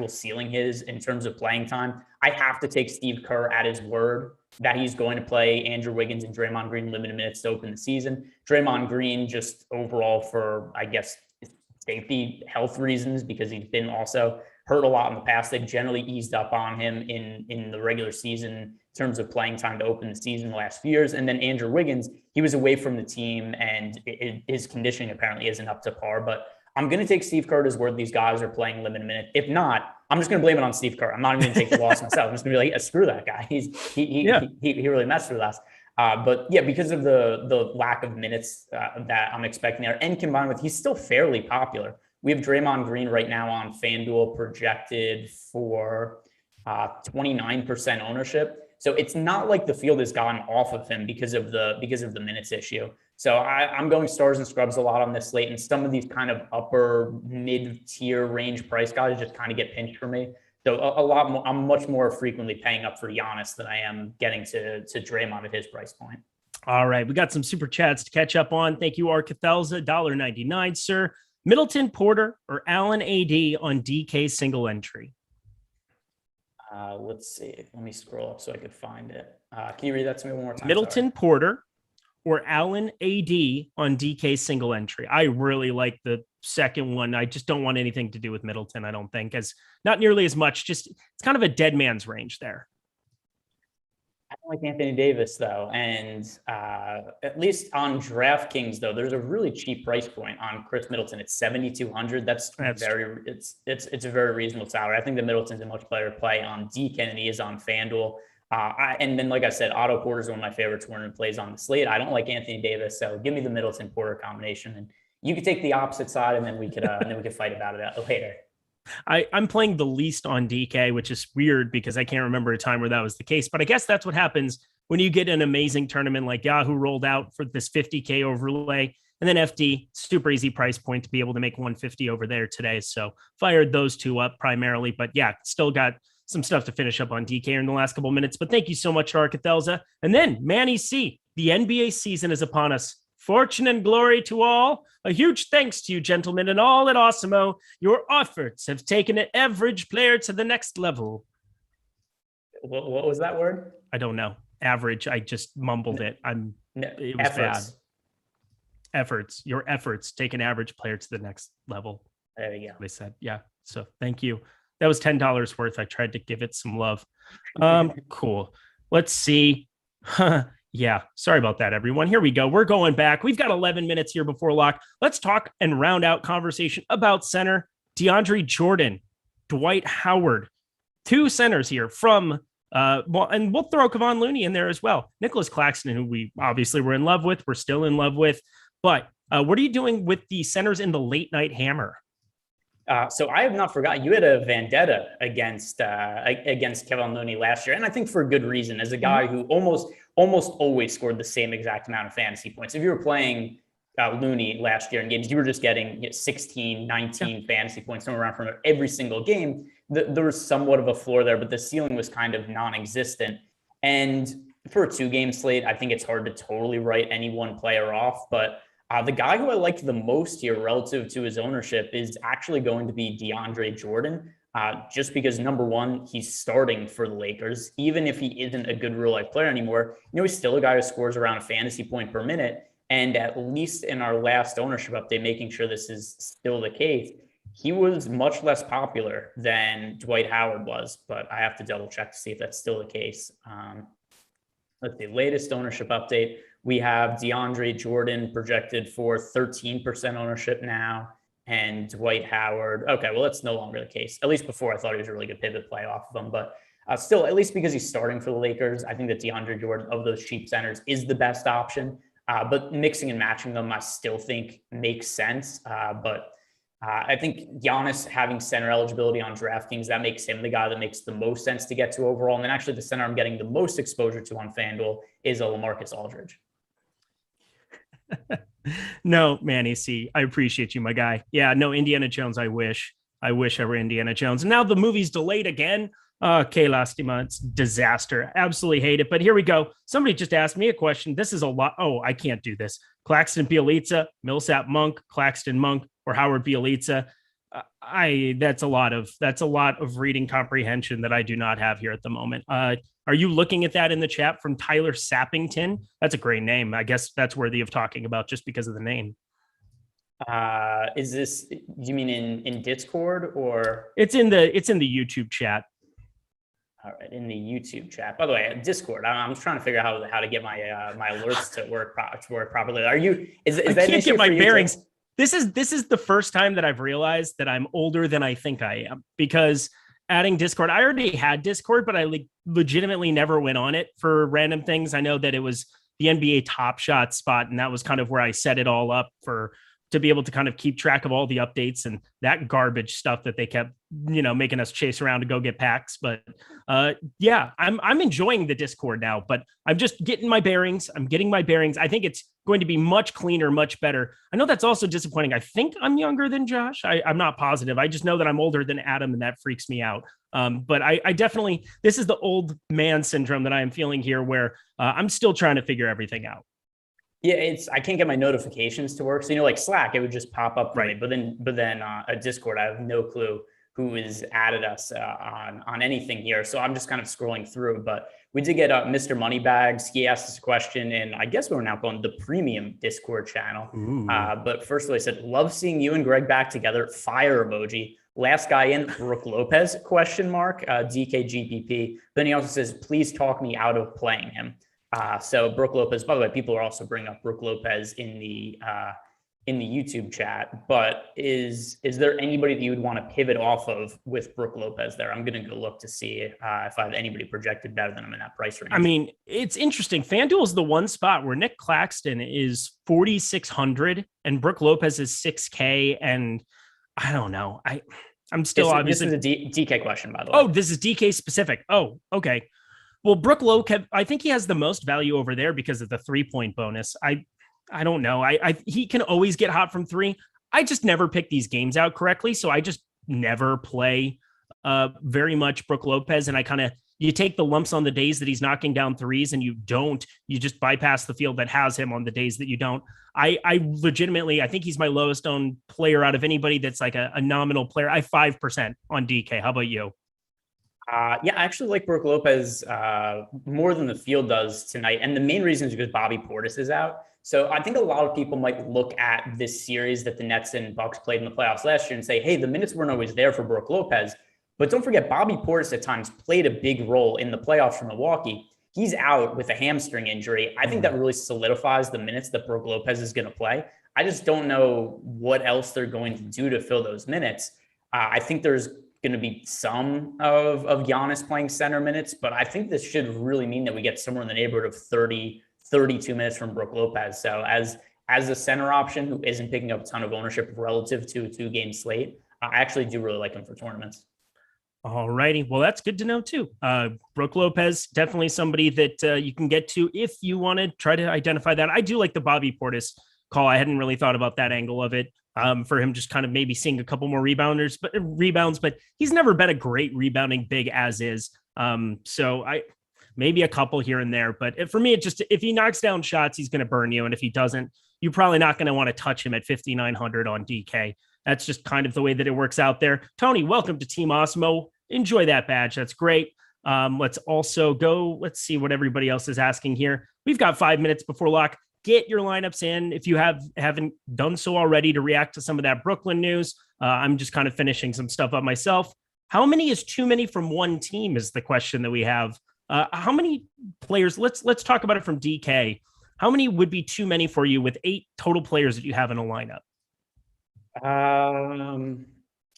Speaker 4: ceiling is in terms of playing time. I have to take Steve Kerr at his word that he's going to play Andrew Wiggins and Draymond Green limited minutes to open the season. Draymond Green just overall for, I guess, safety health reasons, because he's been also hurt a lot in the past. They've generally eased up on him in the regular season in terms of playing time to open the season the last few years. And then Andrew Wiggins, he was away from the team and his conditioning apparently isn't up to par. But I'm going to take Steve Kerr as word these guys are playing limited minutes. If not, I'm just going to blame it on Steve Kerr. I'm not even going to take the loss myself. I'm just going to be like, yeah, screw that guy. He really messed with us. But yeah, because of the lack of minutes that I'm expecting there, and combined with he's still fairly popular. We have Draymond Green right now on FanDuel projected for 29% ownership. So it's not like the field has gone off of him because of the minutes issue. So I'm going stars and scrubs a lot on this slate, and some of these kind of upper mid-tier range price guys just kind of get pinched for me. So a lot more, I'm much more frequently paying up for Giannis than I am getting to Draymond at his price point.
Speaker 3: All right, we got some super chats to catch up on. Thank you, R. Cathelza, $1.99, sir. Middleton, Porter, or Allen AD on DK single entry?
Speaker 4: Let's see. Let me scroll up so I could find it. Can you read that to me one more time?
Speaker 3: Middleton, Porter, or Allen AD on DK single entry? I really like the second one. I just don't want anything to do with Middleton, I don't think, as not nearly as much. Just it's kind of a dead man's range there.
Speaker 4: I don't like Anthony Davis though, and at least on DraftKings though, there's a really cheap price point on Chris Middleton. It's $7,200. That's it's a very reasonable salary. I think that Middleton's a much better play on DK than he is on FanDuel. And then, like I said, Otto Porter is one of my favorite tournament plays on the slate. I don't like Anthony Davis, so give me the Middleton Porter combination, and you could take the opposite side, and then we could fight about it later.
Speaker 3: I'm playing the least on DK, which is weird because I can't remember a time where that was the case. But I guess that's what happens when you get an amazing tournament like Yahoo rolled out for this 50K overlay. And then FD, super easy price point to be able to make 150 over there today. So fired those two up primarily. But yeah, still got some stuff to finish up on DK in the last couple of minutes. But thank you so much, Arkathelza. And then Manny C, the NBA season is upon us. Fortune and glory to all. A huge thanks to you, gentlemen, and all at Awesemo. Your efforts have taken an average player to the next level.
Speaker 4: What was that word?
Speaker 3: I don't know. Average. I just mumbled it. It was
Speaker 4: efforts.
Speaker 3: bad. Efforts. Your efforts take an average player to the next level.
Speaker 4: There you go.
Speaker 3: They said, yeah. So thank you. That was $10 worth. I tried to give it some love. Cool. Let's see. Yeah, sorry about that, everyone. Here we go. We're going back. We've got 11 minutes here before lock. Let's talk and round out conversation about center. DeAndre Jordan, Dwight Howard, two centers here from, and we'll throw Kevon Looney in there as well. Nicholas Claxton, who we obviously were in love with, we're still in love with. But what are you doing with the centers in the late night hammer?
Speaker 4: So I have not forgotten you had a vendetta against Kevon Looney last year, and I think for a good reason. As a guy who almost always scored the same exact amount of fantasy points. If you were playing Looney last year in games, you were just getting 16, 19 fantasy points somewhere around from every single game. There was somewhat of a floor there, but the ceiling was kind of non-existent. And for a 2-game slate, I think it's hard to totally write any one player off, but the guy who I liked the most here relative to his ownership is actually going to be DeAndre Jordan, just because, number one, he's starting for the Lakers. Even if he isn't a good real-life player anymore, he's still a guy who scores around a fantasy point per minute. And at least in our last ownership update, making sure this is still the case, he was much less popular than Dwight Howard was, but I have to double check to see if that's still the case. Let's see, latest ownership update. We have DeAndre Jordan projected for 13% ownership now, and Dwight Howard. Okay, well, that's no longer the case. At least before, I thought he was a really good pivot play off of him. But still, at least because he's starting for the Lakers, I think that DeAndre Jordan, of those cheap centers, is the best option. But mixing and matching them, I still think makes sense. But I think Giannis having center eligibility on DraftKings, that makes him the guy that makes the most sense to get to overall. And then actually the center I'm getting the most exposure to on FanDuel is a LaMarcus Aldridge.
Speaker 3: No, Manny C, I appreciate you, my guy. Yeah, no, Indiana Jones. I wish I were Indiana Jones. And now the movie's delayed again. Okay, Lastima, it's disaster. Absolutely hate it. But here we go. Somebody just asked me a question. This is a lot. Oh, I can't do this. Claxton Bjelica, Millsap Monk, Claxton Monk, or Howard Bjelica. That's a lot of reading comprehension that I do not have here at the moment. Are you looking at that in the chat from Tyler Sappington? That's a great name. I guess that's worthy of talking about just because of the name.
Speaker 4: Is this, you mean in Discord or?
Speaker 3: It's in the YouTube chat.
Speaker 4: All right, in the YouTube chat. By the way, Discord. I'm just trying to figure out how to get my my alerts to work properly. Are you? Is that
Speaker 3: I can't get my bearings. This is the first time that I've realized that I'm older than I think I am, because adding Discord, I already had Discord, but I legitimately never went on it for random things. I know that it was the NBA Top Shot spot, and that was kind of where I set it all up to be able to kind of keep track of all the updates and that garbage stuff that they kept, making us chase around to go get packs. But yeah, I'm enjoying the Discord now, but I'm just getting my bearings. I'm getting my bearings. I think it's going to be much cleaner, much better. I know that's also disappointing. I think I'm younger than Josh. I'm not positive. I just know that I'm older than Adam, and that freaks me out. But I definitely, this is the old man syndrome that I am feeling here, where I'm still trying to figure everything out.
Speaker 4: Yeah, I can't get my notifications to work. So, like Slack, it would just pop up for me. But then a Discord, I have no clue who has added us on anything here. So I'm just kind of scrolling through. But we did get Mr. Moneybags. He asked us a question, and I guess we're now going the premium Discord channel. But first of all, he said, love seeing you and Greg back together. Fire emoji. Last guy in, Brooke Lopez, ? DKGPP. Then he also says, please talk me out of playing him. So Brooke Lopez, by the way, people are also bringing up Brooke Lopez in the in the YouTube chat, but is there anybody that you would want to pivot off of with Brook Lopez there? I'm going to go look to see if I have anybody projected better than him in that price range.
Speaker 3: I mean, it's interesting. FanDuel is the one spot where Nick Claxton is 4,600 and Brook Lopez is 6K. And I don't know. I'm still obviously.
Speaker 4: This is a DK question, by the way.
Speaker 3: Oh, this is DK specific. Oh, okay. Well, Brook Lopez, I think he has the most value over there because of the 3-point bonus. I don't know. He can always get hot from three. I just never pick these games out correctly. So I just never play very much Brook Lopez. And you take the lumps on the days that he's knocking down threes and you just bypass the field that has him on the days that you don't. I legitimately, I think he's my lowest owned player out of anybody that's like a nominal player. I 5% on DK. How about you?
Speaker 4: Yeah, I actually like Brook Lopez more than the field does tonight. And the main reason is because Bobby Portis is out. So I think a lot of people might look at this series that the Nets and Bucks played in the playoffs last year and say, hey, the minutes weren't always there for Brook Lopez. But don't forget, Bobby Portis at times played a big role in the playoffs for Milwaukee. He's out with a hamstring injury. I think that really solidifies the minutes that Brook Lopez is going to play. I just don't know what else they're going to do to fill those minutes. I think there's going to be some of Giannis playing center minutes, but I think this should really mean that we get somewhere in the neighborhood of 32 minutes from Brook Lopez. So as a center option who isn't picking up a ton of ownership relative to a 2-game slate, I actually do really like him for tournaments.
Speaker 3: All righty. Well, that's good to know too. Brook Lopez, definitely somebody that you can get to if you want to try to identify that. I do like the Bobby Portis call. I hadn't really thought about that angle of it. For him just kind of maybe seeing a couple more rebounds, but he's never been a great rebounding big as is. So maybe a couple here and there, but for me, if he knocks down shots, he's going to burn you. And if he doesn't, you're probably not going to want to touch him at 5,900 on DK. That's just kind of the way that it works out there. Tony, welcome to Team Awesemo. Enjoy that badge. That's great. Let's also go. Let's see what everybody else is asking here. We've got 5 minutes before lock. Get your lineups in if you haven't done so already to react to some of that Brooklyn news. I'm just kind of finishing some stuff up myself. How many is too many from one team is the question that we have. How many players? Let's talk about it from DK. How many would be too many for you with 8 total players that you have in a lineup?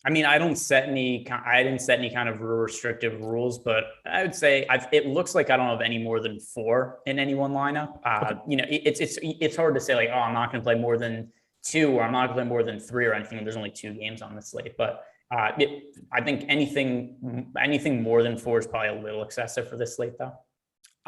Speaker 4: I mean, I didn't set any kind of restrictive rules, but I would say it looks like I don't have any more than 4 in any one lineup. Okay. It's hard to say like, oh, I'm not going to play more than 2 or I'm not going to play more than 3 or anything. There's only 2 games on the slate, but I think anything more than 4 is probably a little excessive for this slate, though.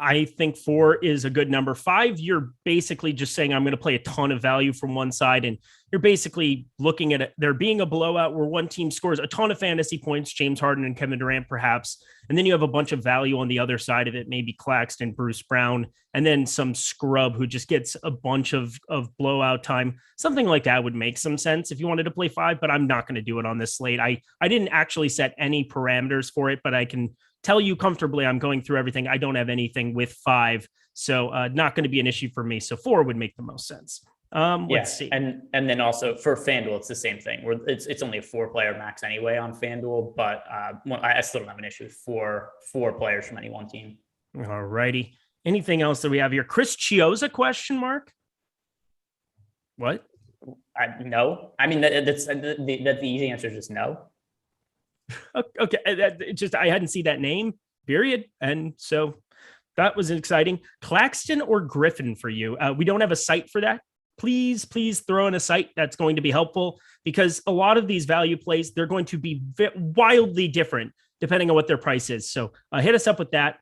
Speaker 3: I think 4 is a good number. 5, you're basically just saying I'm going to play a ton of value from one side, and you're basically looking at it there being a blowout where one team scores a ton of fantasy points, James Harden and Kevin Durant perhaps, and then you have a bunch of value on the other side of it, maybe Claxton, Bruce Brown, and then some scrub who just gets a bunch of blowout time. Something like that would make some sense if you wanted to play 5, but I'm not going to do it on this slate. I didn't actually set any parameters for it, but I can tell you comfortably I'm going through everything. I don't have anything with 5, so not going to be an issue for me. So 4 would make the most sense. Let's see.
Speaker 4: And then also for FanDuel, it's the same thing where it's only a 4-player max anyway on FanDuel, but I still don't have an issue with 4 players from any one team.
Speaker 3: All righty. Anything else that we have here? Chris Chioza question mark? What?
Speaker 4: No. I mean, that's the easy answer is just no.
Speaker 3: Okay, I hadn't seen that name, period. And so that was exciting. Claxton or Griffin for you? We don't have a site for that. Please throw in a site that's going to be helpful because a lot of these value plays, they're going to be wildly different depending on what their price is. So hit us up with that.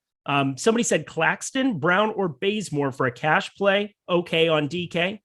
Speaker 3: Somebody said Claxton, Brown, or Bazemore for a cash play. Okay on DK.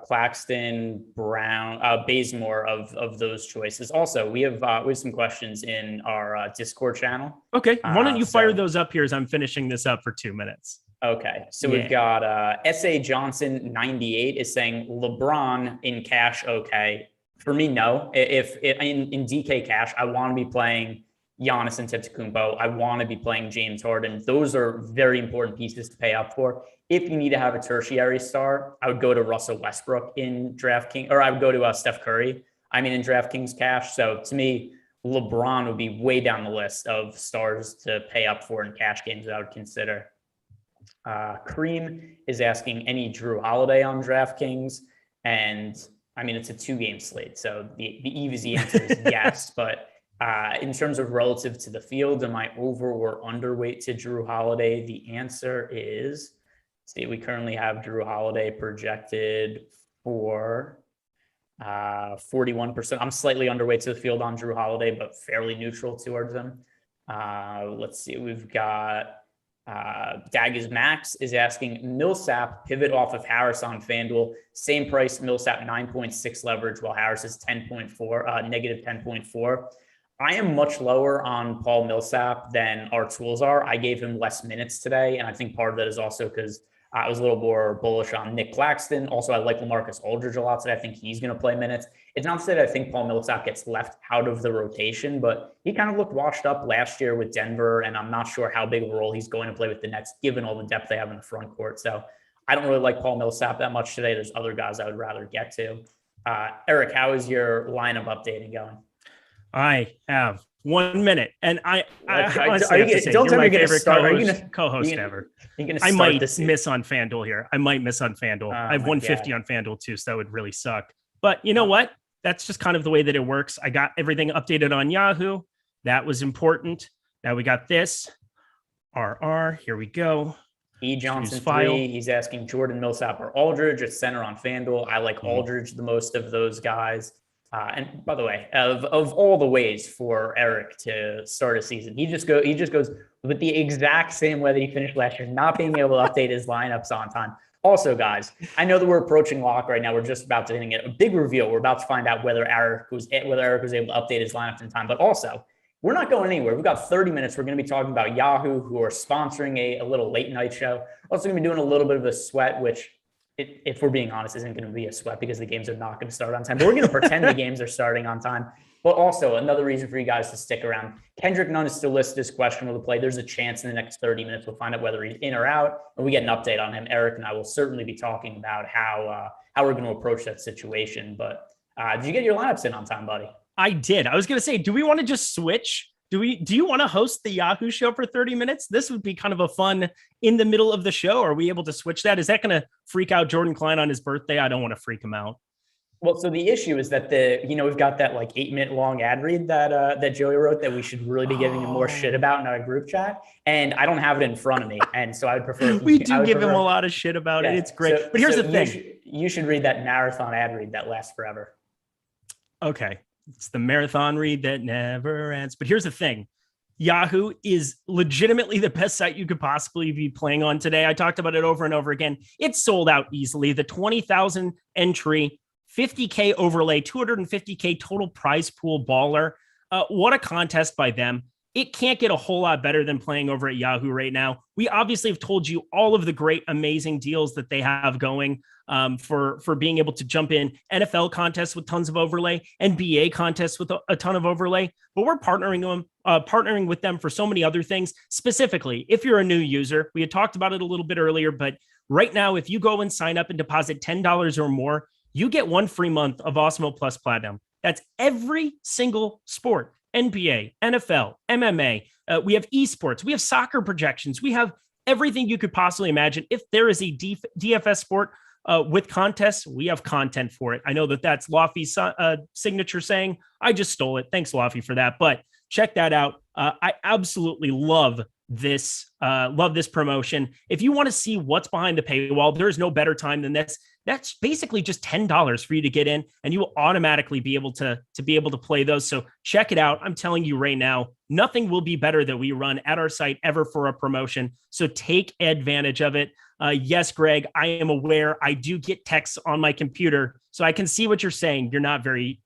Speaker 4: Claxton, Brown, Bazemore of those choices. Also, we have some questions in our Discord channel.
Speaker 3: Okay, why don't you fire those up here as I'm finishing this up for 2 minutes?
Speaker 4: Okay, so we've got S.A. Johnson 98 is saying LeBron in cash. Okay, for me, no. If in DK cash, I want to be playing Giannis and Antetokounmpo. I want to be playing James Harden. Those are very important pieces to pay up for. If you need to have a tertiary star, I would go to Russell Westbrook in DraftKings, or I would go to Steph Curry. In DraftKings cash. So to me, LeBron would be way down the list of stars to pay up for in cash games that I would consider. Kareem is asking any Drew Holiday on DraftKings. And I mean, it's a 2-game slate. So the easy answer is yes. But in terms of relative to the field, am I over or underweight to Drew Holiday? The answer is, see, we currently have Drew Holiday projected for 41%. I'm slightly underweight to the field on Drew Holiday, but fairly neutral towards him. Let's see. We've got Daggers Max is asking Millsap pivot off of Harris on FanDuel. Same price, Millsap 9.6 leverage, while Harris is 10.4, negative 10.4. I am much lower on Paul Millsap than our tools are. I gave him less minutes today, and I think part of that is also because I was a little more bullish on Nick Claxton. Also, I like LaMarcus Aldridge a lot today. I think he's going to play minutes. It's not to say that I think Paul Millsap gets left out of the rotation, but he kind of looked washed up last year with Denver, and I'm not sure how big of a role he's going to play with the Nets, given all the depth they have in the front court. So I don't really like Paul Millsap that much today. There's other guys I would rather get to. Eric, how is your lineup updating going?
Speaker 3: I have 1 minute, and I
Speaker 4: honestly have to say, don't tell me you're going to start.
Speaker 3: Co-host ever.
Speaker 4: I
Speaker 3: might miss on FanDuel here. I might miss on FanDuel. I have 150
Speaker 4: God.
Speaker 3: on FanDuel too, so that would really suck. But you know what? That's just kind of the way that it works. I got everything updated on Yahoo. That was important. Now we got this. RR. Here we go.
Speaker 4: E. Johnson 3. He's asking Jordan, Millsap, or Aldridge at center on FanDuel. I like Aldridge the most of those guys. And by the way, of all the ways for Eric to start a season, he just goes with the exact same way that he finished last year, not being able to update his lineups on time. Also, guys, I know that we're approaching lock right now. We're just about to get a big reveal. We're about to find out whether Eric was able to update his lineups in time. But also, we're not going anywhere. We've got 30 minutes. We're going to be talking about Yahoo, who are sponsoring a little late night show. Also going to be doing a little bit of a sweat, which, if we're being honest, isn't going to be a sweat because the games are not going to start on time. But we're going to pretend the games are starting on time. But also, another reason for you guys to stick around. Kendrick Nunn is still listed as questionable to play. There's a chance in the next 30 minutes we'll find out whether he's in or out, and we get an update on him. Eric and I will certainly be talking about how we're going to approach that situation. But did you get your lineups in on time, buddy?
Speaker 3: I did. I was going to say, do we want to just switch? Do you want to host the Yahoo show for 30 minutes? This would be kind of a fun in the middle of the show. Are we able to switch that? Is that going to freak out Jordan Klein on his birthday? I don't want to freak him out.
Speaker 4: Well, so the issue is that we've got that like 8-minute long ad read that Joey wrote that we should really be giving him more shit about in our group chat. And I don't have it in front of me. And so I would prefer.
Speaker 3: We do give him a lot of shit about it. It's great. But here's the thing.
Speaker 4: You should read that marathon ad read that lasts forever.
Speaker 3: Okay. It's the marathon read that never ends. But here's the thing. Yahoo is legitimately the best site you could possibly be playing on today. I talked about it over and over again. It's sold out easily. The 20,000 entry, 50K overlay, 250K total prize pool baller. What a contest by them. It can't get a whole lot better than playing over at Yahoo right now. We obviously have told you all of the great, amazing deals that they have going for being able to jump in NFL contests with tons of overlay, NBA contests with a ton of overlay, but we're partnering with them for so many other things. Specifically, if you're a new user, we had talked about it a little bit earlier, but right now, if you go and sign up and deposit $10 or more, you get 1 free month of Awesemo Plus Platinum. That's every single sport. NBA, NFL, MMA. We have esports. We have soccer projections. We have everything you could possibly imagine. If there is a DFS sport with contests, we have content for it. I know that's Lofty's signature saying. I just stole it. Thanks, Lofty, for that. But check that out. I absolutely love this promotion. If you want to see what's behind the paywall, there is no better time than this. That's basically just $10 for you to get in, and you will automatically be able to play those. So check it out. I'm telling you right now, nothing will be better that we run at our site ever for a promotion. So take advantage of it. Yes, Greg, I am aware I do get texts on my computer, so I can see what you're saying. You're not very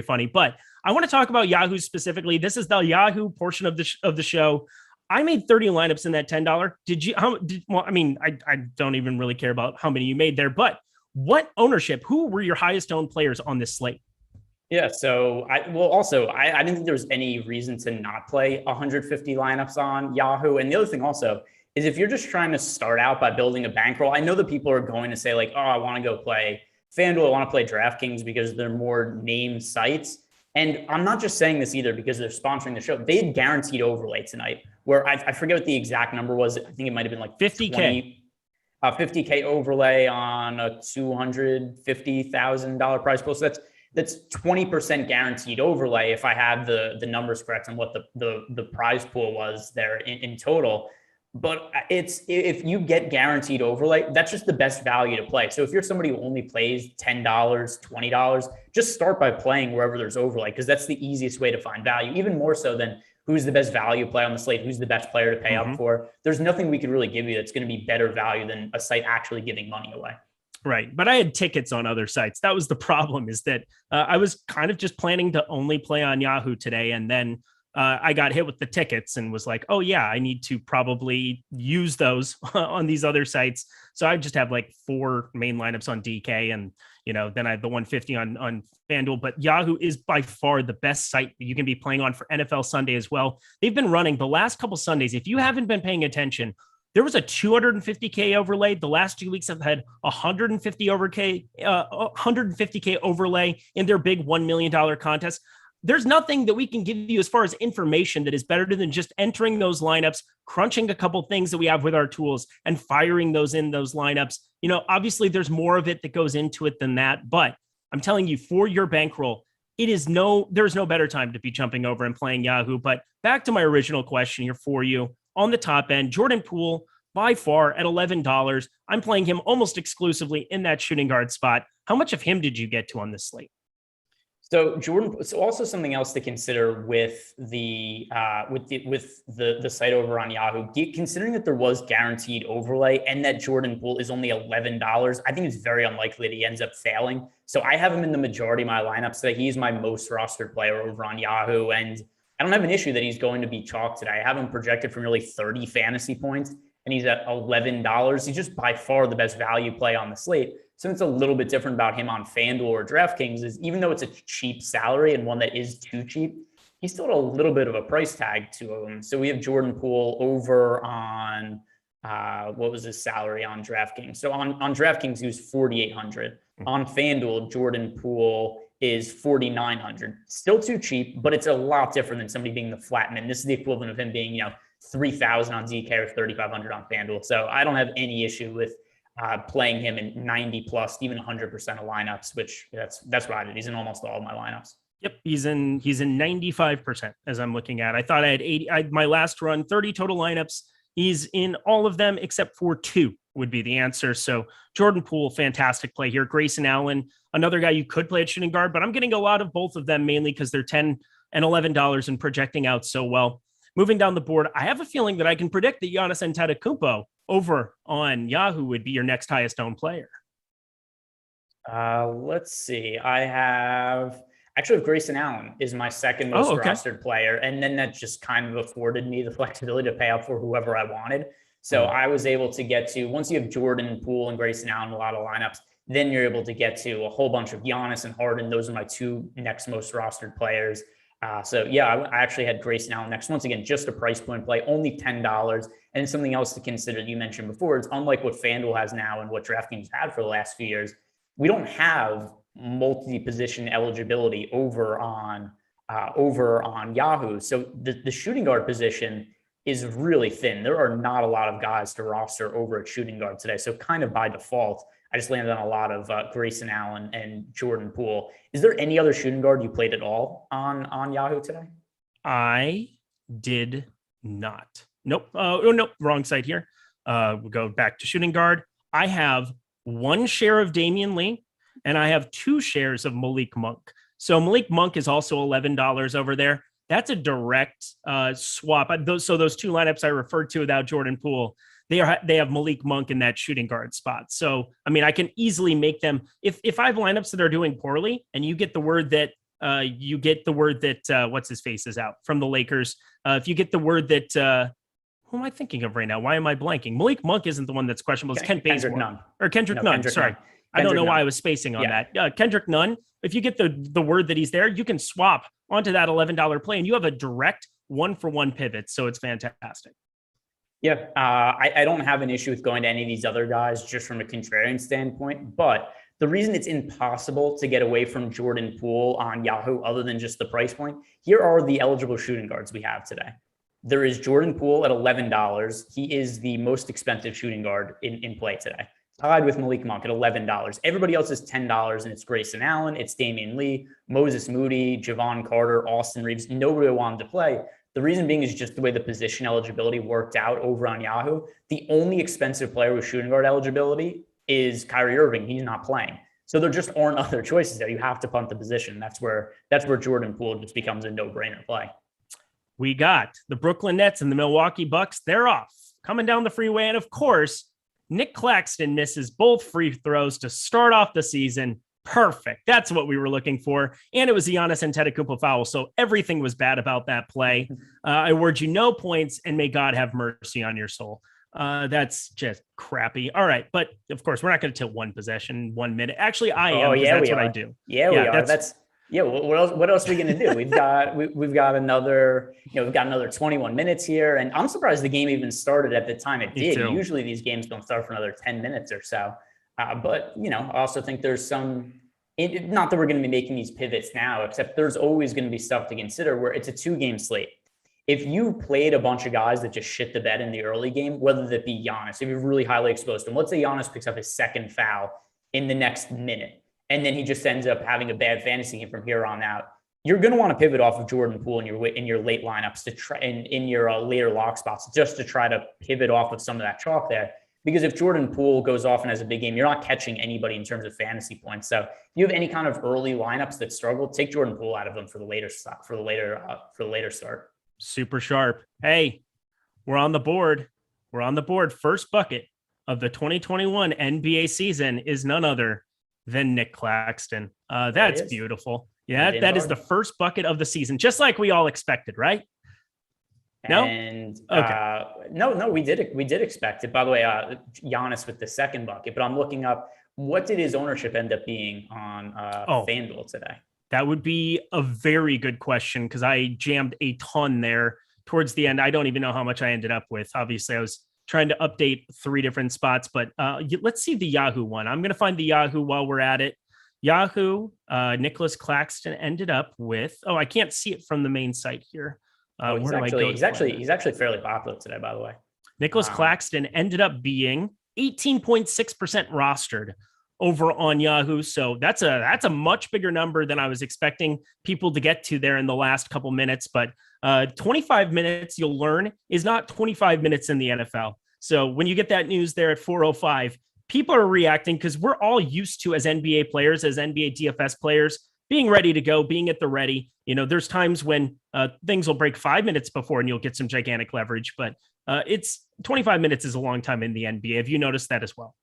Speaker 3: funny, but I want to talk about Yahoo specifically. This is the Yahoo portion of the show. I made 30 lineups in that $10. Did you? I don't even really care about how many you made there, but what ownership? Who were your highest owned players on this slate?
Speaker 4: Yeah, so I didn't think there was any reason to not play 150 lineups on Yahoo. And the other thing also is if you're just trying to start out by building a bankroll, I know that people are going to say like, oh, I want to go play FanDuel, I want to play DraftKings because they're more named sites. And I'm not just saying this either because they're sponsoring the show. They had guaranteed overlay tonight where I forget what the exact number was. I think it might have been like
Speaker 3: 50K.
Speaker 4: $50K overlay on a $250,000 prize pool. So that's 20% guaranteed overlay if I have the numbers correct on what the prize pool was there in total. But it's, if you get guaranteed overlay, that's just the best value to play. So if you're somebody who only plays $10, $20, just start by playing wherever there's overlay, because that's the easiest way to find value, even more so than who's the best value play on the slate, who's the best player to pay up for. There's nothing we could really give you that's going to be better value than a site actually giving money away.
Speaker 3: Right. But I had tickets on other sites. That was the problem, is that I was kind of just planning to only play on Yahoo today. And then I got hit with the tickets and was like, oh yeah, I need to probably use those on these other sites. So I just have like 4 main lineups on DK, and, you know, then I have the 150 on FanDuel. But Yahoo is by far the best site that you can be playing on for NFL Sunday as well. They've been running the last couple Sundays. If you haven't been paying attention, there was a 250K overlay. The last 2 weeks have had 150K overlay in their big $1 million contest. There's nothing that we can give you as far as information that is better than just entering those lineups, crunching a couple things that we have with our tools, and firing those in those lineups. You know, obviously there's more of it that goes into it than that, but I'm telling you, for your bankroll, there's no better time to be jumping over and playing Yahoo. But back to my original question here for you. On the top end, Jordan Poole, by far at $11. I'm playing him almost exclusively in that shooting guard spot. How much of him did you get to on this slate?
Speaker 4: So also something else to consider with the site over on Yahoo, considering that there was guaranteed overlay and that Jordan Poole is only $11, I think it's very unlikely that he ends up failing. So I have him in the majority of my lineups today. He's my most rostered player over on Yahoo, and I don't have an issue that he's going to be chalked today. I have him projected for nearly 30 fantasy points, and he's at $11. He's just by far the best value play on the slate. Something that's a little bit different about him on FanDuel or DraftKings is, even though it's a cheap salary and one that is too cheap, he's still got a little bit of a price tag to him. So we have Jordan Poole over on, what was his salary on DraftKings? So on DraftKings, he was $4,800. On FanDuel, Jordan Poole is $4,900. Still too cheap, but it's a lot different than somebody being the flat min. This is the equivalent of him being, $3,000 on DK or $3,500 on FanDuel. So I don't have any issue with playing him in 90 plus, even 100% of lineups, which that's what I did. He's in almost all of my lineups.
Speaker 3: Yep. He's in 95% as I'm looking at. I thought I had 80, my last run, 30 total lineups. He's in all of them except for 2 would be the answer. So Jordan Poole, fantastic play here. Grayson Allen, another guy you could play at shooting guard, but I'm getting a lot of both of them mainly because they're $10 and $11 and projecting out so well. Moving down the board, I have a feeling that I can predict that Giannis Antetokounmpo over on Yahoo would be your next highest owned player.
Speaker 4: Let's see. I have Grayson Allen is my second most rostered player. And then that just kind of afforded me the flexibility to pay up for whoever I wanted. So I was able to get to, once you have Jordan, Poole, and Grayson Allen in a lot of lineups, then you're able to get to a whole bunch of Giannis and Harden. Those are my 2 next most rostered players. So yeah, I actually had Grayson Allen next. Once again, just a price point play, only $10. And something else to consider that you mentioned before, it's unlike what FanDuel has now and what DraftKings had for the last few years. We don't have multi-position eligibility over on Yahoo. So the shooting guard position is really thin. There are not a lot of guys to roster over at shooting guard today. So kind of by default, I just landed on a lot of Grayson Allen and Jordan Poole. Is there any other shooting guard you played at all on Yahoo today?
Speaker 3: I did not. Nope. Nope. Wrong site here. We'll go back to shooting guard. I have 1 share of Damian Lee, and I have 2 shares of Malik Monk. So Malik Monk is also $11 over there. That's a direct swap. So those 2 lineups I referred to without Jordan Poole, they have Malik Monk in that shooting guard spot. So, I mean, I can easily make them, if I have lineups that are doing poorly and you get the word that what's his face is out from the Lakers. If you get the word that, who am I thinking of right now? Why am I blanking? Malik Monk isn't the one that's questionable. It's Kendrick Nunn. Kendrick Nunn. Sorry. Nunn. I don't know why I was spacing on that. Kendrick Nunn, if you get the word that he's there, you can swap onto that $11 play and you have a direct 1-for-1 pivot. So it's fantastic.
Speaker 4: Yeah, I don't have an issue with going to any of these other guys just from a contrarian standpoint, but the reason it's impossible to get away from Jordan Poole on Yahoo other than just the price point, here are the eligible shooting guards we have today. There is Jordan Poole at $11. He is the most expensive shooting guard in play today, tied with Malik Monk at $11. Everybody else is $10, and it's Grayson Allen, it's Damian Lee, Moses Moody, Javon Carter, Austin Reeves. Nobody wanted to play. The reason being is just the way the position eligibility worked out over on Yahoo. The only expensive player with shooting guard eligibility is Kyrie Irving. He's not playing. So there just aren't other choices there. You have to punt the position. That's where Jordan Poole just becomes a no-brainer play.
Speaker 3: We got the Brooklyn Nets and the Milwaukee Bucks. They're off, coming down the freeway. And of course, Nick Claxton misses both free throws to start off the season. Perfect. That's what we were looking for. And it was the Giannis Antetokounmpo foul. So everything was bad about that play. I award you no points, and may God have mercy on your soul. That's just crappy. All right. But of course, we're not going to tilt one possession, 1 minute. Actually, I am. That's what I do.
Speaker 4: Yeah, we are. What else are we going to do? We've got another 21 minutes here. And I'm surprised the game even started at the time it did. Usually these games don't start for another 10 minutes or so. But I also think there's not that we're going to be making these pivots now, except there's always going to be stuff to consider where it's a 2-game slate. If you played a bunch of guys that just shit the bed in the early game, whether that be Giannis, if you're really highly exposed to him, let's say Giannis picks up his second foul in the next minute, and then he just ends up having a bad fantasy game from here on out, you're going to want to pivot off of Jordan Poole in your late lineups to try in your later lock spots, just to try to pivot off of some of that chalk there. Because if Jordan Poole goes off and has a big game, you're not catching anybody in terms of fantasy points. So if you have any kind of early lineups that struggle, take Jordan Poole out of them for the later start.
Speaker 3: Super sharp. Hey, we're on the board. First bucket of the 2021 NBA season is none other than Nick Claxton. That's beautiful. Yeah, that is the first bucket of the season, just like we all expected, right? No?
Speaker 4: And okay. No, we did expect it. By the way, Giannis with the second bucket, but I'm looking up, what did his ownership end up being on FanDuel today?
Speaker 3: That would be a very good question, because I jammed a ton there towards the end. I don't even know how much I ended up with. Obviously, I was trying to update 3 different spots, but let's see the Yahoo one. I'm going to find the Yahoo while we're at it. Yahoo, Nicholas Claxton ended up with, I can't see it from the main site here.
Speaker 4: He's actually fairly popular today, by the way.
Speaker 3: Nicholas Claxton ended up being 18.6% rostered over on Yahoo. So that's a much bigger number than I was expecting people to get to there in the last couple minutes. But 25 minutes, you'll learn, is not 25 minutes in the NFL. So when you get that news there at 4:05, people are reacting, because we're all used to, as NBA players, as NBA DFS players, being ready to go, being at the ready. There's times when things will break 5 minutes before and you'll get some gigantic leverage, but it's 25 minutes is a long time in the NBA. Have you noticed that as well?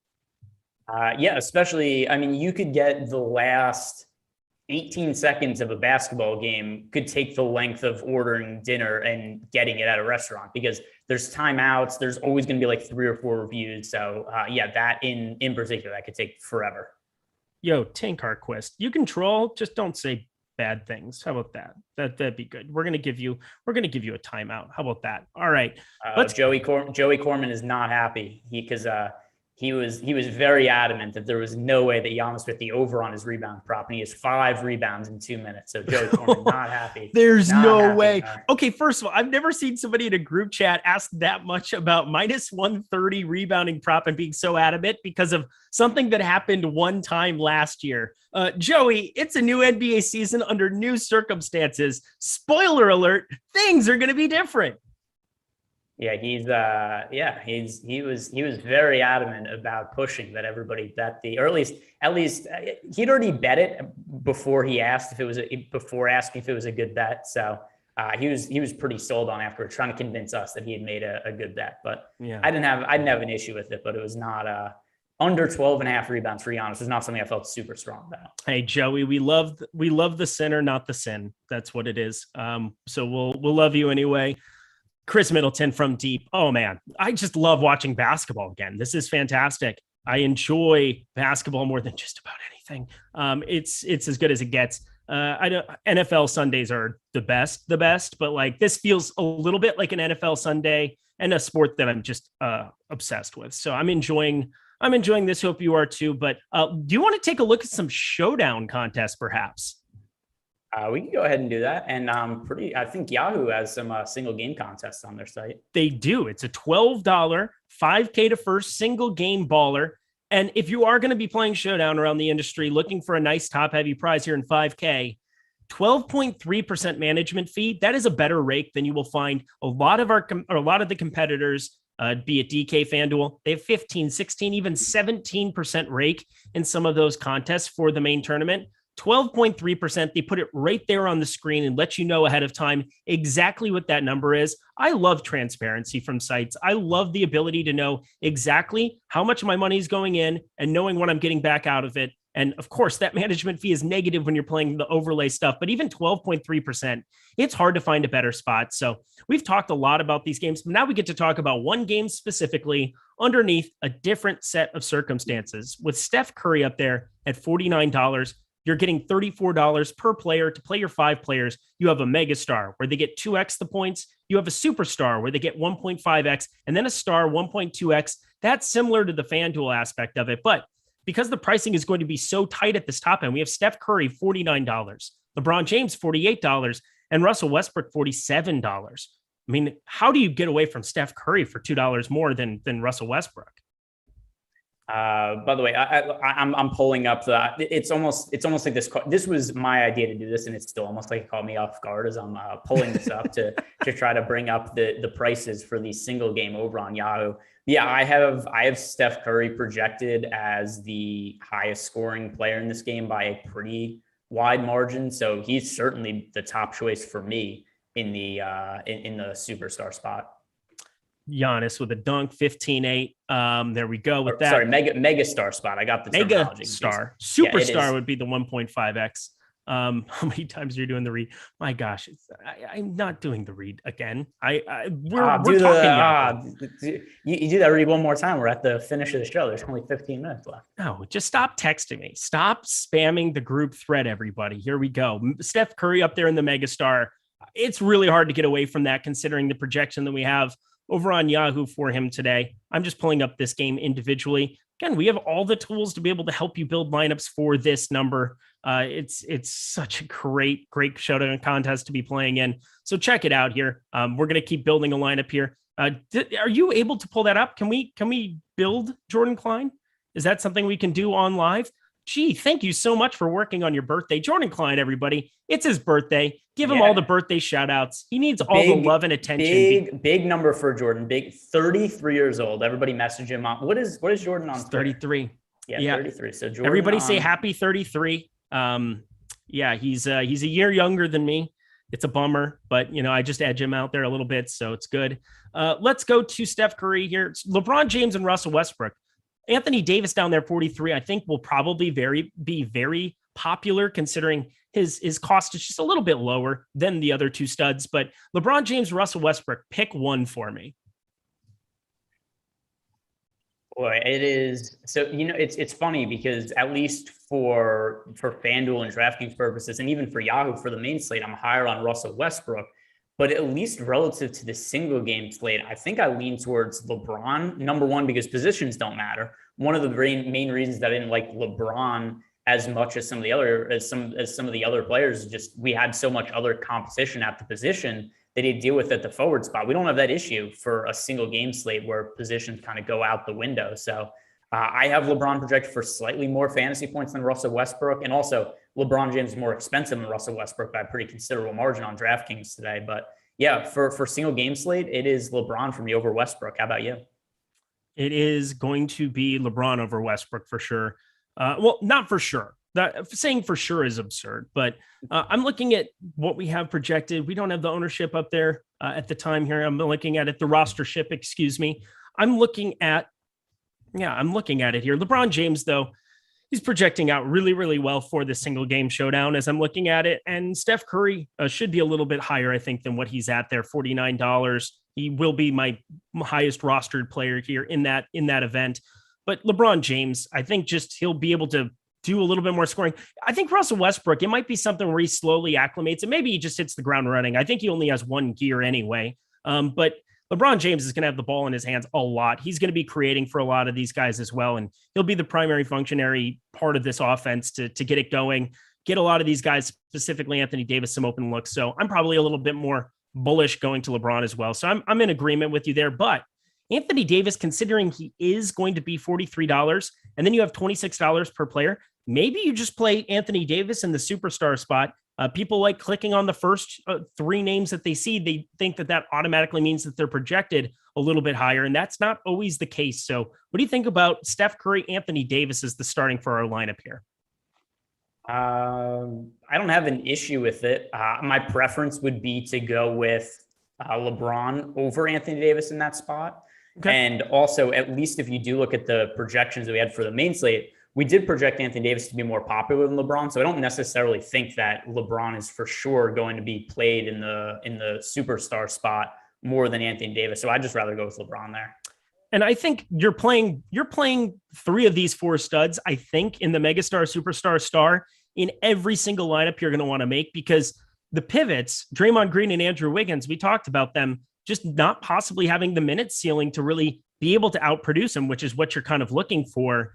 Speaker 4: Yeah, especially, you could get the last 18 seconds of a basketball game could take the length of ordering dinner and getting it at a restaurant, because there's timeouts. There's always going to be like 3 or 4 reviews. So that in particular, that could take forever.
Speaker 3: Yo, Tank Harquist, you can troll, just don't say bad things. How about that? That'd be good. We're gonna give you a timeout. How about that? All right.
Speaker 4: Joey Corman is not happy because he was very adamant that there was no way that Giannis hit the over on his rebound prop, and he has 5 rebounds in 2 minutes. So Joey Corman not happy.
Speaker 3: There's no way. Okay, first of all, I've never seen somebody in a group chat ask that much about minus 130 rebounding prop and being so adamant because of something that happened one time last year. Joey, it's a new NBA season under new circumstances. Spoiler alert, things are going to be different.
Speaker 4: Yeah, he was very adamant about pushing that everybody bet or at least he'd already bet it before he asked before asking if it was a good bet. So he was pretty sold on afterwards, trying to convince us that he had made a good bet. But yeah, I didn't have an issue with it, but it was not under 12.5 rebounds for Giannis was not something I felt super strong about.
Speaker 3: Hey, Joey, we love the sinner, not the sin. That's what it is. So we'll love you anyway. Chris Middleton from deep. Oh man, I just love watching basketball again. This is fantastic. I enjoy basketball more than just about anything. It's as good as it gets. NFL Sundays are the best, but like this feels a little bit like an NFL Sunday and a sport that I'm just obsessed with. So I'm enjoying this. Hope you are too. But do you want to take a look at some showdown contests, perhaps?
Speaker 4: We can go ahead and do that. And I think Yahoo has some single game contests on their site.
Speaker 3: They do. It's a $12 5K to first single game baller. And if you are going to be playing Showdown around the industry, looking for a nice top heavy prize here in 5K, 12.3% management fee. That is a better rake than you will find a lot of the competitors, be it DK, FanDuel. They have 15, 16, even 17% rake in some of those contests for the main tournament. 12.3%. They put it right there on the screen and let you know ahead of time exactly what that number is. I love transparency from sites. I love the ability to know exactly how much of my money is going in and knowing what I'm getting back out of it. And of course, that management fee is negative when you're playing the overlay stuff, but even 12.3%, it's hard to find a better spot. So we've talked a lot about these games, but now we get to talk about one game specifically underneath a different set of circumstances. With Steph Curry up there at $49, you're getting $34 per player to play your 5 players. You have a megastar where they get 2x the points. You have a superstar where they get 1.5x, and then a star 1.2x. That's similar to the FanDuel aspect of it. But because the pricing is going to be so tight at this top end, we have Steph Curry, $49, LeBron James, $48, and Russell Westbrook, $47. I mean, how do you get away from Steph Curry for $2 more than Russell Westbrook?
Speaker 4: By the way, I'm pulling up it's almost like this was my idea to do this, and it's still almost like it caught me off guard as I'm pulling this up to try to bring up the prices for the single game over on Yahoo. Yeah, I have Steph Curry projected as the highest scoring player in this game by a pretty wide margin. So he's certainly the top choice for me in the superstar spot.
Speaker 3: Giannis with a dunk, 15-8. There we go with that.
Speaker 4: Sorry, megastar spot. I got the terminology.
Speaker 3: Megastar. Superstar would be the 1.5x. How many times are you doing the read? My gosh, I'm not doing the read again. We're talking.
Speaker 4: You do that read one more time. We're at the finish of the show. There's only 15 minutes left.
Speaker 3: No, just stop texting me. Stop spamming the group thread, everybody. Here we go. Steph Curry up there in the megastar. It's really hard to get away from that considering the projection that we have over on Yahoo for him today. I'm just pulling up this game individually. Again, we have all the tools to be able to help you build lineups for this number. It's such a great showdown contest to be playing in. So check it out here. We're going to keep building a lineup here. Are you able to pull that up? Can we build Jordan Klein? Is that something we can do on live? Gee, thank you so much for working on your birthday. Jordan Klein, everybody. It's his birthday. Give him all the birthday shout outs. He needs all the love and attention.
Speaker 4: Big number for Jordan. Big 33 years old. Everybody message him on. What is Jordan on?
Speaker 3: 33.
Speaker 4: Yeah, 33. So Jordan,
Speaker 3: everybody say happy 33. He's a year younger than me. It's a bummer, but I just edge him out there a little bit, so it's good. Let's go to Steph Curry here. It's LeBron James and Russell Westbrook. Anthony Davis down there, 43, I think will probably be very popular considering his cost is just a little bit lower than the other two studs. But LeBron James, Russell Westbrook, pick one for me.
Speaker 4: Boy, it is. So, it's funny because at least for FanDuel and DraftKings purposes, and even for Yahoo for the main slate, I'm higher on Russell Westbrook. But at least relative to the single game slate, I think I lean towards LeBron, number one, because positions don't matter. One of the main reasons that I didn't like LeBron as much as some of the other players, just we had so much other competition at the position that he'd deal with at the forward spot. We don't have that issue for a single game slate where positions kind of go out the window. So I have LeBron projected for slightly more fantasy points than Russell Westbrook. And also LeBron James is more expensive than Russell Westbrook by a pretty considerable margin on DraftKings today. But yeah, for single game slate, it is LeBron for me over Westbrook. How about you?
Speaker 3: It is going to be LeBron over Westbrook for sure. Well, not for sure. Saying for sure is absurd, but I'm looking at what we have projected. We don't have the ownership up there at the time here. I'm looking at it, the rostership, excuse me. I'm looking at it here. LeBron James, though, he's projecting out really, really well for the single game showdown as I'm looking at it. And Steph Curry should be a little bit higher, I think, than what he's at there, $49. He will be my highest rostered player here in that event. But LeBron James, I think just he'll be able to do a little bit more scoring. I think Russell Westbrook, it might be something where he slowly acclimates and maybe he just hits the ground running. I think he only has one gear anyway. But LeBron James is going to have the ball in his hands a lot. He's going to be creating for a lot of these guys as well. And he'll be the primary functionary part of this offense to get it going. get a lot of these guys, specifically Anthony Davis, some open looks. So I'm probably a little bit more bullish going to LeBron as well. So I'm in agreement with you there. But Anthony Davis, considering he is going to be $43, and then you have $26 per player, maybe you just play Anthony Davis in the superstar spot. People like clicking on the first three names that they see. They think that automatically means that they're projected a little bit higher, and that's not always the case. So what do you think about Steph Curry, Anthony Davis as the starting for our lineup here?
Speaker 4: I don't have an issue with it. My preference would be to go with LeBron over Anthony Davis in that spot. Okay. And also, at least if you do look at the projections that we had for the main slate, we did project Anthony Davis to be more popular than LeBron. So I don't necessarily think that LeBron is for sure going to be played in the superstar spot more than Anthony Davis. So I'd just rather go with LeBron there.
Speaker 3: And I think you're playing three of these four studs, I think, in the megastar, superstar, star in every single lineup you're going to want to make, because the pivots, Draymond Green and Andrew Wiggins, we talked about them just not possibly having the minute ceiling to really be able to outproduce them, which is what you're kind of looking for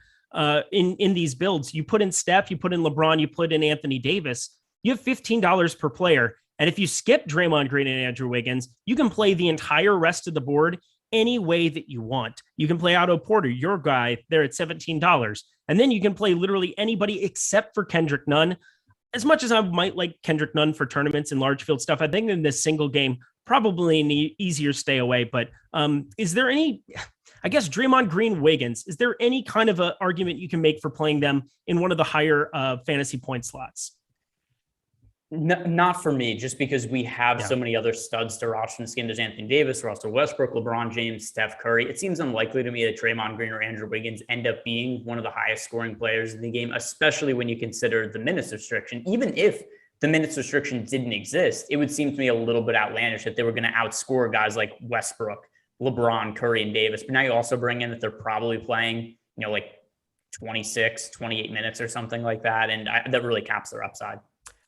Speaker 3: in these builds. You put in Steph, you put in LeBron, you put in Anthony Davis, you have $15 per player. And if you skip Draymond Green and Andrew Wiggins, you can play the entire rest of the board any way that you want. You can play Otto Porter, your guy, there at $17. And then you can play literally anybody except for Kendrick Nunn. As much as I might like Kendrick Nunn for tournaments and large field stuff, I think in this single game, probably an easier stay away. But is there any, I guess, Draymond Green, Wiggins, is there any kind of an argument you can make for playing them in one of the higher fantasy point slots?
Speaker 4: Not for me, just because we have so many other studs to watch in this game. There's Anthony Davis, Russell Westbrook, LeBron James, Steph Curry. It seems unlikely to me that Draymond Green or Andrew Wiggins end up being one of the highest scoring players in the game, especially when you consider the minutes restriction. Even if the minutes restriction didn't exist, it would seem to me a little bit outlandish that they were going to outscore guys like Westbrook, LeBron, Curry, and Davis. But now you also bring in that they're probably playing, like 26, 28 minutes or something like that. And that really caps their upside.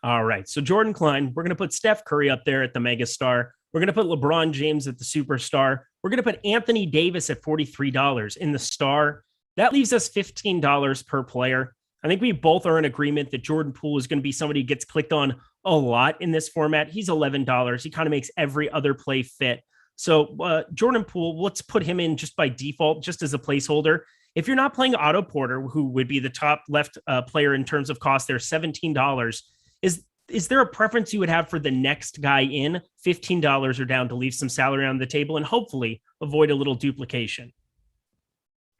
Speaker 3: All right. So Jordan Klein, we're going to put Steph Curry up there at the mega star. We're going to put LeBron James at the superstar. We're going to put Anthony Davis at $43 in the star. That leaves us $15 per player. I think we both are in agreement that Jordan Poole is going to be somebody who gets clicked on a lot in this format. He's $11. He kind of makes every other play fit. So Jordan Poole, let's put him in just by default, just as a placeholder. If you're not playing Otto Porter, who would be the top left player in terms of cost, they're $17. Is there a preference you would have for the next guy in? $15 or down to leave some salary on the table and hopefully avoid a little duplication?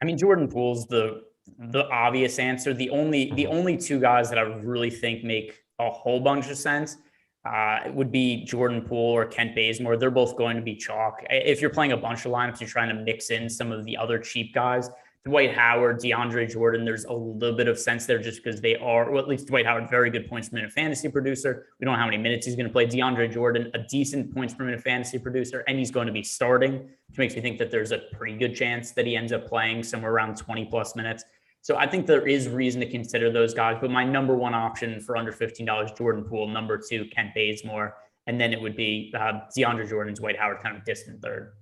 Speaker 4: I mean, Jordan Poole's the obvious answer. The only two guys that I really think make a whole bunch of sense would be Jordan Poole or Kent Bazemore. They're both going to be chalk. If you're playing a bunch of lineups, you're trying to mix in some of the other cheap guys. Dwight Howard, DeAndre Jordan, there's a little bit of sense there just because they are, well, at least Dwight Howard, very good points per minute fantasy producer. We don't know how many minutes he's going to play. DeAndre Jordan, a decent points per minute fantasy producer, and he's going to be starting, which makes me think that there's a pretty good chance that he ends up playing somewhere around 20 plus minutes. So I think there is reason to consider those guys, but my number one option for under $15, Jordan Poole, number two, Kent Bazemore, and then it would be DeAndre Jordan, Dwight Howard, kind of distant third.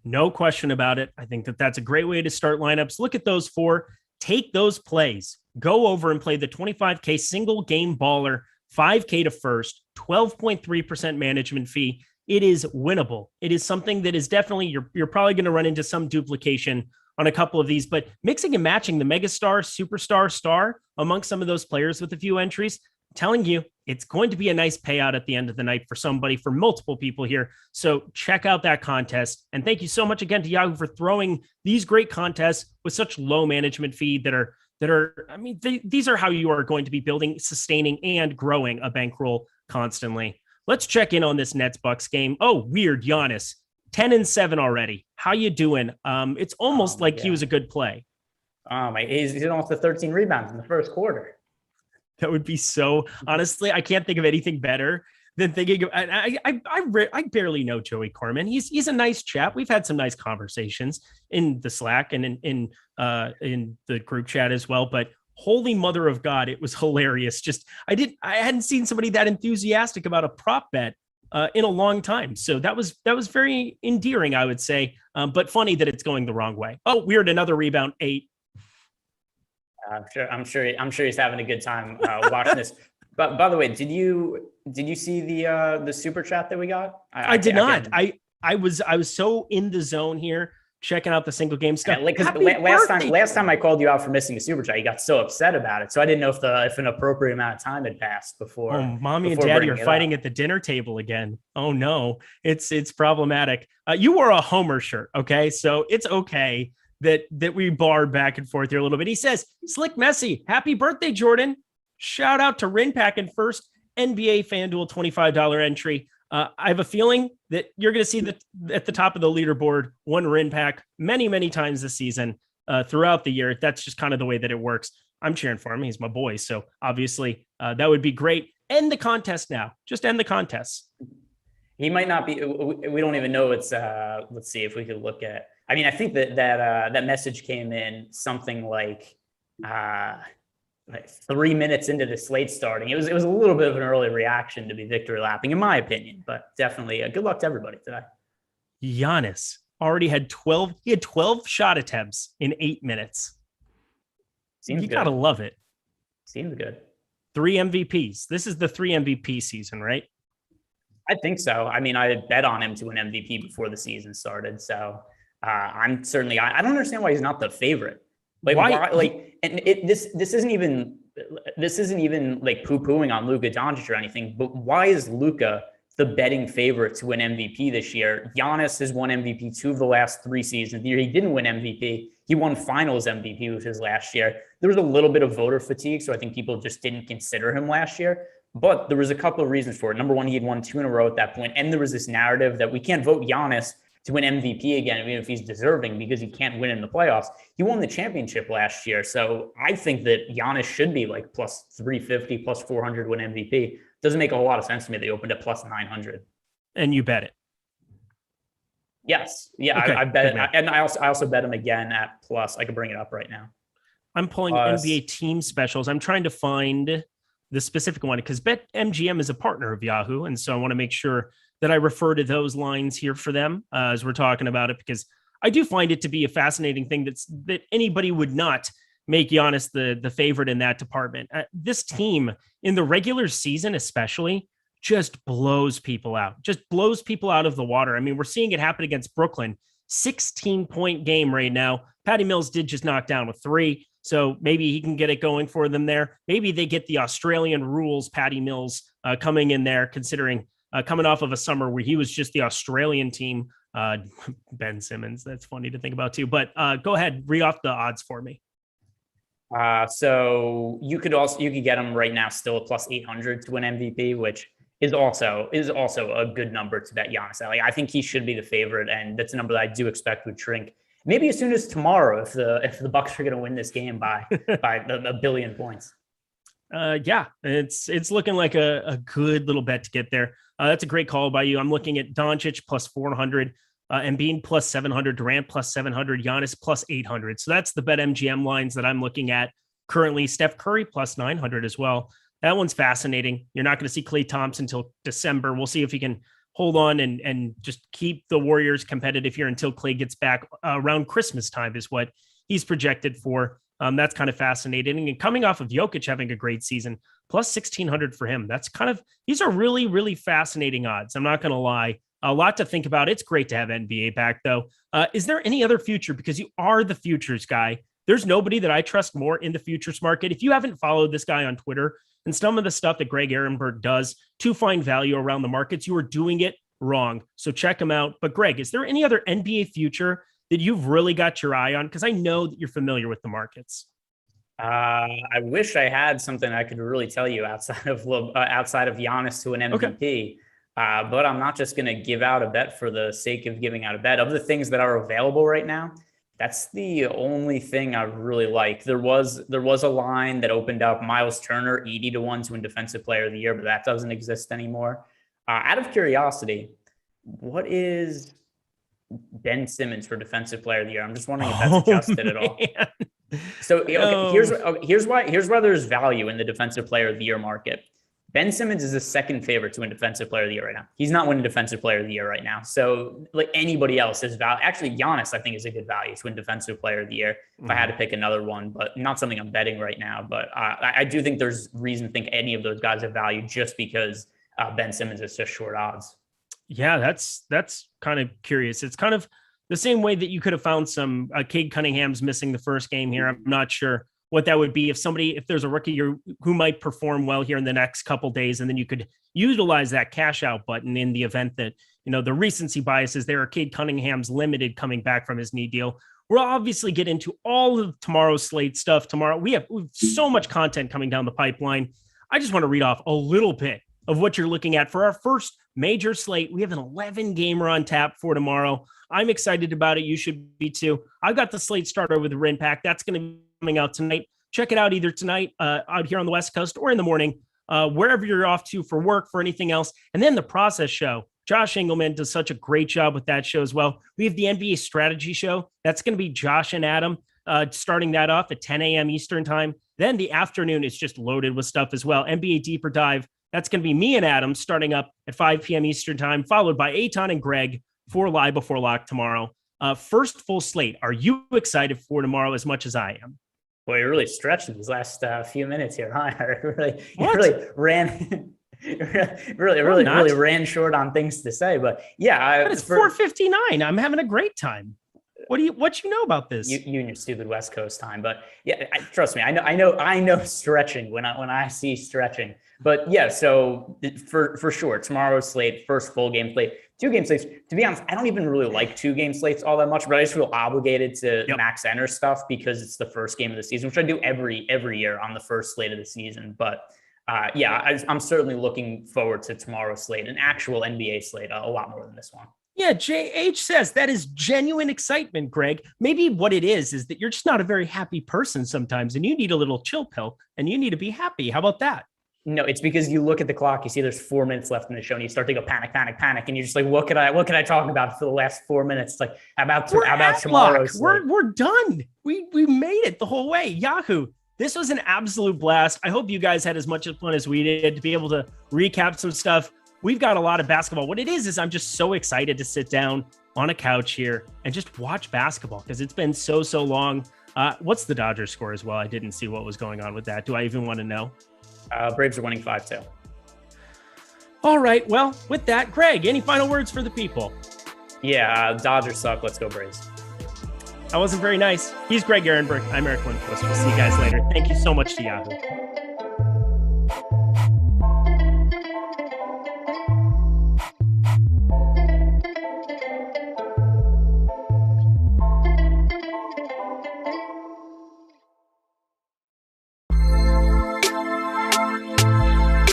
Speaker 3: No question about it. I think that that's a great way to start lineups. Look at those four. Take those plays. Go over and play the 25K single game baller, 5K to first, 12.3% management fee. It is winnable. It is something that is definitely, you're probably going to run into some duplication on a couple of these, but mixing and matching the megastar, superstar, star amongst some of those players with a few entries, I'm telling you, it's going to be a nice payout at the end of the night for somebody, for multiple people here. So check out that contest. And thank you so much again to Yahoo for throwing these great contests with such low management fee that are, I mean, these are how you are going to be building, sustaining, and growing a bankroll constantly. Let's check in on this Nets Bucks game. Oh, weird. Giannis, 10-7 already. How you doing? It's almost like he was a good play.
Speaker 4: He's almost the 13 rebounds in the first quarter.
Speaker 3: That would be so, honestly, I can't think of anything better than thinking of, I barely know Joey Corman. He's a nice chap. We've had some nice conversations in the Slack and in the group chat as well, but holy mother of God, it was hilarious. Just, I hadn't seen somebody that enthusiastic about a prop bet in a long time. So that was very endearing, I would say, but funny that it's going the wrong way. Oh, weird. Another rebound, 8.
Speaker 4: I'm sure he's having a good time watching this. But by the way, did you see the super chat that we got?
Speaker 3: I did not. I was so in the zone here, checking out the single game stuff.
Speaker 4: Last time I called you out for missing a super chat, you got so upset about it. So I didn't know if an appropriate amount of time had passed before.
Speaker 3: Oh, mommy and daddy are fighting at the dinner table again. Oh no, it's problematic. You wore a Homer shirt, okay? So it's okay that we barred back and forth here a little bit. He says, Slick Messi, happy birthday, Jordan. Shout out to Rinpack and first NBA FanDuel $25 entry. I have a feeling that you're going to see at the top of the leaderboard one Rinpack many, many times this season throughout the year. That's just kind of the way that it works. I'm cheering for him. He's my boy. So obviously that would be great. End the contest now. Just end the contest.
Speaker 4: He might not be. We don't even know. It's let's see if we could look at. I mean, I think that message came in something like 3 minutes into the slate starting. It was a little bit of an early reaction to be victory lapping, in my opinion, but definitely good luck to everybody today.
Speaker 3: Giannis already had 12. He had 12 shot attempts in 8 minutes.
Speaker 4: Seems
Speaker 3: you
Speaker 4: good.
Speaker 3: Gotta love it.
Speaker 4: Seems good.
Speaker 3: 3 MVPs. This is the 3 MVP season, right?
Speaker 4: I think so. I mean, I bet on him to an MVP before the season started. So I'm certainly, I don't understand why he's not the favorite. Like why? Like, and this isn't even like poo-pooing on Luka Doncic or anything. But why is Luka the betting favorite to win MVP this year? Giannis has won MVP 2 of the last 3 seasons. The year he didn't win MVP, he won Finals MVP with his last year. There was a little bit of voter fatigue, so I think people just didn't consider him last year. But there was a couple of reasons for it. Number one, he had won 2 in a row at that point, and there was this narrative that we can't vote Giannis to win MVP again, even if he's deserving, because he can't win in the playoffs. He won the championship last year. So I think that Giannis should be like plus 350, plus 400 win MVP. Doesn't make a whole lot of sense to me. They opened at plus 900.
Speaker 3: And you bet it.
Speaker 4: Yes. Yeah. Okay. I bet it. And I also bet him again at plus. I can bring it up right now.
Speaker 3: I'm pulling NBA team specials. I'm trying to find the specific one because BetMGM is a partner of Yahoo. And so I want to make sure that I refer to those lines here for them as we're talking about it, because I do find it to be a fascinating thing that anybody would not make Giannis the favorite in that department. This team in the regular season, especially, just blows people out of the water. I mean, we're seeing it happen against Brooklyn, 16-point game right now. Patty Mills did just knock down with 3. So maybe he can get it going for them there. Maybe they get the Australian rules, Patty Mills coming in there, considering coming off of a summer where he was just the Australian team. Ben Simmons, that's funny to think about too. But go ahead, read off the odds for me.
Speaker 4: So you could get him right now still at plus 800 to win MVP, which is also a good number to bet Giannis. Like, I think he should be the favorite, and that's a number that I do expect would shrink. Maybe as soon as tomorrow, if the Bucks are going to win this game by a billion points.
Speaker 3: Yeah, it's looking like a good little bet to get there. That's a great call by you. I'm looking at Doncic plus 400, Embiid plus 700, Durant plus 700, Giannis plus 800. So that's the BetMGM lines that I'm looking at currently. Steph Curry plus 900 as well. That one's fascinating. You're not going to see Klay Thompson until December. We'll see if he can hold on and just keep the Warriors competitive here until Klay gets back around Christmas time is what he's projected for. That's kind of fascinating. And coming off of Jokic having a great season, plus 1,600 for him. These are really, really fascinating odds. I'm not going to lie. A lot to think about. It's great to have NBA back, though. Is there any other future? Because you are the futures guy. There's nobody that I trust more in the futures market. If you haven't followed this guy on Twitter and some of the stuff that Greg Ehrenberg does to find value around the markets, you are doing it wrong. So check him out. But Greg, is there any other NBA future that you've really got your eye on? Because I know that you're familiar with the markets.
Speaker 4: I wish I had something I could really tell you outside of Giannis to an MVP. Okay. But I'm not just going to give out a bet for the sake of giving out a bet. Of the things that are available right now, that's the only thing I really like. There was a line that opened up Miles Turner 80-1 to win Defensive Player of the Year, but that doesn't exist anymore. Out of curiosity, what is Ben Simmons for Defensive Player of the Year? I'm just wondering if that's adjusted at all. So okay, here's why there's value in the Defensive Player of the Year market. Ben Simmons is the second favorite to win Defensive Player of the Year right now. He's not winning Defensive Player of the Year right now. So like anybody else is value. Actually, Giannis, I think, is a good value to win Defensive Player of the Year if I had to pick another one, but not something I'm betting right now. But I do think there's reason to think any of those guys have value just because Ben Simmons is just short odds.
Speaker 3: Yeah, that's kind of curious. It's kind of the same way that you could have found some Cade Cunningham's missing the first game here. I'm not sure what that would be if there's a rookie who might perform well here in the next couple days, and then you could utilize that cash out button in the event that, the recency bias is there. Cade Cunningham's limited coming back from his knee deal. We'll obviously get into all of tomorrow's slate stuff tomorrow. We have so much content coming down the pipeline. I just want to read off a little bit of what you're looking at for our first major slate. We have an 11-gamer on tap for tomorrow. I'm excited about it. You should be too. I've got the slate starter with the Rin Pack. That's going to be coming out tonight. Check it out either tonight out here on the West Coast or in the morning, wherever you're off to for work, for anything else. And then the Process Show. Josh Engelman does such a great job with that show as well. We have the NBA Strategy Show. That's going to be Josh and Adam starting that off at 10 a.m. Eastern time. Then the afternoon is just loaded with stuff as well. NBA Deeper Dive. That's going to be me and Adam starting up at 5 p.m. Eastern time, followed by Eitan and Greg for Live Before Lock tomorrow. First full slate. Are you excited for tomorrow as much as I am?
Speaker 4: Boy, you're really stretching these last few minutes here, huh? You really ran, really ran short on things to say. But yeah,
Speaker 3: but it's 4:59. I'm having a great time. What you know about this?
Speaker 4: You and your stupid West Coast time. But yeah, trust me, I know stretching when I see stretching. But yeah, so for sure, tomorrow's slate, first full game slate, 2-game slates. To be honest, I don't even really like 2-game slates all that much, but I just feel obligated to max enter stuff because it's the first game of the season, which I do every year on the first slate of the season. But I'm certainly looking forward to tomorrow's slate, an actual NBA slate, a lot more than this one.
Speaker 3: Yeah, JH says that is genuine excitement, Greg. Maybe what it is that you're just not a very happy person sometimes, and you need a little chill pill, and you need to be happy. How about that?
Speaker 4: No, it's because you look at the clock, you see there's 4 minutes left in the show, and you start to go panic, and you're just like, what could I talk about for the last 4 minutes? It's like, how about tomorrow's?
Speaker 3: We're done. We made it the whole way. Yahoo. This was an absolute blast. I hope you guys had as much fun as we did to be able to recap some stuff. We've got a lot of basketball. What it is I'm just so excited to sit down on a couch here and just watch basketball because it's been so long. What's the Dodgers score as well? I didn't see what was going on with that. Do I even want to know?
Speaker 4: Braves are winning 5-2.
Speaker 3: All right. Well, with that, Greg, any final words for the people?
Speaker 4: Yeah, Dodgers suck. Let's go Braves.
Speaker 3: That wasn't very nice. He's Greg Ehrenberg. I'm Eric Lindquist. We'll see you guys later. Thank you so much to Yahoo.